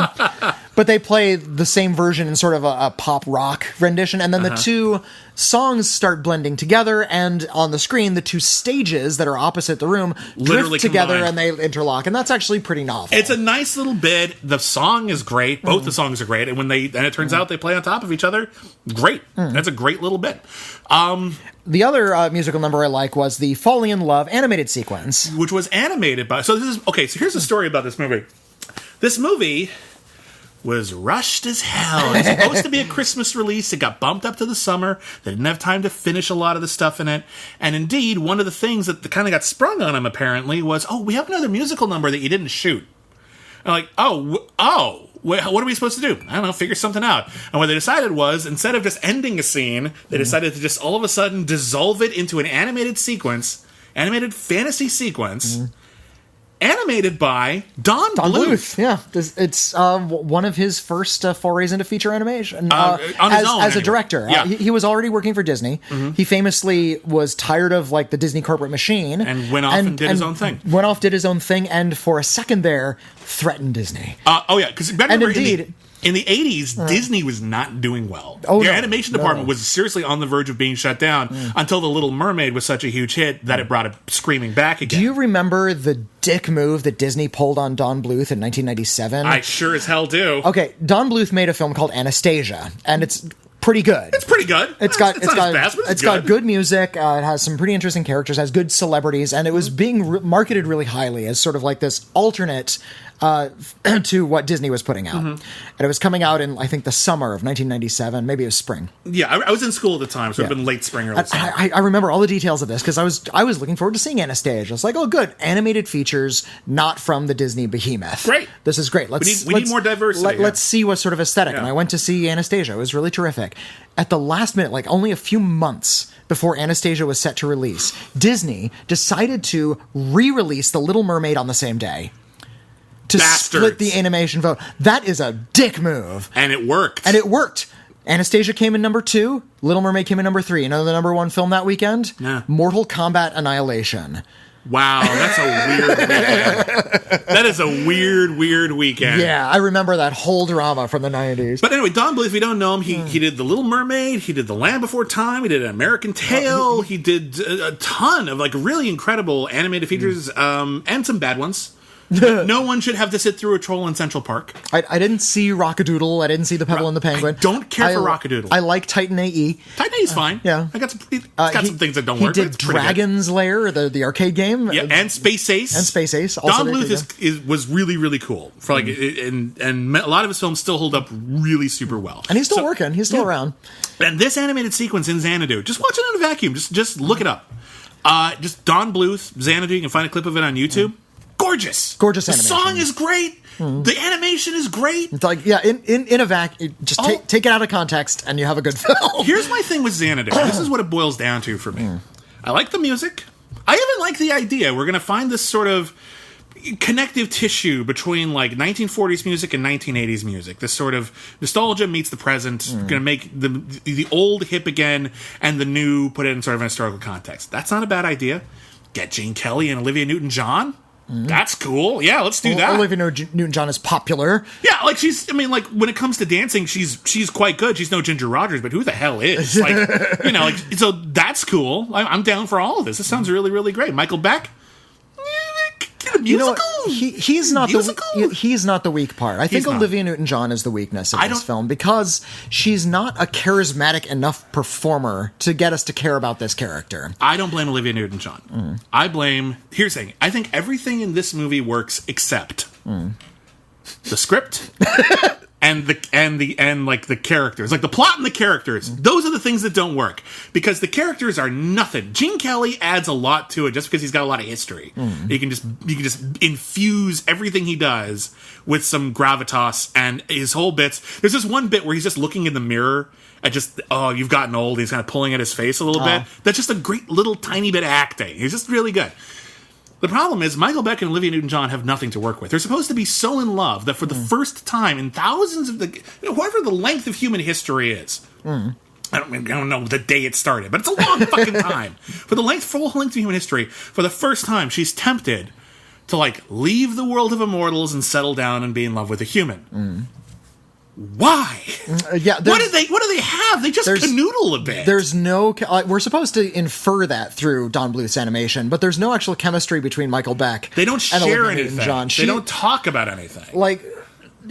But they play the same version in sort of a pop rock rendition, and then the two songs start blending together, and on the screen, the two stages that are opposite the room drift together and they interlock, and that's actually pretty novel. It's a nice little bit. The song is great. Both the songs are great, and it turns out they play on top of each other. Great. That's a great little bit. The other musical number I like was the Falling in Love animated sequence, which was animated by. So here's the story about this movie. This movie was rushed as hell. It was supposed to be a Christmas release. It got bumped up to the summer. They didn't have time to finish a lot of the stuff in it. And indeed, one of the things that kind of got sprung on him, apparently, was, we have another musical number that you didn't shoot. And like, what are we supposed to do? I don't know, figure something out. And what they decided was, instead of just ending a scene, they decided to just all of a sudden dissolve it into an animated fantasy sequence, animated by Don Bluth. Yeah, it's one of his first forays into feature animation on his own, as a director. Yeah. He was already working for Disney. He famously was tired of like the Disney corporate machine and went off and did his own thing. Went off, did his own thing, and for a second there threatened Disney. Because remember, in the 80s, Disney was not doing well. Their animation department was seriously on the verge of being shut down until The Little Mermaid was such a huge hit that it brought it screaming back again. Do you remember the dick move that Disney pulled on Don Bluth in 1997? I sure as hell do. Okay, Don Bluth made a film called Anastasia, and it's pretty good. It's pretty good. It's got good music. It has some pretty interesting characters. Has good celebrities, and it was being marketed really highly as sort of like this alternate to what Disney was putting out. And it was coming out in, I think, the summer of 1997. Maybe it was spring. Yeah, I was in school at the time, so it would have been late spring or late summer. I remember all the details of this because I was looking forward to seeing Anastasia. It's like, oh, good, animated features, not from the Disney behemoth. Great. This is great. We need more diversity. Let's see what sort of aesthetic. And I went to see Anastasia. It was really terrific. At the last minute, like only a few months before Anastasia was set to release, Disney decided to re-release The Little Mermaid on the same day. To split the animation vote. That is a dick move. And it worked. Anastasia came in number 2. Little Mermaid came in number 3. You know the number 1 film that weekend? Yeah. Mortal Kombat Annihilation. Wow, that's a weird weekend. That is a weird weekend. Yeah, I remember that whole drama from the 90s. But anyway, Don Bluth, if you don't know him, he did The Little Mermaid, he did The Land Before Time, he did An American Tale, he did a ton of like really incredible animated features, and some bad ones. No one should have to sit through a troll in Central Park. I didn't see Rockadoodle. I didn't see the Pebble and the Penguin. I don't care for Rockadoodle. I like Titan AE. Titan AE is fine. Yeah. It's got some things that don't work. He did Dragon's Lair, the arcade game. Yeah, and Space Ace. Also Don Bluth was really, really cool. For like, and a lot of his films still hold up really super well. And he's still working. He's still around. And this animated sequence in Xanadu, just watch it in a vacuum. Just look it up. Just Don Bluth, Xanadu. You can find a clip of it on YouTube. Gorgeous animation. The song is great. The animation is great. It's like, yeah, in a vacuum, just take it out of context and you have a good film. Here's my thing with Xanadu. This is what it boils down to for me. I like the music. I even like the idea. We're going to find this sort of connective tissue between like 1940s music and 1980s music. This sort of nostalgia meets the present. Going to make the old hip again and the new put it in sort of an historical context. That's not a bad idea. Get Gene Kelly and Olivia Newton-John. That's cool. Yeah, let's do that. Olivia Newton-John is popular. Yeah, like when it comes to dancing, she's quite good. She's no Ginger Rogers, but who the hell is? Like, so that's cool. I'm down for all of this. This sounds really, really great. Michael Beck, musical. He's not the weak part. I think Olivia Newton-John is the weakness of this film because she's not a charismatic enough performer to get us to care about this character. I don't blame Olivia Newton-John. Here's the thing. I think everything in this movie works except the script and the characters, like the plot and the characters. Those are the things that don't work because the characters are nothing. Gene Kelly adds a lot to it just because he's got a lot of history. You can just infuse everything he does with some gravitas and his whole bits. There's this one bit where he's just looking in the mirror at you've gotten old. He's kind of pulling at his face a little bit. That's just a great little tiny bit of acting. He's just really good. The problem is Michael Beck and Olivia Newton-John have nothing to work with. They're supposed to be so in love that for the first time in thousands of whatever the length of human history is. I don't know the day it started, but it's a long fucking time. For the full length of human history, for the first time, she's tempted to like leave the world of immortals and settle down and be in love with a human. Why? What do they have? They just canoodle a bit. There's no. We're supposed to infer that through Don Bluth's animation, but there's no actual chemistry between Michael Beck. They don't share anything. Newton-John. They don't talk about anything. Like,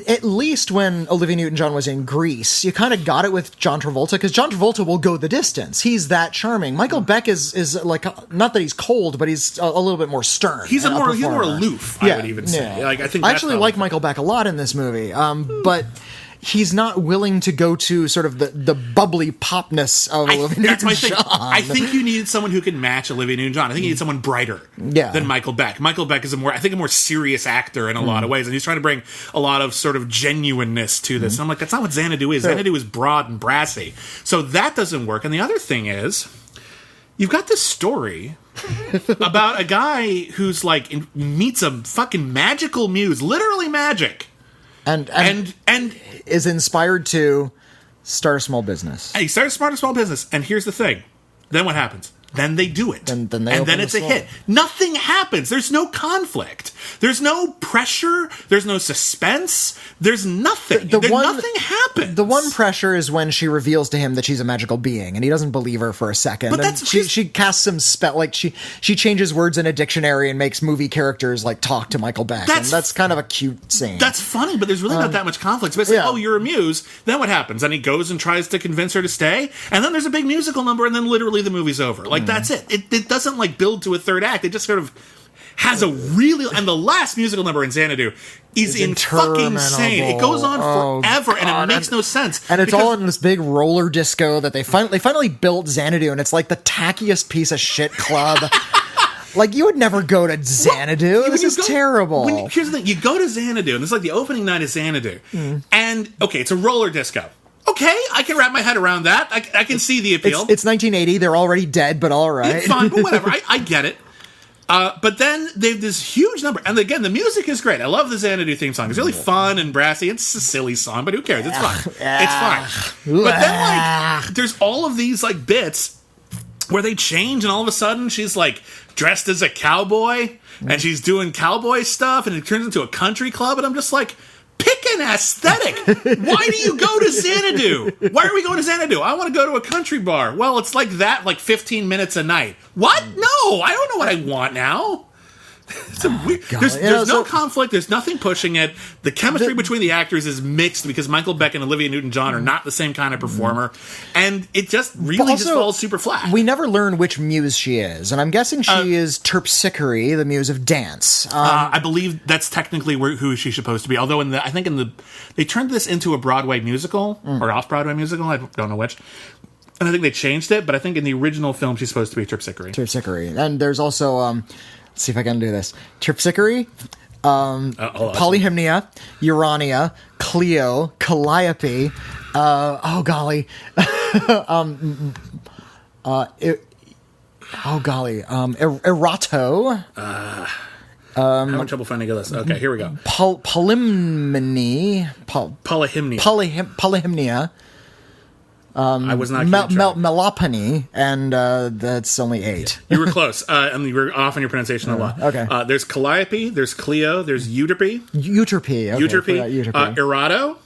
at least when Olivia Newton-John was in Grease, you kind of got it with John Travolta because John Travolta will go the distance. He's that charming. Michael Beck is like not that he's cold, but he's a little bit more stern. He's more aloof. I would even say. Like I actually like Michael Beck a lot in this movie, but he's not willing to go to sort of the bubbly popness of Olivia Newton-John. That's my thing. I think you needed someone who can match Olivia Newton-John. I think you need someone brighter than Michael Beck. Michael Beck is a more serious actor in a lot of ways, and he's trying to bring a lot of sort of genuineness to this. And I'm like, that's not what Xanadu is. Xanadu is broad and brassy. So that doesn't work. And the other thing is, you've got this story about a guy who's like meets a fucking magical muse, literally magic. And is inspired to start a small business. And he starts a small business, and here's the thing. Then what happens? Then they do it. Then it's a hit. Nothing happens. There's no conflict. There's no pressure. There's no suspense. There's nothing. Nothing happens. The one pressure is when she reveals to him that she's a magical being, and he doesn't believe her for a second. But that's she casts some spell. Like she changes words in a dictionary and makes movie characters like talk to Michael Beck. That's kind of a cute scene. That's funny, but there's really not that much conflict. So it's like, oh, you're a muse. Then what happens? And he goes and tries to convince her to stay, and then there's a big musical number, and then literally the movie's over. Like that's it. It doesn't like build to a third act. It just sort of has a really, and the last musical number in Xanadu is fucking insane. It goes on forever, and it makes no sense. And it's all in this big roller disco that they finally built Xanadu, and it's like the tackiest piece of shit club. Like, you would never go to Xanadu. This is terrible. Here's the thing. You go to Xanadu, and this is like the opening night of Xanadu, and, okay, it's a roller disco. Okay, I can wrap my head around that. I can see the appeal. It's 1980. They're already dead, but all right. It's fine, but whatever. I get it. But then they have this huge number. And again, the music is great. I love the Xanadu theme song. It's really fun and brassy. It's a silly song, but who cares? It's fun. It's fine. But then, like, there's all of these, like, bits where they change, and all of a sudden she's, like, dressed as a cowboy, and she's doing cowboy stuff, and it turns into a country club, and I'm just like, pick an aesthetic. Why do you go to Xanadu? Why are we going to Xanadu? I want to go to a country bar. Well, it's like that, like 15 minutes a night. What? No, I don't know what I want now. It's a weird, there's no conflict. There's nothing pushing it. The chemistry between the actors is mixed because Michael Beck and Olivia Newton-John are not the same kind of performer, and it just really just falls super flat. We never learn which muse she is, and I'm guessing she is Terpsichore, the muse of dance. I believe that's technically who she's supposed to be. Although they turned this into a Broadway musical or off-Broadway musical. I don't know which. And I think they changed it, but I think in the original film she's supposed to be Terpsichore. Terpsichore, and there's also. Let's see if I can do this. Terpsichore, Polyhymnia, Urania, Clio, Calliope, Erato. I'm having trouble finding a list. Okay, here we go. Polymny. Polyhymnia. I was not Melopony, and that's only 8. You were close, and you were off on your pronunciation a lot. Okay. There's Calliope, there's Clio, there's Euterpe. Euterpe. Erato.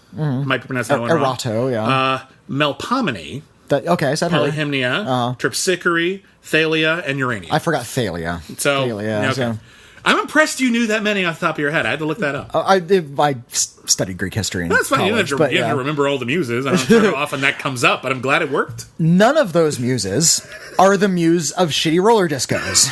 Might be pronounced that one wrong. Erato, yeah. Melpomene. I said Polyhymnia, Terpsichore, Thalia, and Urania. I forgot Thalia. Okay. I'm impressed you knew that many off the top of your head. I had to look that up. I studied Greek history in That's fine. college. You don't have to remember all the muses. I don't know how often that comes up, but I'm glad it worked. None of those muses are the muse of shitty roller discos.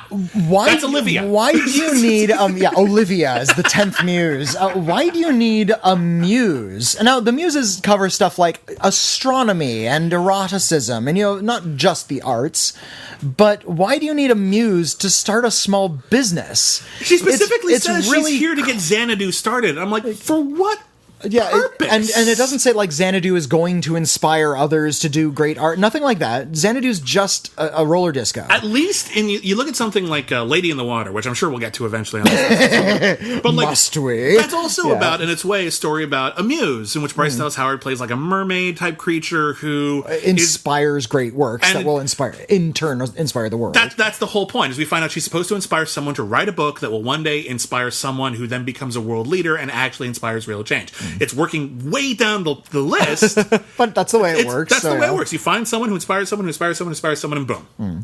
That's Olivia. Why do you need Olivia is the 10th muse. Why do you need a muse? And now the muses cover stuff like astronomy and eroticism and not just the arts, but why do you need a muse to start a small business? She specifically says she's here to get Xanadu started. I'm like, for what? And it doesn't say like Xanadu is going to inspire others to do great art. Nothing like that. Xanadu's just a roller disco. At least, you look at something like Lady in the Water, which I'm sure we'll get to eventually on this. But must we? That's also about, in its way, a story about a muse, in which Bryce Dallas Howard plays like a mermaid type creature who inspires great works that will inspire the world. That's the whole point. Is we find out she's supposed to inspire someone to write a book that will one day inspire someone who then becomes a world leader and actually inspires real change. It's working way down the list. But that's the way it works. That's the way it works. You find someone who inspires someone, who inspires someone, who inspires someone, and boom.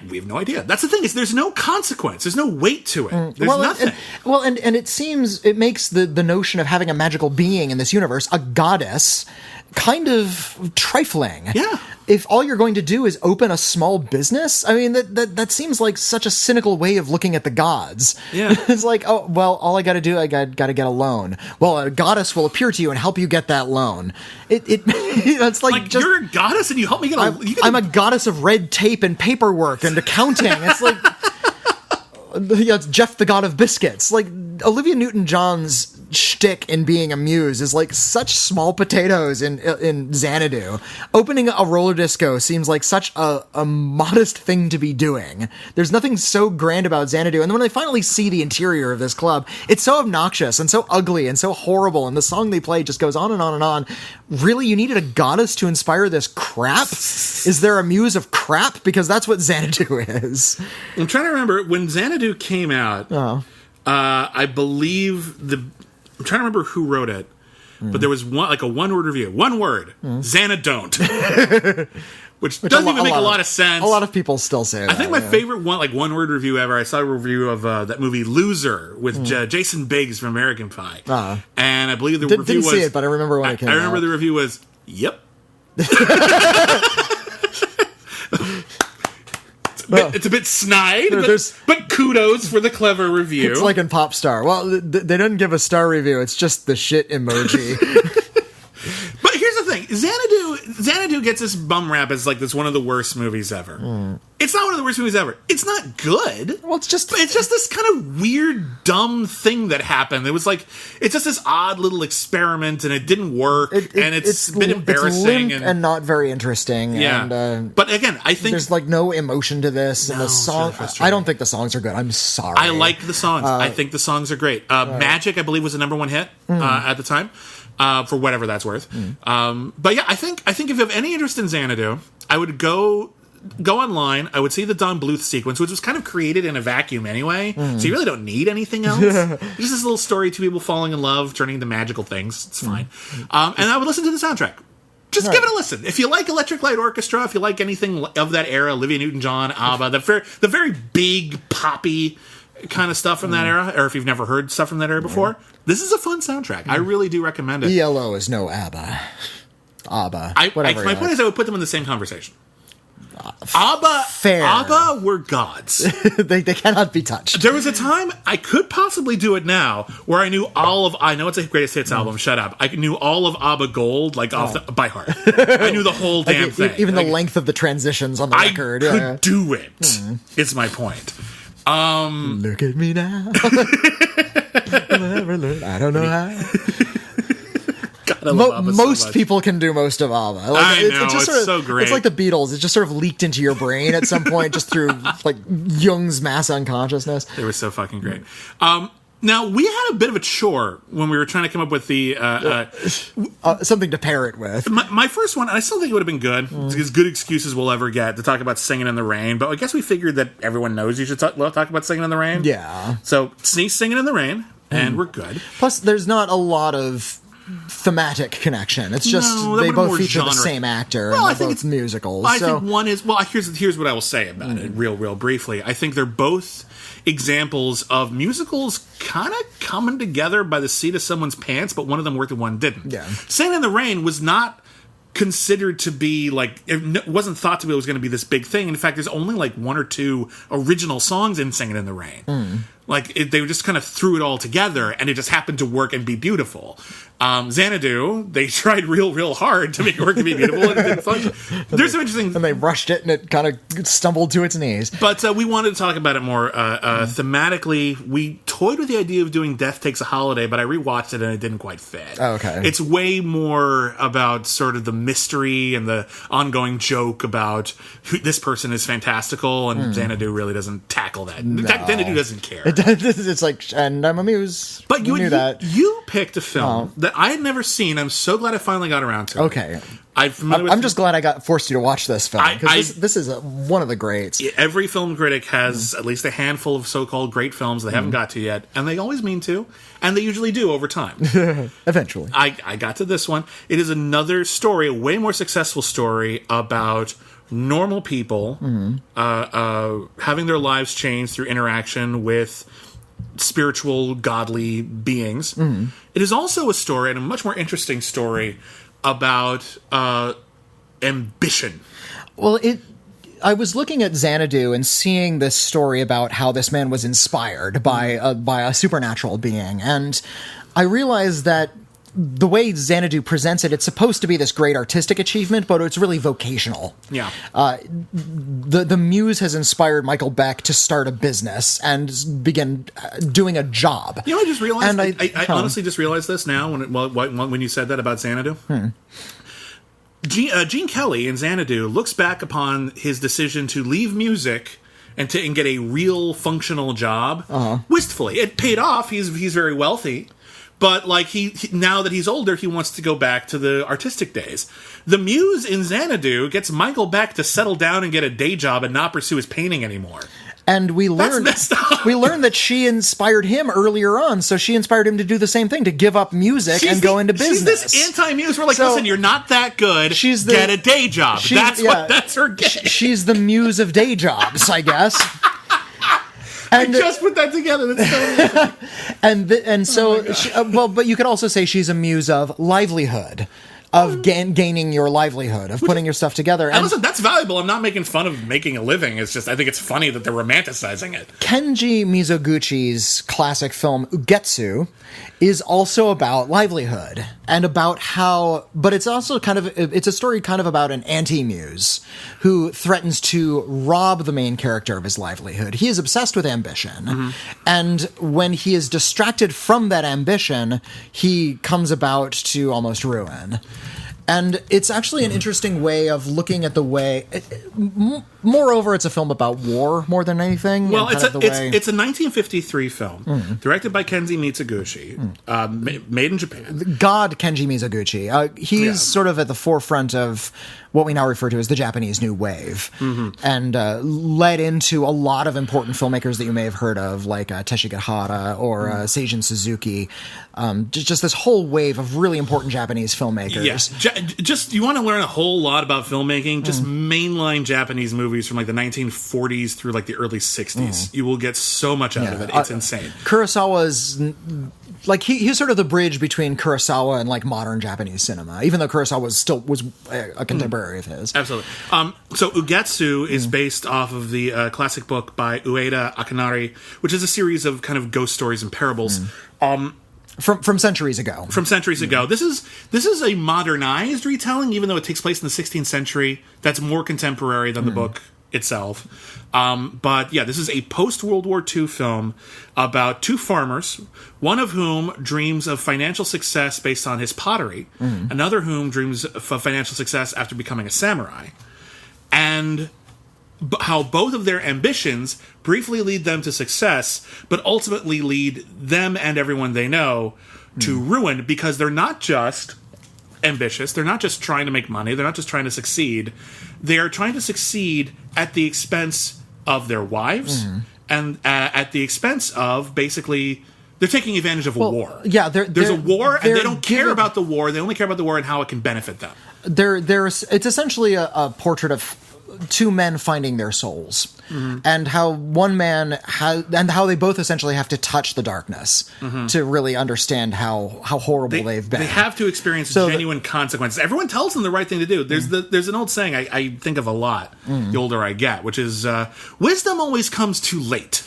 We have no idea. That's the thing, is there's no consequence. There's no weight to it. There's nothing. And it seems, it makes the notion of having a magical being in this universe, a goddess, kind of trifling. Yeah. If all you're going to do is open a small business, I mean, that seems like such a cynical way of looking at the gods. Yeah. It's like, oh, well, all I got to do, I got to get a loan. Well, a goddess will appear to you and help you get that loan. It's like just, you're a goddess and you help me get a loan. I'm a goddess of red tape and paperwork and accounting. It's like, it's Jeff the God of Biscuits. Like, Olivia Newton-John's shtick in being a muse is like such small potatoes in Xanadu. Opening a roller disco seems like such a modest thing to be doing. There's nothing so grand about Xanadu. And then when they finally see the interior of this club, it's so obnoxious and so ugly and so horrible. And the song they play just goes on and on and on. Really, you needed a goddess to inspire this crap? Is there a muse of crap? Because that's what Xanadu is. I'm trying to remember when Xanadu came out. I believe I'm trying to remember who wrote it, but there was a one-word review. One word, Xanadon't. Which doesn't even make a lot of sense. A lot of people still say that. I think my favorite one-word review ever, I saw a review of that movie Loser with Jason Biggs from American Pie. And I believe the review didn't was... see it, but I remember when it came out. I remember the review was, yep. It's a bit snide, but kudos for the clever review. It's like in Popstar. Well, they didn't give a star review. It's just the shit emoji. But here's the thing. Xanadu gets this bum rap as like this one of the worst movies ever. It's not one of the worst movies ever. It's not good. Well, it's just this kind of weird, dumb thing that happened. It was like, it's just this odd little experiment and it didn't work. And it's been embarrassing. It's and not very interesting. Yeah. And, but again, I think there's like no emotion to this. And the song, I don't think the songs are good. I'm sorry. I like the songs. I think the songs are great. Magic, I believe, was the #1 hit at the time. For whatever that's worth. But yeah, I think if you have any interest in Xanadu, I would go online. I would see the Don Bluth sequence, which was kind of created in a vacuum anyway, so you really don't need anything else. Just this little story, two people falling in love, turning into magical things. It's fine. And I would listen to the soundtrack. Just give it a listen. If you like Electric Light Orchestra, if you like anything of that era, Olivia Newton-John, ABBA, the very big, poppy kind of stuff from that era, or if you've never heard stuff from that era before, this is a fun soundtrack. I really do recommend it. ELO is no ABBA. ABBA. My point is I would put them in the same conversation. ABBA, Fair. ABBA were gods. they cannot be touched. There was a time, I could possibly do it now, where I knew I know it's a greatest hits album, shut up. I knew all of ABBA Gold, like by heart. I knew the whole damn thing. Even the length of the transitions on the record. I could do it, is my point. Look at me now. I don't know how. Most people can do most of ABBA. Like, it's so great. It's like the Beatles. It just sort of leaked into your brain at some point, just through like Jung's mass unconsciousness. They were so fucking great. Now, we had a bit of a chore when we were trying to come up with the... something to pair it with. My first one, I still think it would have been good, as good excuses we'll ever get to talk about Singing in the Rain, but I guess we figured that everyone knows you should talk about Singing in the Rain. Yeah. So, sneeze Singing in the Rain, and we're good. Plus, there's not a lot of thematic connection. It's just they both feature the same actor, and they're both musicals. I think one is... Well, here's what I will say about it, real briefly. I think they're both examples of musicals kind of coming together by the seat of someone's pants, but one of them worked and one didn't. Yeah. Singing in the Rain was not considered to be like, it wasn't thought to be it was going to be this big thing. In fact, there's only like one or two original songs in Singing in the Rain. Like, they just kind of threw it all together, and it just happened to work and be beautiful. Xanadu, they tried real hard to make it work and be beautiful, and it didn't function. There's some interesting... And they rushed it, and it kind of stumbled to its knees. But we wanted to talk about it more thematically. We toyed with the idea of doing Death Takes a Holiday, but I rewatched it, and it didn't quite fit. Oh, okay. It's way more about sort of the mystery and the ongoing joke about this person is fantastical, and Xanadu really doesn't tackle that. No. Xanadu doesn't care. It's like, and I'm a muse. But you knew that. You picked a film that I had never seen. I'm so glad I finally got around to it. Okay. I'm just glad I got forced you to watch this film, because this is one of the greats. Every film critic has at least a handful of so-called great films they haven't got to yet, and they always mean to, and they usually do over time. Eventually. I got to this one. It is another story, a way more successful story about normal people having their lives changed through interaction with spiritual, godly beings. It is also a story, and a much more interesting story, about ambition. Well, I was looking at Xanadu and seeing this story about how this man was inspired by a supernatural being, and I realized that the way Xanadu presents it, it's supposed to be this great artistic achievement, but it's really vocational. Yeah. The muse has inspired Michael Beck to start a business and begin doing a job. You know, I just realized, and I honestly just realized this now when you said that about Xanadu. Gene Kelly in Xanadu looks back upon his decision to leave music and get a real functional job wistfully. It paid off. He's very wealthy. But like he now that he's older, he wants to go back to the artistic days. The muse in Xanadu gets Michael Beck to settle down and get a day job and not pursue his painting anymore. And we learned that she inspired him earlier on, so she inspired him to do the same thing, to give up music and go into business. She's this anti-muse. We're like, listen, you're not that good. Get a day job. That's her game. She's the muse of day jobs, I guess. And, I just put that together. That's so but you could also say she's a muse of livelihood, of gaining your livelihood, of putting your stuff together. And listen, that's valuable. I'm not making fun of making a living. It's just I think it's funny that they're romanticizing it. Kenji Mizoguchi's classic film Ugetsu is also about livelihood and about how, but it's also it's a story kind of about an anti-muse who threatens to rob the main character of his livelihood. He is obsessed with ambition, and when he is distracted from that ambition, he comes about to almost ruin. And it's actually an interesting way of looking at the way... Moreover, it's a film about war more than anything. Well, it's a 1953 film, directed by Kenji Mizoguchi, made in Japan. God Kenji Mizoguchi. He's sort of at the forefront of what we now refer to as the Japanese New Wave, and led into a lot of important filmmakers that you may have heard of, like Teshi Gahara or Seijun Suzuki. Just this whole wave of really important Japanese filmmakers. Yes, just you want to learn a whole lot about filmmaking, just mainline Japanese movies from like the 1940s through like the early 60s. You will get so much out of it. It's insane. Kurosawa's like he's sort of the bridge between Kurosawa and like modern Japanese cinema, even though Kurosawa was a contemporary of his. Absolutely. So Ugetsu is based off of the classic book by Ueda Akinari, which is a series of kind of ghost stories and parables. From centuries ago. From centuries ago. This is a modernized retelling, even though it takes place in the 16th century. That's more contemporary than the book itself. But yeah, this is a post-World War II film about two farmers, one of whom dreams of financial success based on his pottery, another whom dreams of financial success after becoming a samurai. And how both of their ambitions briefly lead them to success, but ultimately lead them and everyone they know to ruin, because they're not just ambitious, they're not just trying to make money, they're not just trying to succeed, they are trying to succeed at the expense of their wives, and at the expense of, basically, they're taking advantage of a war. Yeah, there's a war, and they don't care about the war, they only care about the war and how it can benefit them. It's essentially a portrait of two men finding their souls, and how one man and how they both essentially have to touch the darkness to really understand how horrible they've been. They have to experience genuine consequences. Everyone tells them the right thing to do. There's an old saying I think of a lot the older I get, which is wisdom always comes too late.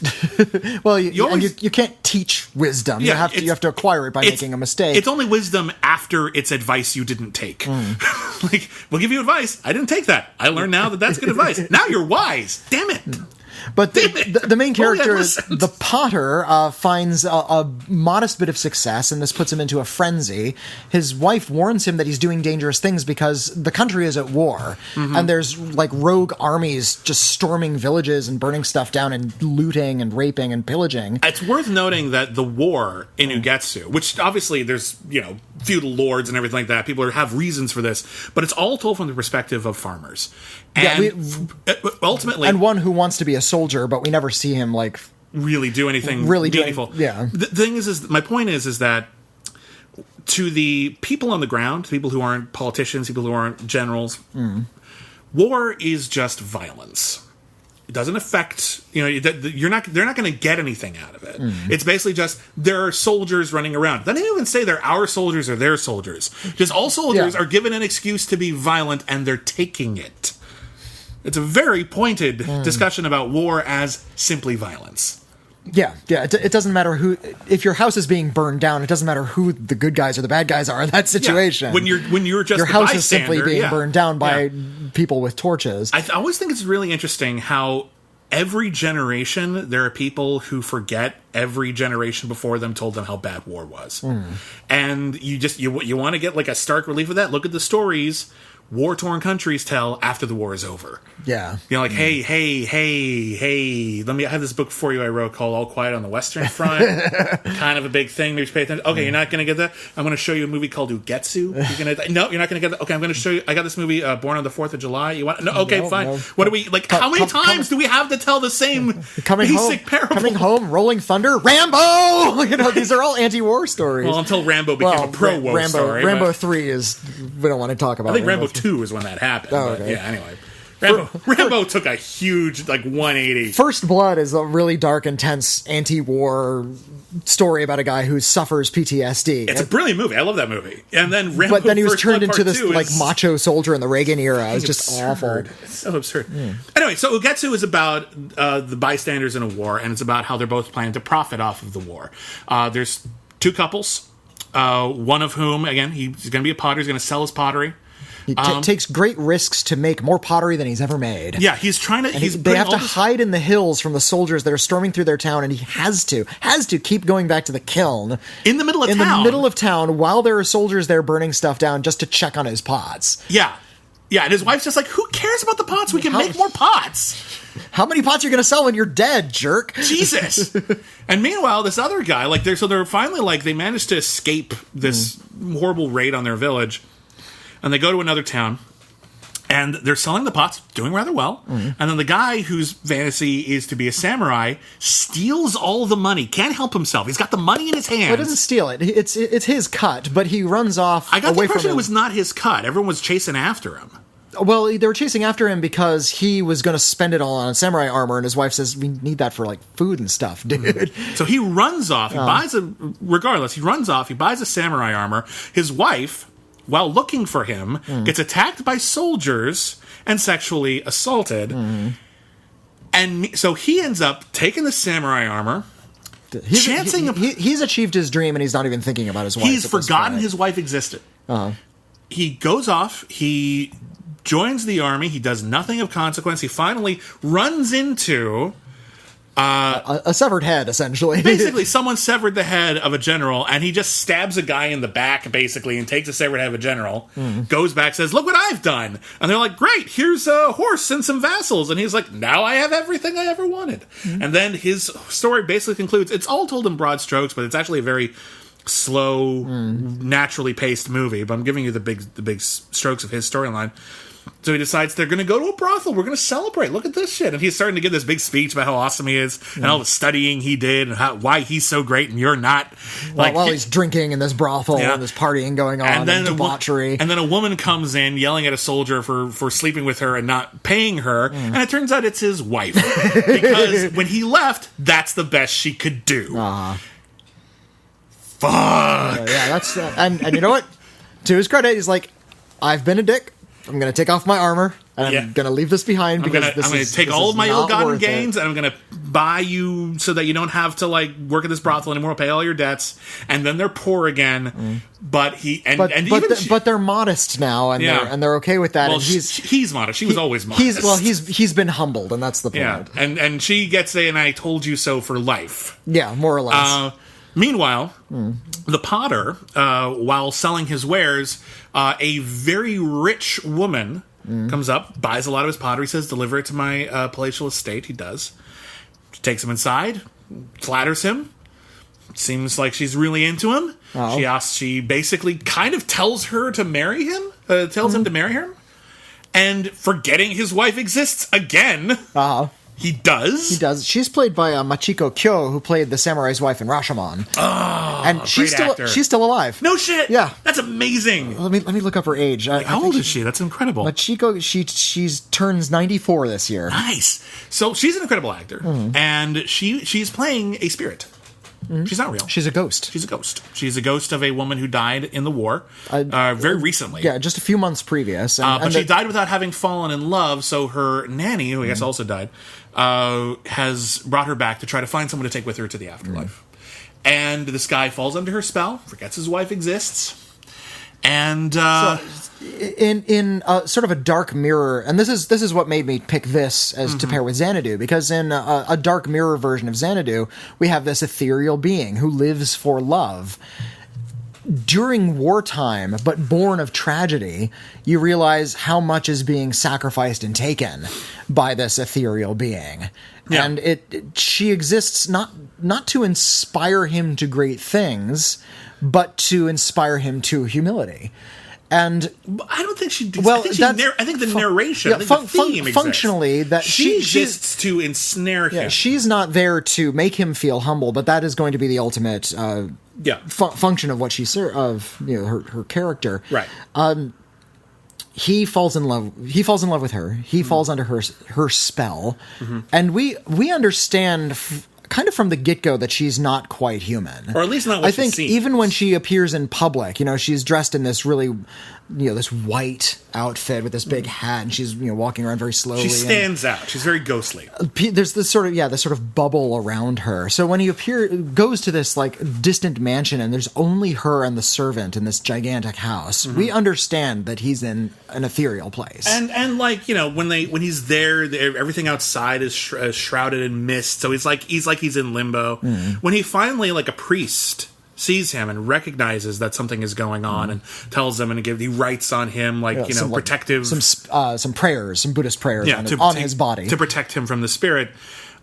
Well, you can't teach wisdom. Yeah, you have to acquire it by making a mistake. It's only wisdom after it's advice you didn't take. Like, we'll give you advice. I didn't take that. I learned now that that's good advice. Now you're wise. Damn it. But the main character, the potter, finds a modest bit of success, and this puts him into a frenzy. His wife warns him that he's doing dangerous things because the country is at war, and there's like rogue armies just storming villages and burning stuff down and looting and raping and pillaging. It's worth noting that the war in Ugetsu, which obviously there's, feudal lords and everything like that, people have reasons for this, but it's all told from the perspective of farmers. And ultimately... And one who wants to be a soldier, but we never see him, really do anything meaningful. The thing is my point is that to the people on the ground, people who aren't politicians, people who aren't generals, war is just violence. It doesn't affect, they're not going to get anything out of it. It's basically just, there are soldiers running around. They didn't even say they're our soldiers or their soldiers. Just all soldiers are given an excuse to be violent, and they're taking it. It's a very pointed discussion about war as simply violence. Yeah. It doesn't matter who. If your house is being burned down, it doesn't matter who the good guys or the bad guys are in that situation. When you're just your house is simply being burned down by people with torches. I always think it's really interesting how every generation there are people who forget every generation before them told them how bad war was, and you want to get like a stark relief of that. Look at the stories war-torn countries tell after the war is over. Yeah. Hey, let me, I have this book for you I wrote called All Quiet on the Western Front. Kind of a big thing. Maybe pay attention. Okay, you're not going to get that? I'm going to show you a movie called Ugetsu. No, you're not going to get that? Okay, I'm going to show you, I got this movie, Born on the 4th of July. You want? No, okay, fine. No. What do we, how many times do we have to tell the same basic parable? Coming Home, Rolling Thunder, Rambo! These are all anti-war stories. Well, until Rambo became a pro-war story. Rambo 3 is, we don't want to talk about I think Rambo 2 is when that happened. Oh, okay. But yeah, anyway. Rambo took a huge 180. First Blood is a really dark, intense anti-war story about a guy who suffers PTSD. It's a brilliant movie. I love that movie. And then Rambo, but then he was turned into this macho soldier in the Reagan era. It was just absurd. Awful. It's so absurd. Anyway, so Ugetsu is about the bystanders in a war, and it's about how they're both planning to profit off of the war. There's two couples, one of whom, again, he's going to be a potter. He's going to sell his pottery. He takes great risks to make more pottery than he's ever made. Yeah, he's trying to... They have to hide in the hills from the soldiers that are storming through their town, and he has to keep going back to the kiln. In the middle of town. In the middle of town, while there are soldiers there burning stuff down just to check on his pots. Yeah. Yeah, and his wife's just like, who cares about the pots? We can make more pots. How many pots are you going to sell when you're dead, jerk? Jesus. And meanwhile, this other guy, they're finally, they managed to escape this horrible raid on their village. And they go to another town, And they're selling the pots, doing rather well. And then the guy whose fantasy is to be a samurai steals all the money. Can't help himself. He's got the money in his hands. He doesn't steal it. It's his cut, but he runs off. I got the away impression from it was not his cut. Everyone was chasing after him. Well, they were chasing after him because he was going to spend it all on samurai armor, and his wife says, "We need that for like food and stuff, dude." So he runs off. He buys he runs off. He buys a samurai armor. His wife, while looking for him, gets attacked by soldiers and sexually assaulted. And so he ends up taking the samurai armor, He's achieved his dream, and he's not even thinking about his wife. He's forgotten his wife existed. He goes off. He joins the army. He does nothing of consequence. He finally runs into a severed head, essentially. Basically, someone severed the head of a general, and he just stabs a guy in the back, basically, and takes a severed head of a general, goes back, says, "Look what I've done." And they're like, "Great, here's a horse and some vassals." And he's like, "Now I have everything I ever wanted." And then his story basically concludes. It's all told in broad strokes, but it's actually a very slow, naturally paced movie. But I'm giving you the big strokes of his storyline. So he decides they're going to go to a brothel. We're going to celebrate. Look at this shit. And he's starting to give this big speech about how awesome he is and all the studying he did and why he's so great and you're not. While he's drinking in this brothel and this partying going on and debauchery. And then a woman comes in yelling at a soldier for sleeping with her and not paying her. And it turns out it's his wife. Because when he left, that's the best she could do. Fuck. That's... and you know what? To his credit, he's like, I've been a dick. I'm going to take off my armor, and I'm going to leave this behind. I'm going to take all of my ill-gotten gains, and I'm going to buy you so that you don't have to like work at this brothel anymore, pay all your debts, and then they're poor again. But they're modest now, and they're okay with that. Well, and he's modest. She was always modest. He's been humbled, and that's the point. Yeah, and she gets and I told you so for life. Yeah, more or less. Meanwhile, the potter, while selling his wares, a very rich woman comes up, buys a lot of his pottery, says, "Deliver it to my palatial estate." He does. She takes him inside, flatters him. Seems like she's really into him. She basically kind of tells her to marry him, tells him to marry her. And forgetting his wife exists again. He does. She's played by Machiko Kyo, who played the samurai's wife in Rashomon. And she's still alive. No shit. Yeah, that's amazing. Let me look up her age. How old is she? That's incredible. Machiko, she turns 94 this year. Nice. So she's an incredible actor, and she's playing a spirit. She's not real. She's a ghost. She's a ghost of a woman who died in the war very recently. Yeah, just a few months previous. But she died without having fallen in love, so her nanny, who I guess also died, has brought her back to try to find someone to take with her to the afterlife. And this guy falls under her spell, forgets his wife exists, and... in sort of a dark mirror, and this is what made me pick this as to pair with Xanadu, because in a dark mirror version of Xanadu, we have this ethereal being who lives for love. During wartime, but born of tragedy, you realize how much is being sacrificed and taken by this ethereal being. Yeah. And she exists not to inspire him to great things, but to inspire him to humility. And I don't think she. Well, I think the narration, the theme functionally, that she exists to ensnare him. She's not there to make him feel humble, but that is going to be the ultimate function of what she of her character. Right. He falls in love with her. He falls under her spell, and we understand. Kind of from the get-go that she's not quite human. Or at least not what I think she seems. Even when she appears in public, she's dressed in this really, this white outfit with this big hat, and she's, walking around very slowly. She stands out. She's very ghostly. There's this sort of bubble around her. So when he goes to this, distant mansion, and there's only her and the servant in this gigantic house, we understand that he's in an ethereal place. And when he's there, everything outside is shrouded in mist, so he's in limbo. When he finally, a priest sees him and recognizes that something is going on and tells him, and he writes on him protective some prayers, some Buddhist prayers on his body to protect him from the spirit.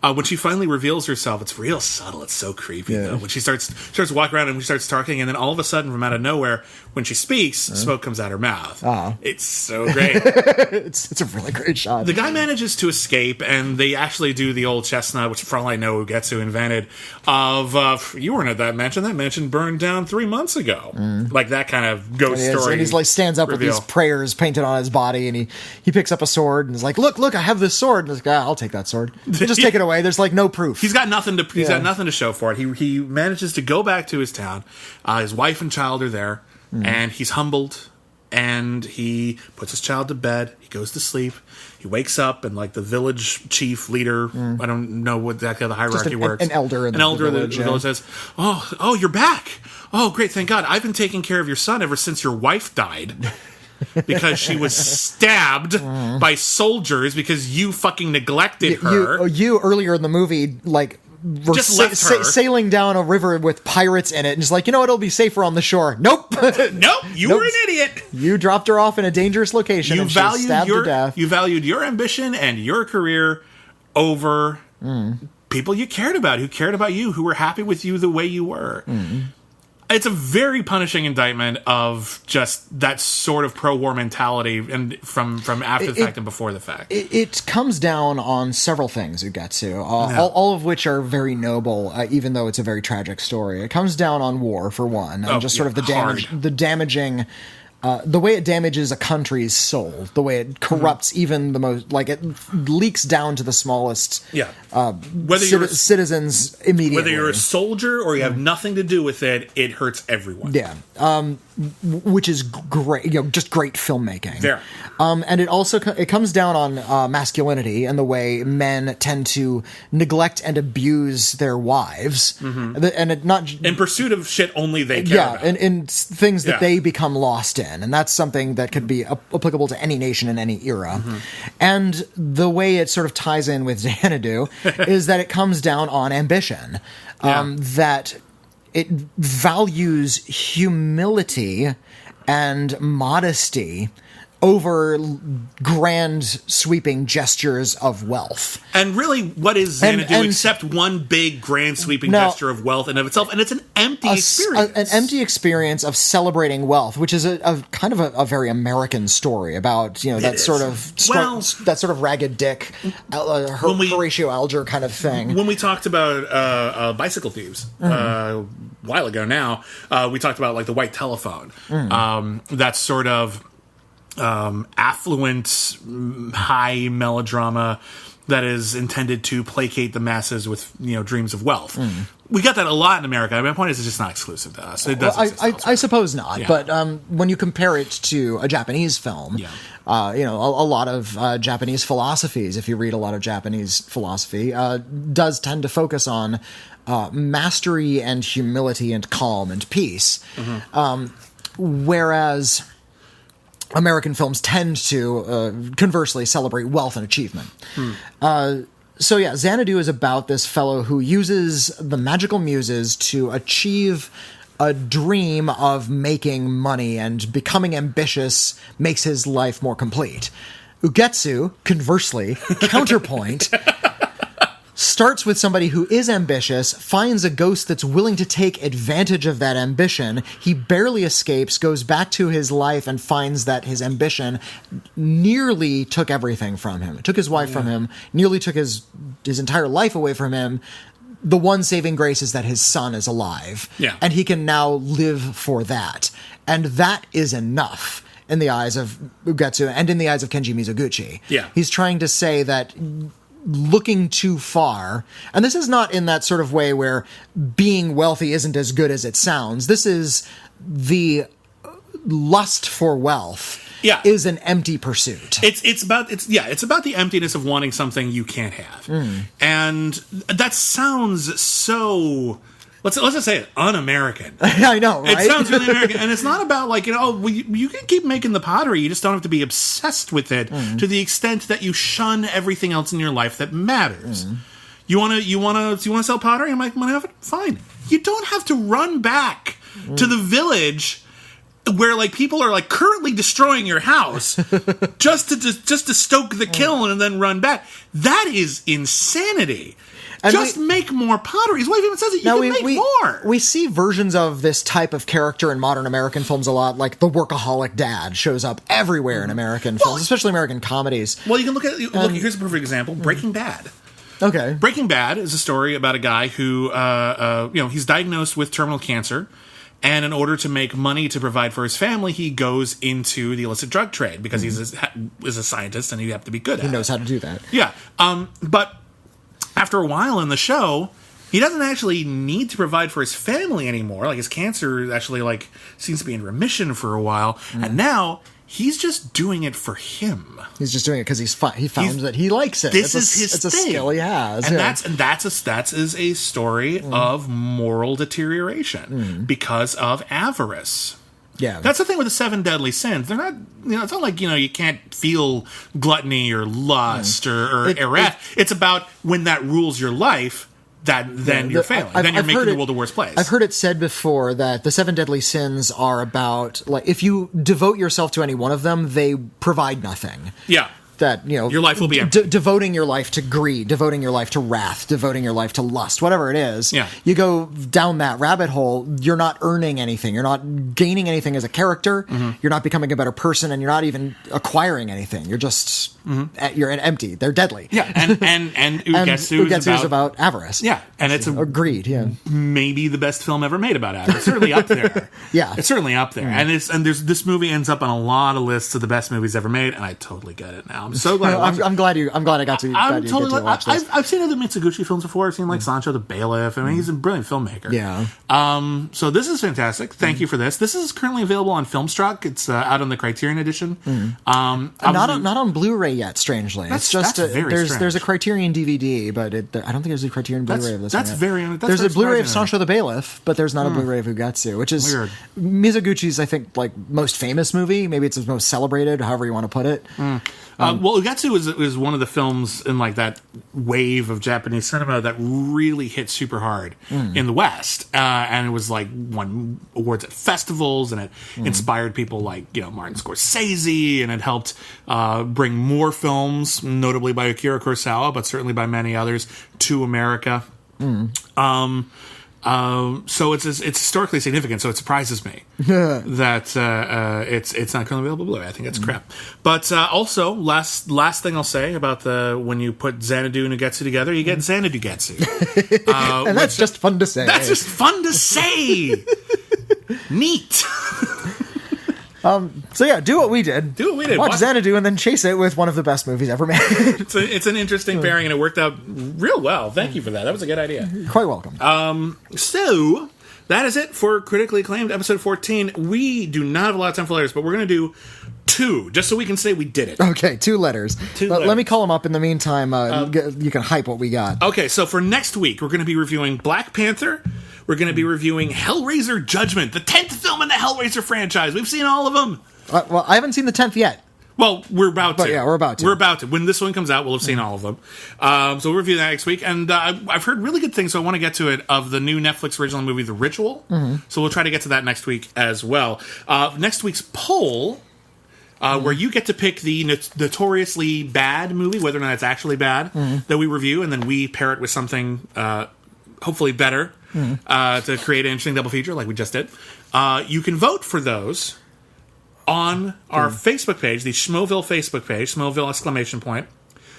When she finally reveals herself, it's real subtle. It's so creepy, though. When she starts walking around and she starts talking, and then all of a sudden, from out of nowhere, when she speaks, smoke comes out her mouth. It's so great. It's a really great shot. The guy manages to escape, and they actually do the old chestnut, which for all I know Ugetsu invented, of, you weren't at that mansion. That mansion burned down 3 months ago. Like that kind of ghost story. And he's like stands up with these prayers painted on his body, and he picks up a sword and is like, look, I have this sword. And he's like, I'll take that sword. Just take it away. There's like no proof. He's got nothing to show for it. He manages to go back to his town. His wife and child are there, and he's humbled. And he puts his child to bed. He goes to sleep. He wakes up, and like the village chief leader, I don't know what exactly how the hierarchy works. An elder in the village says, "Oh, you're back. Oh, great, thank God. I've been taking care of your son ever since your wife died." Because she was stabbed by soldiers because you fucking neglected her. You earlier in the movie, like, were just left her sailing down a river with pirates in it, and just like, it'll be safer on the shore. Nope. Nope. You were an idiot. You dropped her off in a dangerous location. You valued stabbed to death. You valued your ambition and your career over people you cared about, who cared about you, who were happy with you the way you were. It's a very punishing indictment of just that sort of pro-war mentality, and from after the fact and before the fact. It comes down on several things, Ugetsu, all of which are very noble, even though it's a very tragic story. It comes down on war, for one, and just sort of the damaging. The way it damages a country's soul, the way it corrupts even the most, like it leaks down to the smallest citizens immediately. Whether you're a soldier or you have nothing to do with it, it hurts everyone. Yeah. Which is great, just great filmmaking. There. And it comes down on masculinity and the way men tend to neglect and abuse their wives, and it not in pursuit of shit only they care about. and things that they become lost in, and that's something that could be applicable to any nation in any era. And the way it sort of ties in with Xanadu is that it comes down on ambition, that it values humility and modesty over grand sweeping gestures of wealth. And really, what is Xanadu except one big grand sweeping gesture of wealth in of itself? And it's an empty experience. An empty experience of celebrating wealth, which is a kind of a very American story about, that sort of ragged dick, Horatio Alger kind of thing. When we talked about bicycle thieves a while ago now, we talked about like the white telephone. That sort of affluent, high melodrama that is intended to placate the masses with dreams of wealth. We got that a lot in America. I mean, my point is, it's just not exclusive to us. It doesn't. I suppose not. Yeah. But when you compare it to a Japanese film, a lot of Japanese philosophies, if you read a lot of Japanese philosophy, does tend to focus on mastery and humility and calm and peace, whereas American films tend to, conversely, celebrate wealth and achievement. Xanadu is about this fellow who uses the magical muses to achieve a dream of making money, and becoming ambitious makes his life more complete. Ugetsu, conversely, counterpoint, starts with somebody who is ambitious, finds a ghost that's willing to take advantage of that ambition. He barely escapes, goes back to his life, and finds that his ambition nearly took everything from him. It took his wife from him, nearly took his entire life away from him. The one saving grace is that his son is alive. Yeah. And he can now live for that. And that is enough in the eyes of Ugetsu and in the eyes of Kenji Mizoguchi. Yeah. He's trying to say that looking too far, and this is not in that sort of way where being wealthy isn't as good as it sounds. This is the lust for wealth is an empty pursuit. It's about the emptiness of wanting something you can't have. And that sounds so, let's just say it, un-American. I know, right? It sounds really American. And it's not about like, you can keep making the pottery, you just don't have to be obsessed with it to the extent that you shun everything else in your life that matters. You want to sell pottery and make money off it? Fine. You don't have to run back to the village where like people are like currently destroying your house just to stoke the kiln and then run back. That is insanity. And just make more pottery. His wife even says it. You can make more. We see versions of this type of character in modern American films a lot. Like the workaholic dad shows up everywhere in American films, especially American comedies. Well, you can look at here's a perfect example: Breaking Bad. Okay, Breaking Bad is a story about a guy who, he's diagnosed with terminal cancer, and in order to make money to provide for his family, he goes into the illicit drug trade because he's a scientist and you have to be good at it. He knows how to do that. Yeah, but after a while in the show, he doesn't actually need to provide for his family anymore. Like his cancer actually like seems to be in remission for a while, and now he's just doing it for him. He's just doing it because he found that he likes it. It's a skill he has, and that's a story of moral deterioration because of avarice. Yeah, that's the thing with the 7 deadly sins. They're not, it's not like you can't feel gluttony or lust or wrath. It's about when that rules your life. Then you're failing. Then you're making the world a worse place. I've heard it said before that the 7 deadly sins are about, like, if you devote yourself to any one of them, they provide nothing. Yeah. That, your life will be empty. Devoting your life to greed, devoting your life to wrath, devoting your life to lust, whatever it is. Yeah. You go down that rabbit hole, you're not earning anything. You're not gaining anything as a character. Mm-hmm. You're not becoming a better person, and you're not even acquiring anything. You're just, you're empty. They're deadly. Yeah. And Ugetsu is about avarice. Yeah. And it's greed. Yeah. Maybe the best film ever made about avarice. It's certainly up there. Yeah. It's certainly up there. Mm. And this movie ends up on a lot of lists of the best movies ever made, and I totally get it now. I'm so glad. I'm glad I got to. Watch this. I've seen other Mizoguchi films before. I've seen like Sancho the Bailiff. I mean, he's a brilliant filmmaker. Yeah. So this is fantastic. Thank you for this. This is currently available on Filmstruck. It's out on the Criterion edition. Not on Blu-ray yet. Strangely, it's just there's a Criterion DVD, but I don't think there's a Criterion Blu-ray of this. That's very. There's a Blu-ray of Sancho the Bailiff, but there's not a Blu-ray of Ugetsu, which is weird. Mizoguchi's, I think, like most famous movie. Maybe it's his most celebrated, however you want to put it. Well, Ugetsu is one of the films in like that wave of Japanese cinema that really hit super hard in the West, and it was like won awards at festivals, and it inspired people like Martin Scorsese, and it helped bring more films, notably by Akira Kurosawa, but certainly by many others, to America. So it's historically significant. So it surprises me that it's not currently available Blu-ray. I think it's crap. But also, last thing I'll say about when you put Xanadu and Ugetsu together, you get Xanadu Getsu, and that's just fun to say. That's just fun to say. Neat. So yeah, do what we did. Watch Xanadu and then chase it with one of the best movies ever made. It's an interesting pairing, and it worked out real well. Thank you for that. That was a good idea. You're quite welcome. So that is it for Critically Acclaimed episode 14. We do not have a lot of time for letters, but we're going to do 2, just so we can say we did it. Okay, 2 letters. Let me call them up in the meantime. You can hype what we got. Okay, so for next week, we're going to be reviewing Black Panther. We're going to be reviewing Hellraiser Judgment, the 10th film in the Hellraiser franchise. We've seen all of them. Well, I haven't seen the 10th yet. Well, we're about to. Yeah, we're about to. When this one comes out, we'll have seen all of them. So we'll review that next week. And I've heard really good things, so I want to get to it, of the new Netflix original movie, The Ritual. So we'll try to get to that next week as well. Next week's poll, where you get to pick the notoriously bad movie, whether or not it's actually bad, that we review, and then we pair it with something hopefully better to create an interesting double feature like we just did. You can vote for those on our Facebook page, the Schmoville Facebook page, Schmoville exclamation point.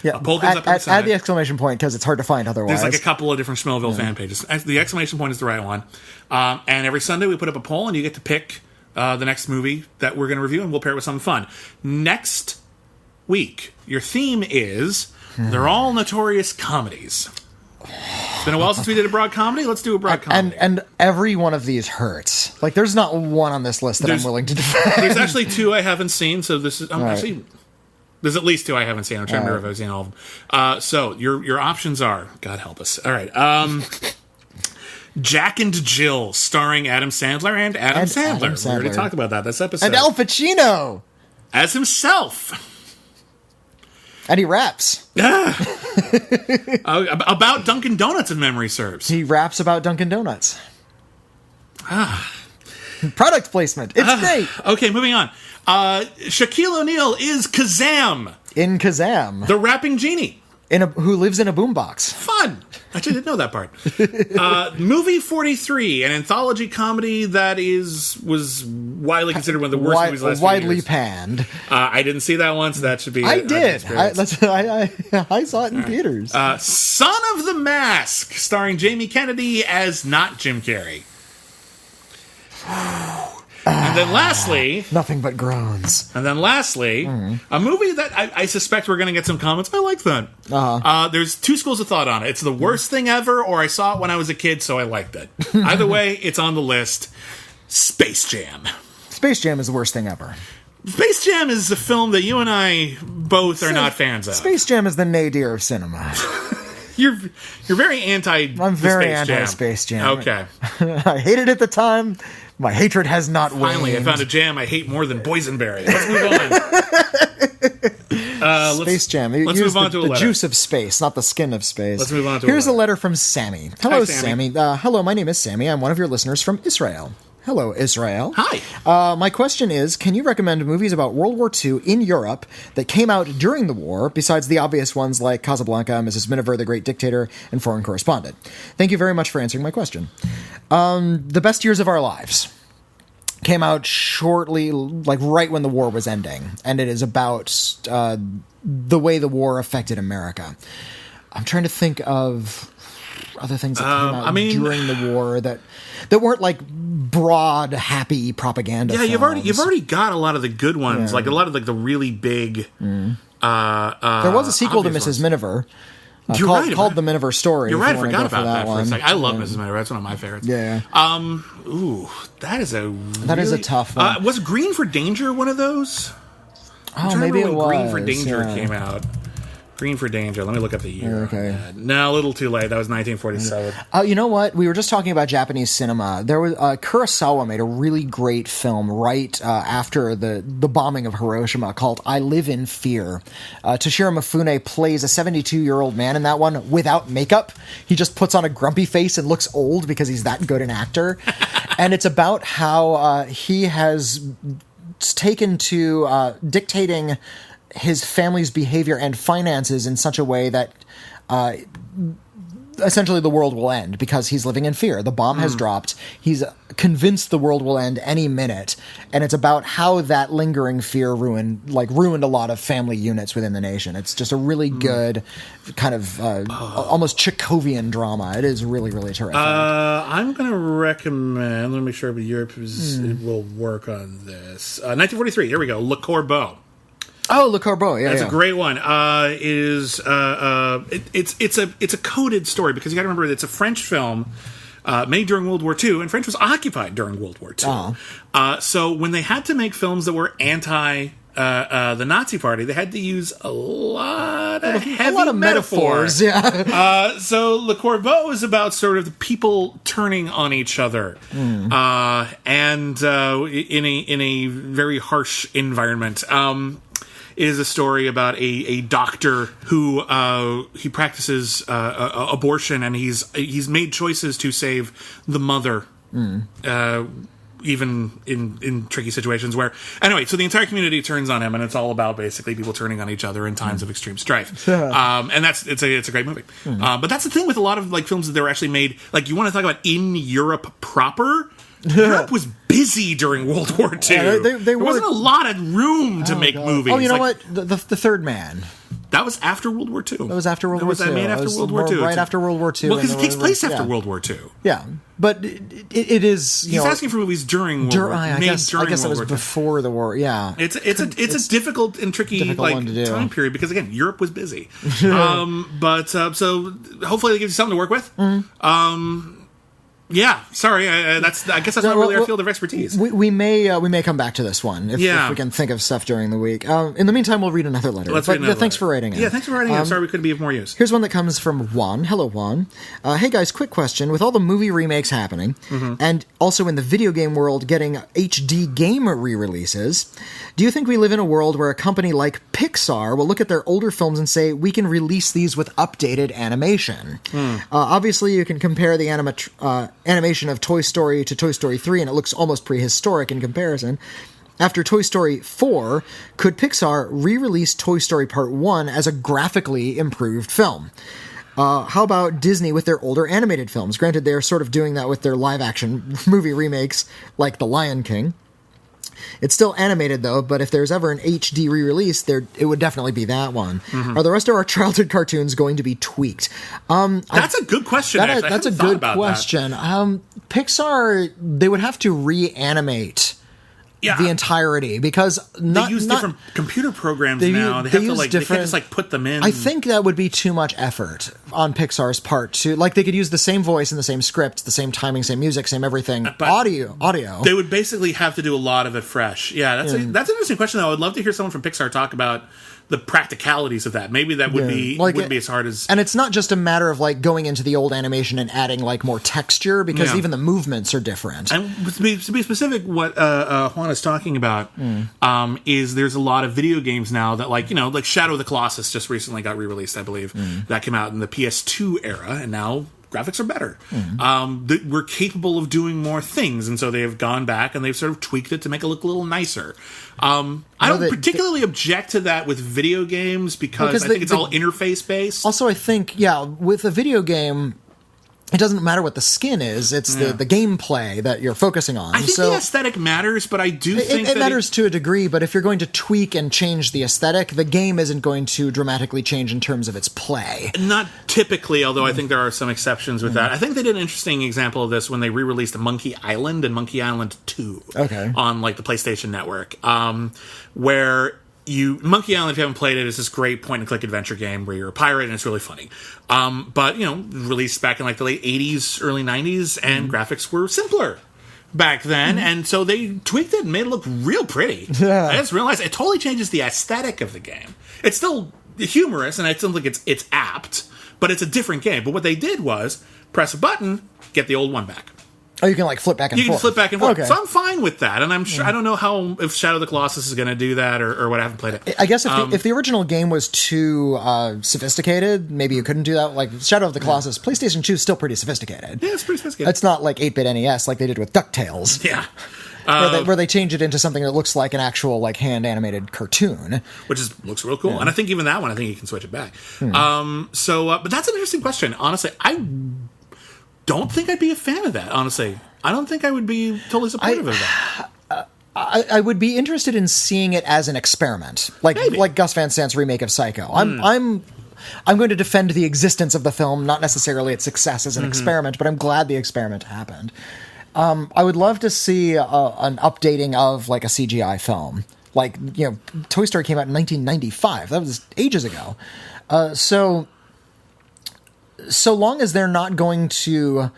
Yeah, a poll comes up add the exclamation point because it's hard to find otherwise. There's like a couple of different Schmoville fan pages. The exclamation point is the right one. And every Sunday we put up a poll, and you get to pick the next movie that we're going to review, and we'll pair it with something fun. Next week, your theme is they're all notorious comedies. It's been a while since we did a broad comedy. Let's do a broad comedy. And every one of these hurts. Like, there's not one on this list that I'm willing to defend. There's actually 2 I haven't seen, so this is... There's at least 2 I haven't seen. I'm trying to remember if I've seen all of them. So, your options are... God help us. All right. Jack and Jill, starring Adam Sandler and Adam Sandler. We already talked about that this episode. And Al Pacino! As himself. And he raps. About Dunkin' Donuts, if memory serves. He raps about Dunkin' Donuts. Product placement. It's great. Okay, moving on. Shaquille O'Neal is Kazam. In Kazam. The rapping genie. Who lives in a boombox. Fun. Actually, didn't know that part. Movie 43, an anthology comedy that was widely considered one of the worst movies of the last few widely years. panned. I didn't see that one, so that should be. I did. I saw it in theaters. Son of the Mask, starring Jamie Kennedy as not Jim Carrey. And then lastly... Nothing but groans. And then lastly, a movie that I suspect we're going to get some comments. I like that. There's two schools of thought on it. It's the worst thing ever, or I saw it when I was a kid, so I liked it. Either way, it's on the list. Space Jam. Space Jam is the worst thing ever. Space Jam is a film that you and I both are not fans of. Space Jam is the nadir of cinema. You're very anti. I'm very anti Space Jam. Okay. I hated it at the time. My hatred has not waned. Finally, I found a jam I hate more than boysenberry. Let's move on. Space Jam. Let's move on to a letter. The juice of space, not the skin of space. Let's move on to Here's a letter from Sammy. Hello, Hi, Sammy. Hello, my name is Sammy. I'm one of your listeners from Israel. Hello, Israel. Hi. My question is, can you recommend movies about World War II in Europe that came out during the war, besides the obvious ones like Casablanca, Mrs. Miniver, The Great Dictator, and Foreign Correspondent? Thank you very much for answering my question. The Best Years of Our Lives came out shortly, like right when the war was ending, and it is about the way the war affected America. I'm trying to think of other things that came out during the war that weren't like broad, happy propaganda. Yeah, films. you've already got a lot of the good ones, like a lot of like the really big. There was a sequel to Mrs. Miniver. Called The Miniver Story. You're right, I forgot about that for a second. I love Mrs. Miniver. That's one of my favorites. Yeah. That is a tough one. Was Green for Danger one of those? Maybe it was. Green for Danger came out. Green for Danger. Let me look up the year. Okay. No, a little too late. That was 1947. You know what? We were just talking about Japanese cinema. There was Kurosawa made a really great film right after the bombing of Hiroshima called I Live in Fear. Toshiro Mifune plays a 72-year-old man in that one without makeup. He just puts on a grumpy face and looks old because he's that good an actor. And it's about how he has taken to dictating his family's behavior and finances in such a way that essentially the world will end because he's living in fear. The bomb has dropped. He's convinced the world will end any minute. And it's about how that lingering fear ruined a lot of family units within the nation. It's just a really good kind of almost Chekhovian drama. It is really, really terrific. I'm going to recommend, let me make sure Europe it will work on this. 1943, here we go, Le Corbeau. Oh, Le Corbeau, That's a great one. It's a coded story because you got to remember it's a French film made during World War II, and France was occupied during World War II. So when they had to make films that were anti the Nazi Party, they had to use a lot of heavy metaphors. Yeah. So Le Corbeau is about sort of the people turning on each other, and in a very harsh environment. Is a story about a doctor who he practices abortion, and he's made choices to save the mother, even in tricky situations. Where anyway, so the entire community turns on him, and it's all about basically people turning on each other in times of extreme strife. And it's a great movie. But that's the thing with a lot of like films that they were actually made. Like you want to talk about in Europe proper. Europe was busy during World War II. There wasn't a lot of room to make movies. Oh, you know what? The Third Man. That was after World War II. That was after World War II. That made after World War II. Right after World War II. Well, because it takes place after World War II. Yeah, but it is. He's asking for movies during World War II. I guess that was before the war. Yeah, it's a difficult and tricky one to do. Time period because again, Europe was busy. But so hopefully, it gives you something to work with. Yeah, sorry. I guess that's not really our field of expertise. We may come back to this one if we can think of stuff during the week. In the meantime, we'll read another letter. Thanks for writing it. Yeah, thanks for writing it. Sorry we couldn't be of more use. Here's one that comes from Juan. Hello, Juan. Hey guys, quick question. With all the movie remakes happening, and also in the video game world getting HD game re-releases, do you think we live in a world where a company like Pixar will look at their older films and say, we can release these with updated animation. Obviously, you can compare the animation of Toy Story to Toy Story 3, and it looks almost prehistoric in comparison. After Toy Story 4, could Pixar re-release Toy Story Part 1 as a graphically improved film? How about Disney with their older animated films? Granted, they're sort of doing that with their live-action movie remakes, like The Lion King. It's still animated, though, but if there's ever an HD re-release, it would definitely be that one. Are the rest of our childhood cartoons going to be tweaked? That's a good question, actually. That's a good question. Pixar, they would have to reanimate the entirety, because they use different computer programs now. They have to they can't just put them in. I think that would be too much effort on Pixar's part to they could use the same voice and the same script, the same timing, same music, same everything. But audio. They would basically have to do a lot of it fresh. Yeah, that's an interesting question, though. I would love to hear someone from Pixar talk about the practicalities of that. Maybe that wouldn't be as hard as... And it's not just a matter of going into the old animation and adding more texture, because even the movements are different. And to be specific, what Juan is talking about is there's a lot of video games now that like Shadow of the Colossus just recently got re-released, I believe. That came out in the PS2 era, and now graphics are better. We're capable of doing more things, and so they have gone back and they've sort of tweaked it to make it look a little nicer. I don't particularly object to that with video games, because I think it's all interface based. Also, I think, with a video game, it doesn't matter what the skin is, it's the gameplay that you're focusing on. I think the aesthetic matters, but I do think it matters to a degree, but if you're going to tweak and change the aesthetic, the game isn't going to dramatically change in terms of its play. Not typically, although I think there are some exceptions with that. I think they did an interesting example of this when they re-released Monkey Island and Monkey Island 2 on the PlayStation Network, where... Monkey Island, if you haven't played it, is this great point-and-click adventure game where you're a pirate, and it's really funny. But, released back in the late 80s, early 90s, and graphics were simpler back then, and so they tweaked it and made it look real pretty. I just realized it totally changes the aesthetic of the game. It's still humorous, and I still think it's apt, but it's a different game. But what they did was press a button, get the old one back. Oh, you can flip back and forth. You can flip back and forth. Okay. So I'm fine with that, and I'm sure I don't know if Shadow of the Colossus is going to do that or what. I haven't played it. I guess if the original game was too sophisticated, maybe you couldn't do that. Like Shadow of the Colossus, PlayStation 2 is still pretty sophisticated. Yeah, it's pretty sophisticated. It's not like 8-bit NES like they did with DuckTales. Yeah. Where they change it into something that looks like an actual hand animated cartoon, which looks real cool. And I think even that one, I think you can switch it back. But that's an interesting question. Honestly, I don't think I'd be a fan of that. Honestly, I don't think I would be totally supportive of that. I would be interested in seeing it as an experiment, like Gus Van Sant's remake of Psycho. I'm going to defend the existence of the film, not necessarily its success as an experiment, but I'm glad the experiment happened. I would love to see an updating of a CGI film. Toy Story came out in 1995. That was ages ago. So long as they're not going to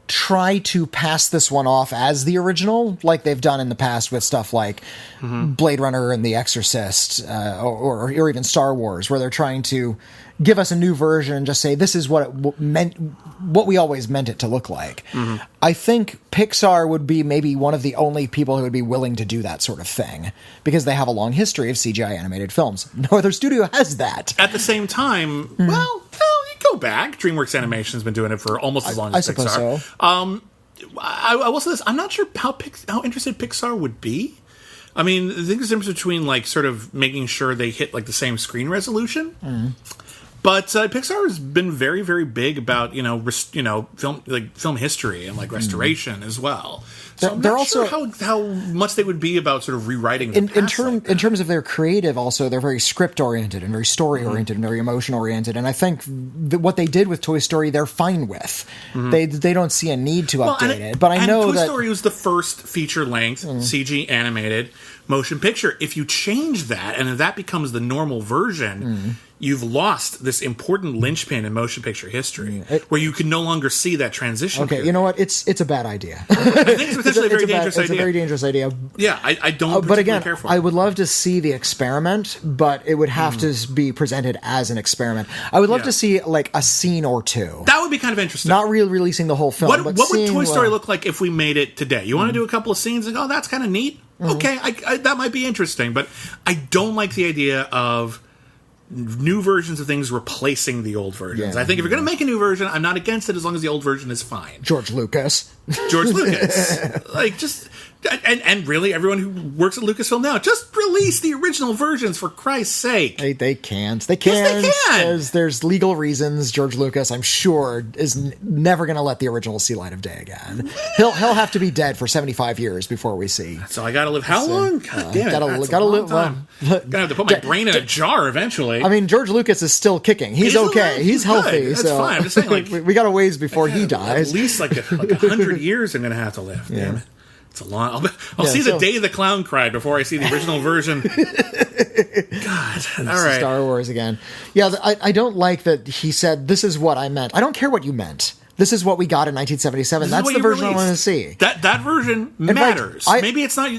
try to pass this one off as the original, like they've done in the past with stuff like Blade Runner and The Exorcist, or even Star Wars, where they're trying to give us a new version and just say this is what it meant, what we always meant it to look like. I think Pixar would be maybe one of the only people who would be willing to do that sort of thing, because they have a long history of CGI animated films. No other studio has that. At the same time, well, go back. DreamWorks Animation's been doing it for almost as long as Pixar. I suppose so. I will say this: I'm not sure how interested Pixar would be. I mean, I think there's a difference between sort of making sure they hit the same screen resolution. But Pixar has been very, very big about film history and restoration as well. So I'm not sure how much they would be about sort of rewriting the past in terms of their creative. Also, they're very script oriented and very story oriented and very emotion oriented. And I think what they did with Toy Story, they're fine with. They don't see a need to update it. But I know Toy Story was the first feature length CG animated motion picture. If you change that and if that becomes the normal version, you've lost this important linchpin in motion picture history, where you can no longer see that transition. Okay, you know what? It's a bad idea. I think it's potentially a very dangerous idea. It's a very dangerous idea. Yeah, I don't particularly care for it. I would love to see the experiment, but it would have to be presented as an experiment. I would love to see a scene or two. That would be kind of interesting. Not releasing the whole film. What would Toy Story look like if we made it today? You want to do a couple of scenes and go, oh, that's kind of neat? okay, that might be interesting, but I don't like the idea of new versions of things replacing the old versions. Yeah, I think if you're going to make a new version, I'm not against it as long as the old version is fine. George Lucas. Like, just... And really, everyone who works at Lucasfilm now, just release the original versions, for Christ's sake. They can't. Yes, they can. There's legal reasons. George Lucas, I'm sure, is never going to let the original see light of day again. He'll have to be dead for 75 years before we see. So I got to live how long? God damn it. Gotta live. Gonna have to put my brain in a jar eventually. I mean, George Lucas is still kicking. He's okay. Alive. He's healthy. Good. That's so fine. I'm just saying, like, we got a ways before he dies. At least like 100 years I'm going to have to live. Yeah. Damn it. It's a long. I'll see the day the clown cried before I see the original version. God. All right. Star Wars again. Yeah, I don't like that he said, this is what I meant. I don't care what you meant. This is what we got in 1977. That's the version I want to see. That version matters. Maybe it's not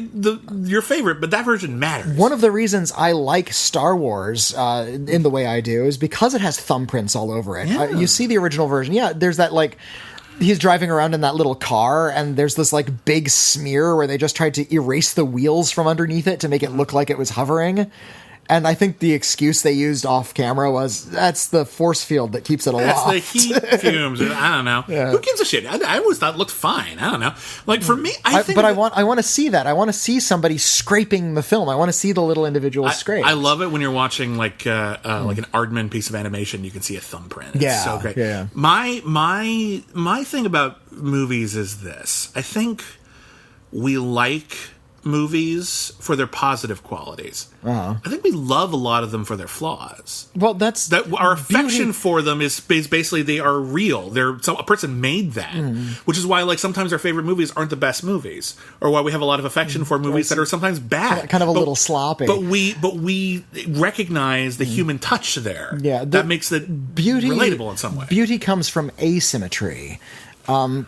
your favorite, but that version matters. One of the reasons I like Star Wars in the way I do is because it has thumbprints all over it. Yeah. You see the original version. Yeah, there's that, like... He's driving around in that little car, and there's this, like, big smear where they just tried to erase the wheels from underneath it to make it look like it was hovering. And I think the excuse they used off camera was, that's the force field that keeps it aloft. That's the heat fumes. I don't know. Yeah. Who gives a shit? I always thought it looked fine. I don't know. Like, for me, I want to see that. I want to see somebody scraping the film. I want to see the little individual scrape. I love it when you're watching, like an Aardman piece of animation, you can see a thumbprint. It's so great. Yeah. My thing about movies is this. I think we like movies for their positive qualities. I think we love a lot of them for their flaws. Well, our affection for them is basically they are real. A person made that, which is why, like, sometimes our favorite movies aren't the best movies, or why we have a lot of affection for movies that are sometimes bad, kind of a little sloppy. But we recognize the human touch there. Yeah, that makes it relatable in some way. Beauty comes from asymmetry.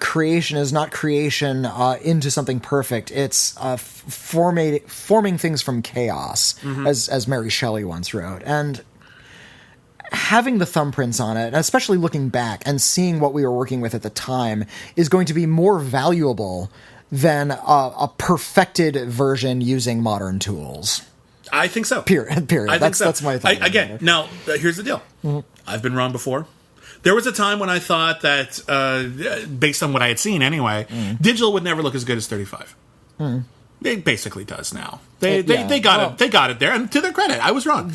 Creation is not creation into something perfect. It's forming things from chaos, as Mary Shelley once wrote. And having the thumbprints on it, and especially looking back and seeing what we were working with at the time, is going to be more valuable than a perfected version using modern tools. I think so. Period. That's my thing. Again, now, here's the deal. I've been wrong before. There was a time when I thought that, based on what I had seen anyway, digital would never look as good as 35. It basically does now. They got it there, and to their credit, I was wrong.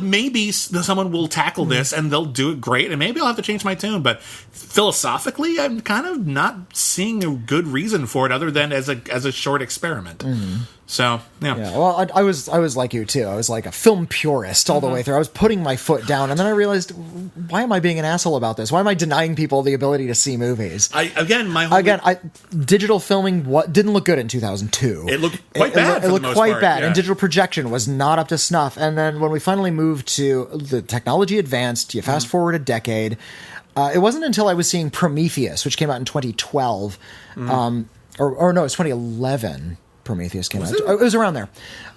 Maybe someone will tackle this and they'll do it great, and maybe I'll have to change my tune. But philosophically, I'm kind of not seeing a good reason for it other than as a short experiment. So yeah. Well, I was like you too. I was like a film purist all the way through. I was putting my foot down, and then I realized, why am I being an asshole about this? Why am I denying people the ability to see movies? Digital filming didn't look good in 2002. It looked quite bad. It looked quite bad, and digital projection was not up to snuff. And then when we finally moved to the technology advanced, you fast forward a decade. It wasn't until I was seeing Prometheus, which came out in 2012, or no, it's 2011. Prometheus came out. It was around there.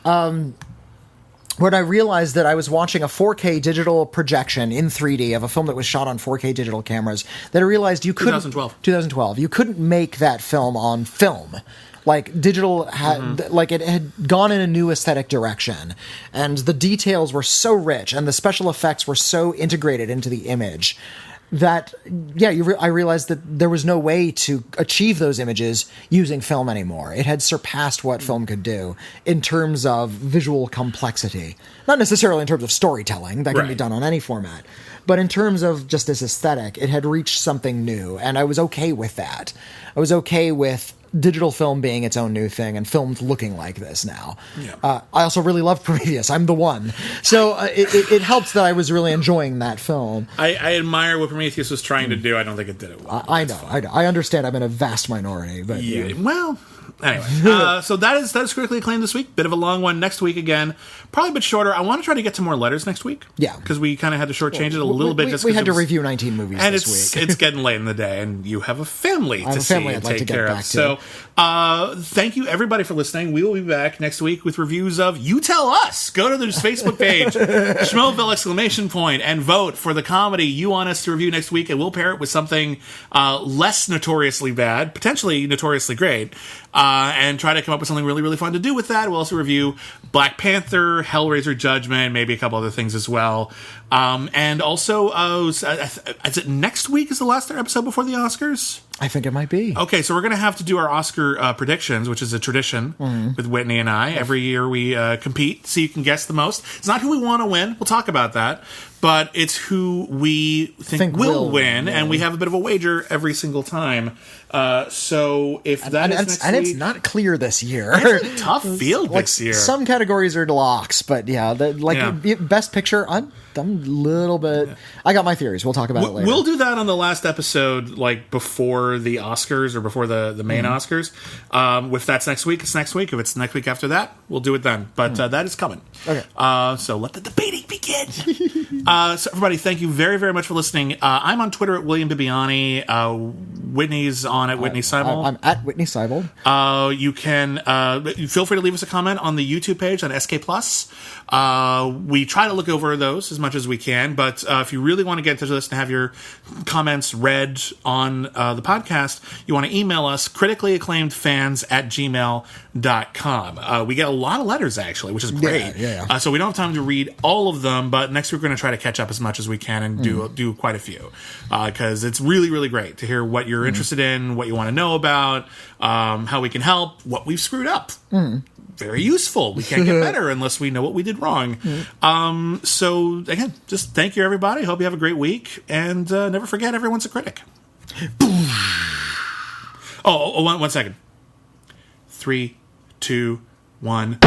When I realized that I was watching a 4K digital projection in 3D of a film that was shot on 4K digital cameras, that I realized you couldn't... 2012. You couldn't make that film on film. Like, digital had... Like, it had gone in a new aesthetic direction. And the details were so rich, and the special effects were so integrated into the image that, I realized that there was no way to achieve those images using film anymore. It had surpassed what film could do in terms of visual complexity. Not necessarily in terms of storytelling, that can be done on any format, but in terms of just this aesthetic, it had reached something new, and I was okay with that. I was okay with digital film being its own new thing and films looking like this now. I also really loved Prometheus. I'm the one. So it helped that I was really enjoying that film. I admire what Prometheus was trying to do. I don't think it did it well. I know. I understand I'm in a vast minority. But well... Anyway, so that is Critically Acclaimed this week. Bit of a long one. Next week again, probably a bit shorter. I want to try to get to more letters next week. Yeah, because we kind of had to shortchange it a little bit. We had to review 19 movies and this week, it's getting late in the day, and you have a family to see and take care of. So, thank you everybody for listening. We will be back next week with reviews of You Tell Us. Go to the Facebook page, Schmoville ! And vote for the comedy you want us to review next week, and we'll pair it with something less notoriously bad, potentially notoriously great. and try to come up with something really, really fun to do with that. We'll also review Black Panther, Hellraiser Judgment, maybe a couple other things as well. And also, is it next week is the last episode before the Oscars? I think it might be. Okay, so we're going to have to do our Oscar predictions, which is a tradition with Witney and I. Every year we compete, so you can guess the most. It's not who we want to win. We'll talk about that. But it's who we think will win, and we have a bit of a wager every single time. So if that is next week... it's not clear this year. It's a tough field this year. Some categories are locks, but Best Picture, I'm a little bit... I got my theories. We'll talk about it later. We'll do that on the last episode, like before the Oscars or before the main Oscars. If that's next week, it's next week. If it's next week after that, we'll do it then. But that is coming. Okay. So let the debating begin. So everybody, thank you very, very much for listening. I'm on Twitter at William Bibbiani. Whitney's on at Whitney Seibold. I'm at Whitney Seibold. You can feel free to leave us a comment on the YouTube page on SK Plus. We try to look over those as much as we can, but if you really want to get in touch with us and have your comments read on the podcast, you want to email us criticallyacclaimedfans@gmail.com. We get a lot of letters, actually, which is great. Yeah. So we don't have time to read all of them, but next week we're going to try to catch up as much as we can and do quite a few, because it's really, really great to hear what you're interested in, what you want to know about, how we can help, what we've screwed up. Very useful. We can't get better unless we know what we did wrong. So again, just thank you, everybody. Hope you have a great week, and never forget, everyone's a critic. One second. 3, 2, 1.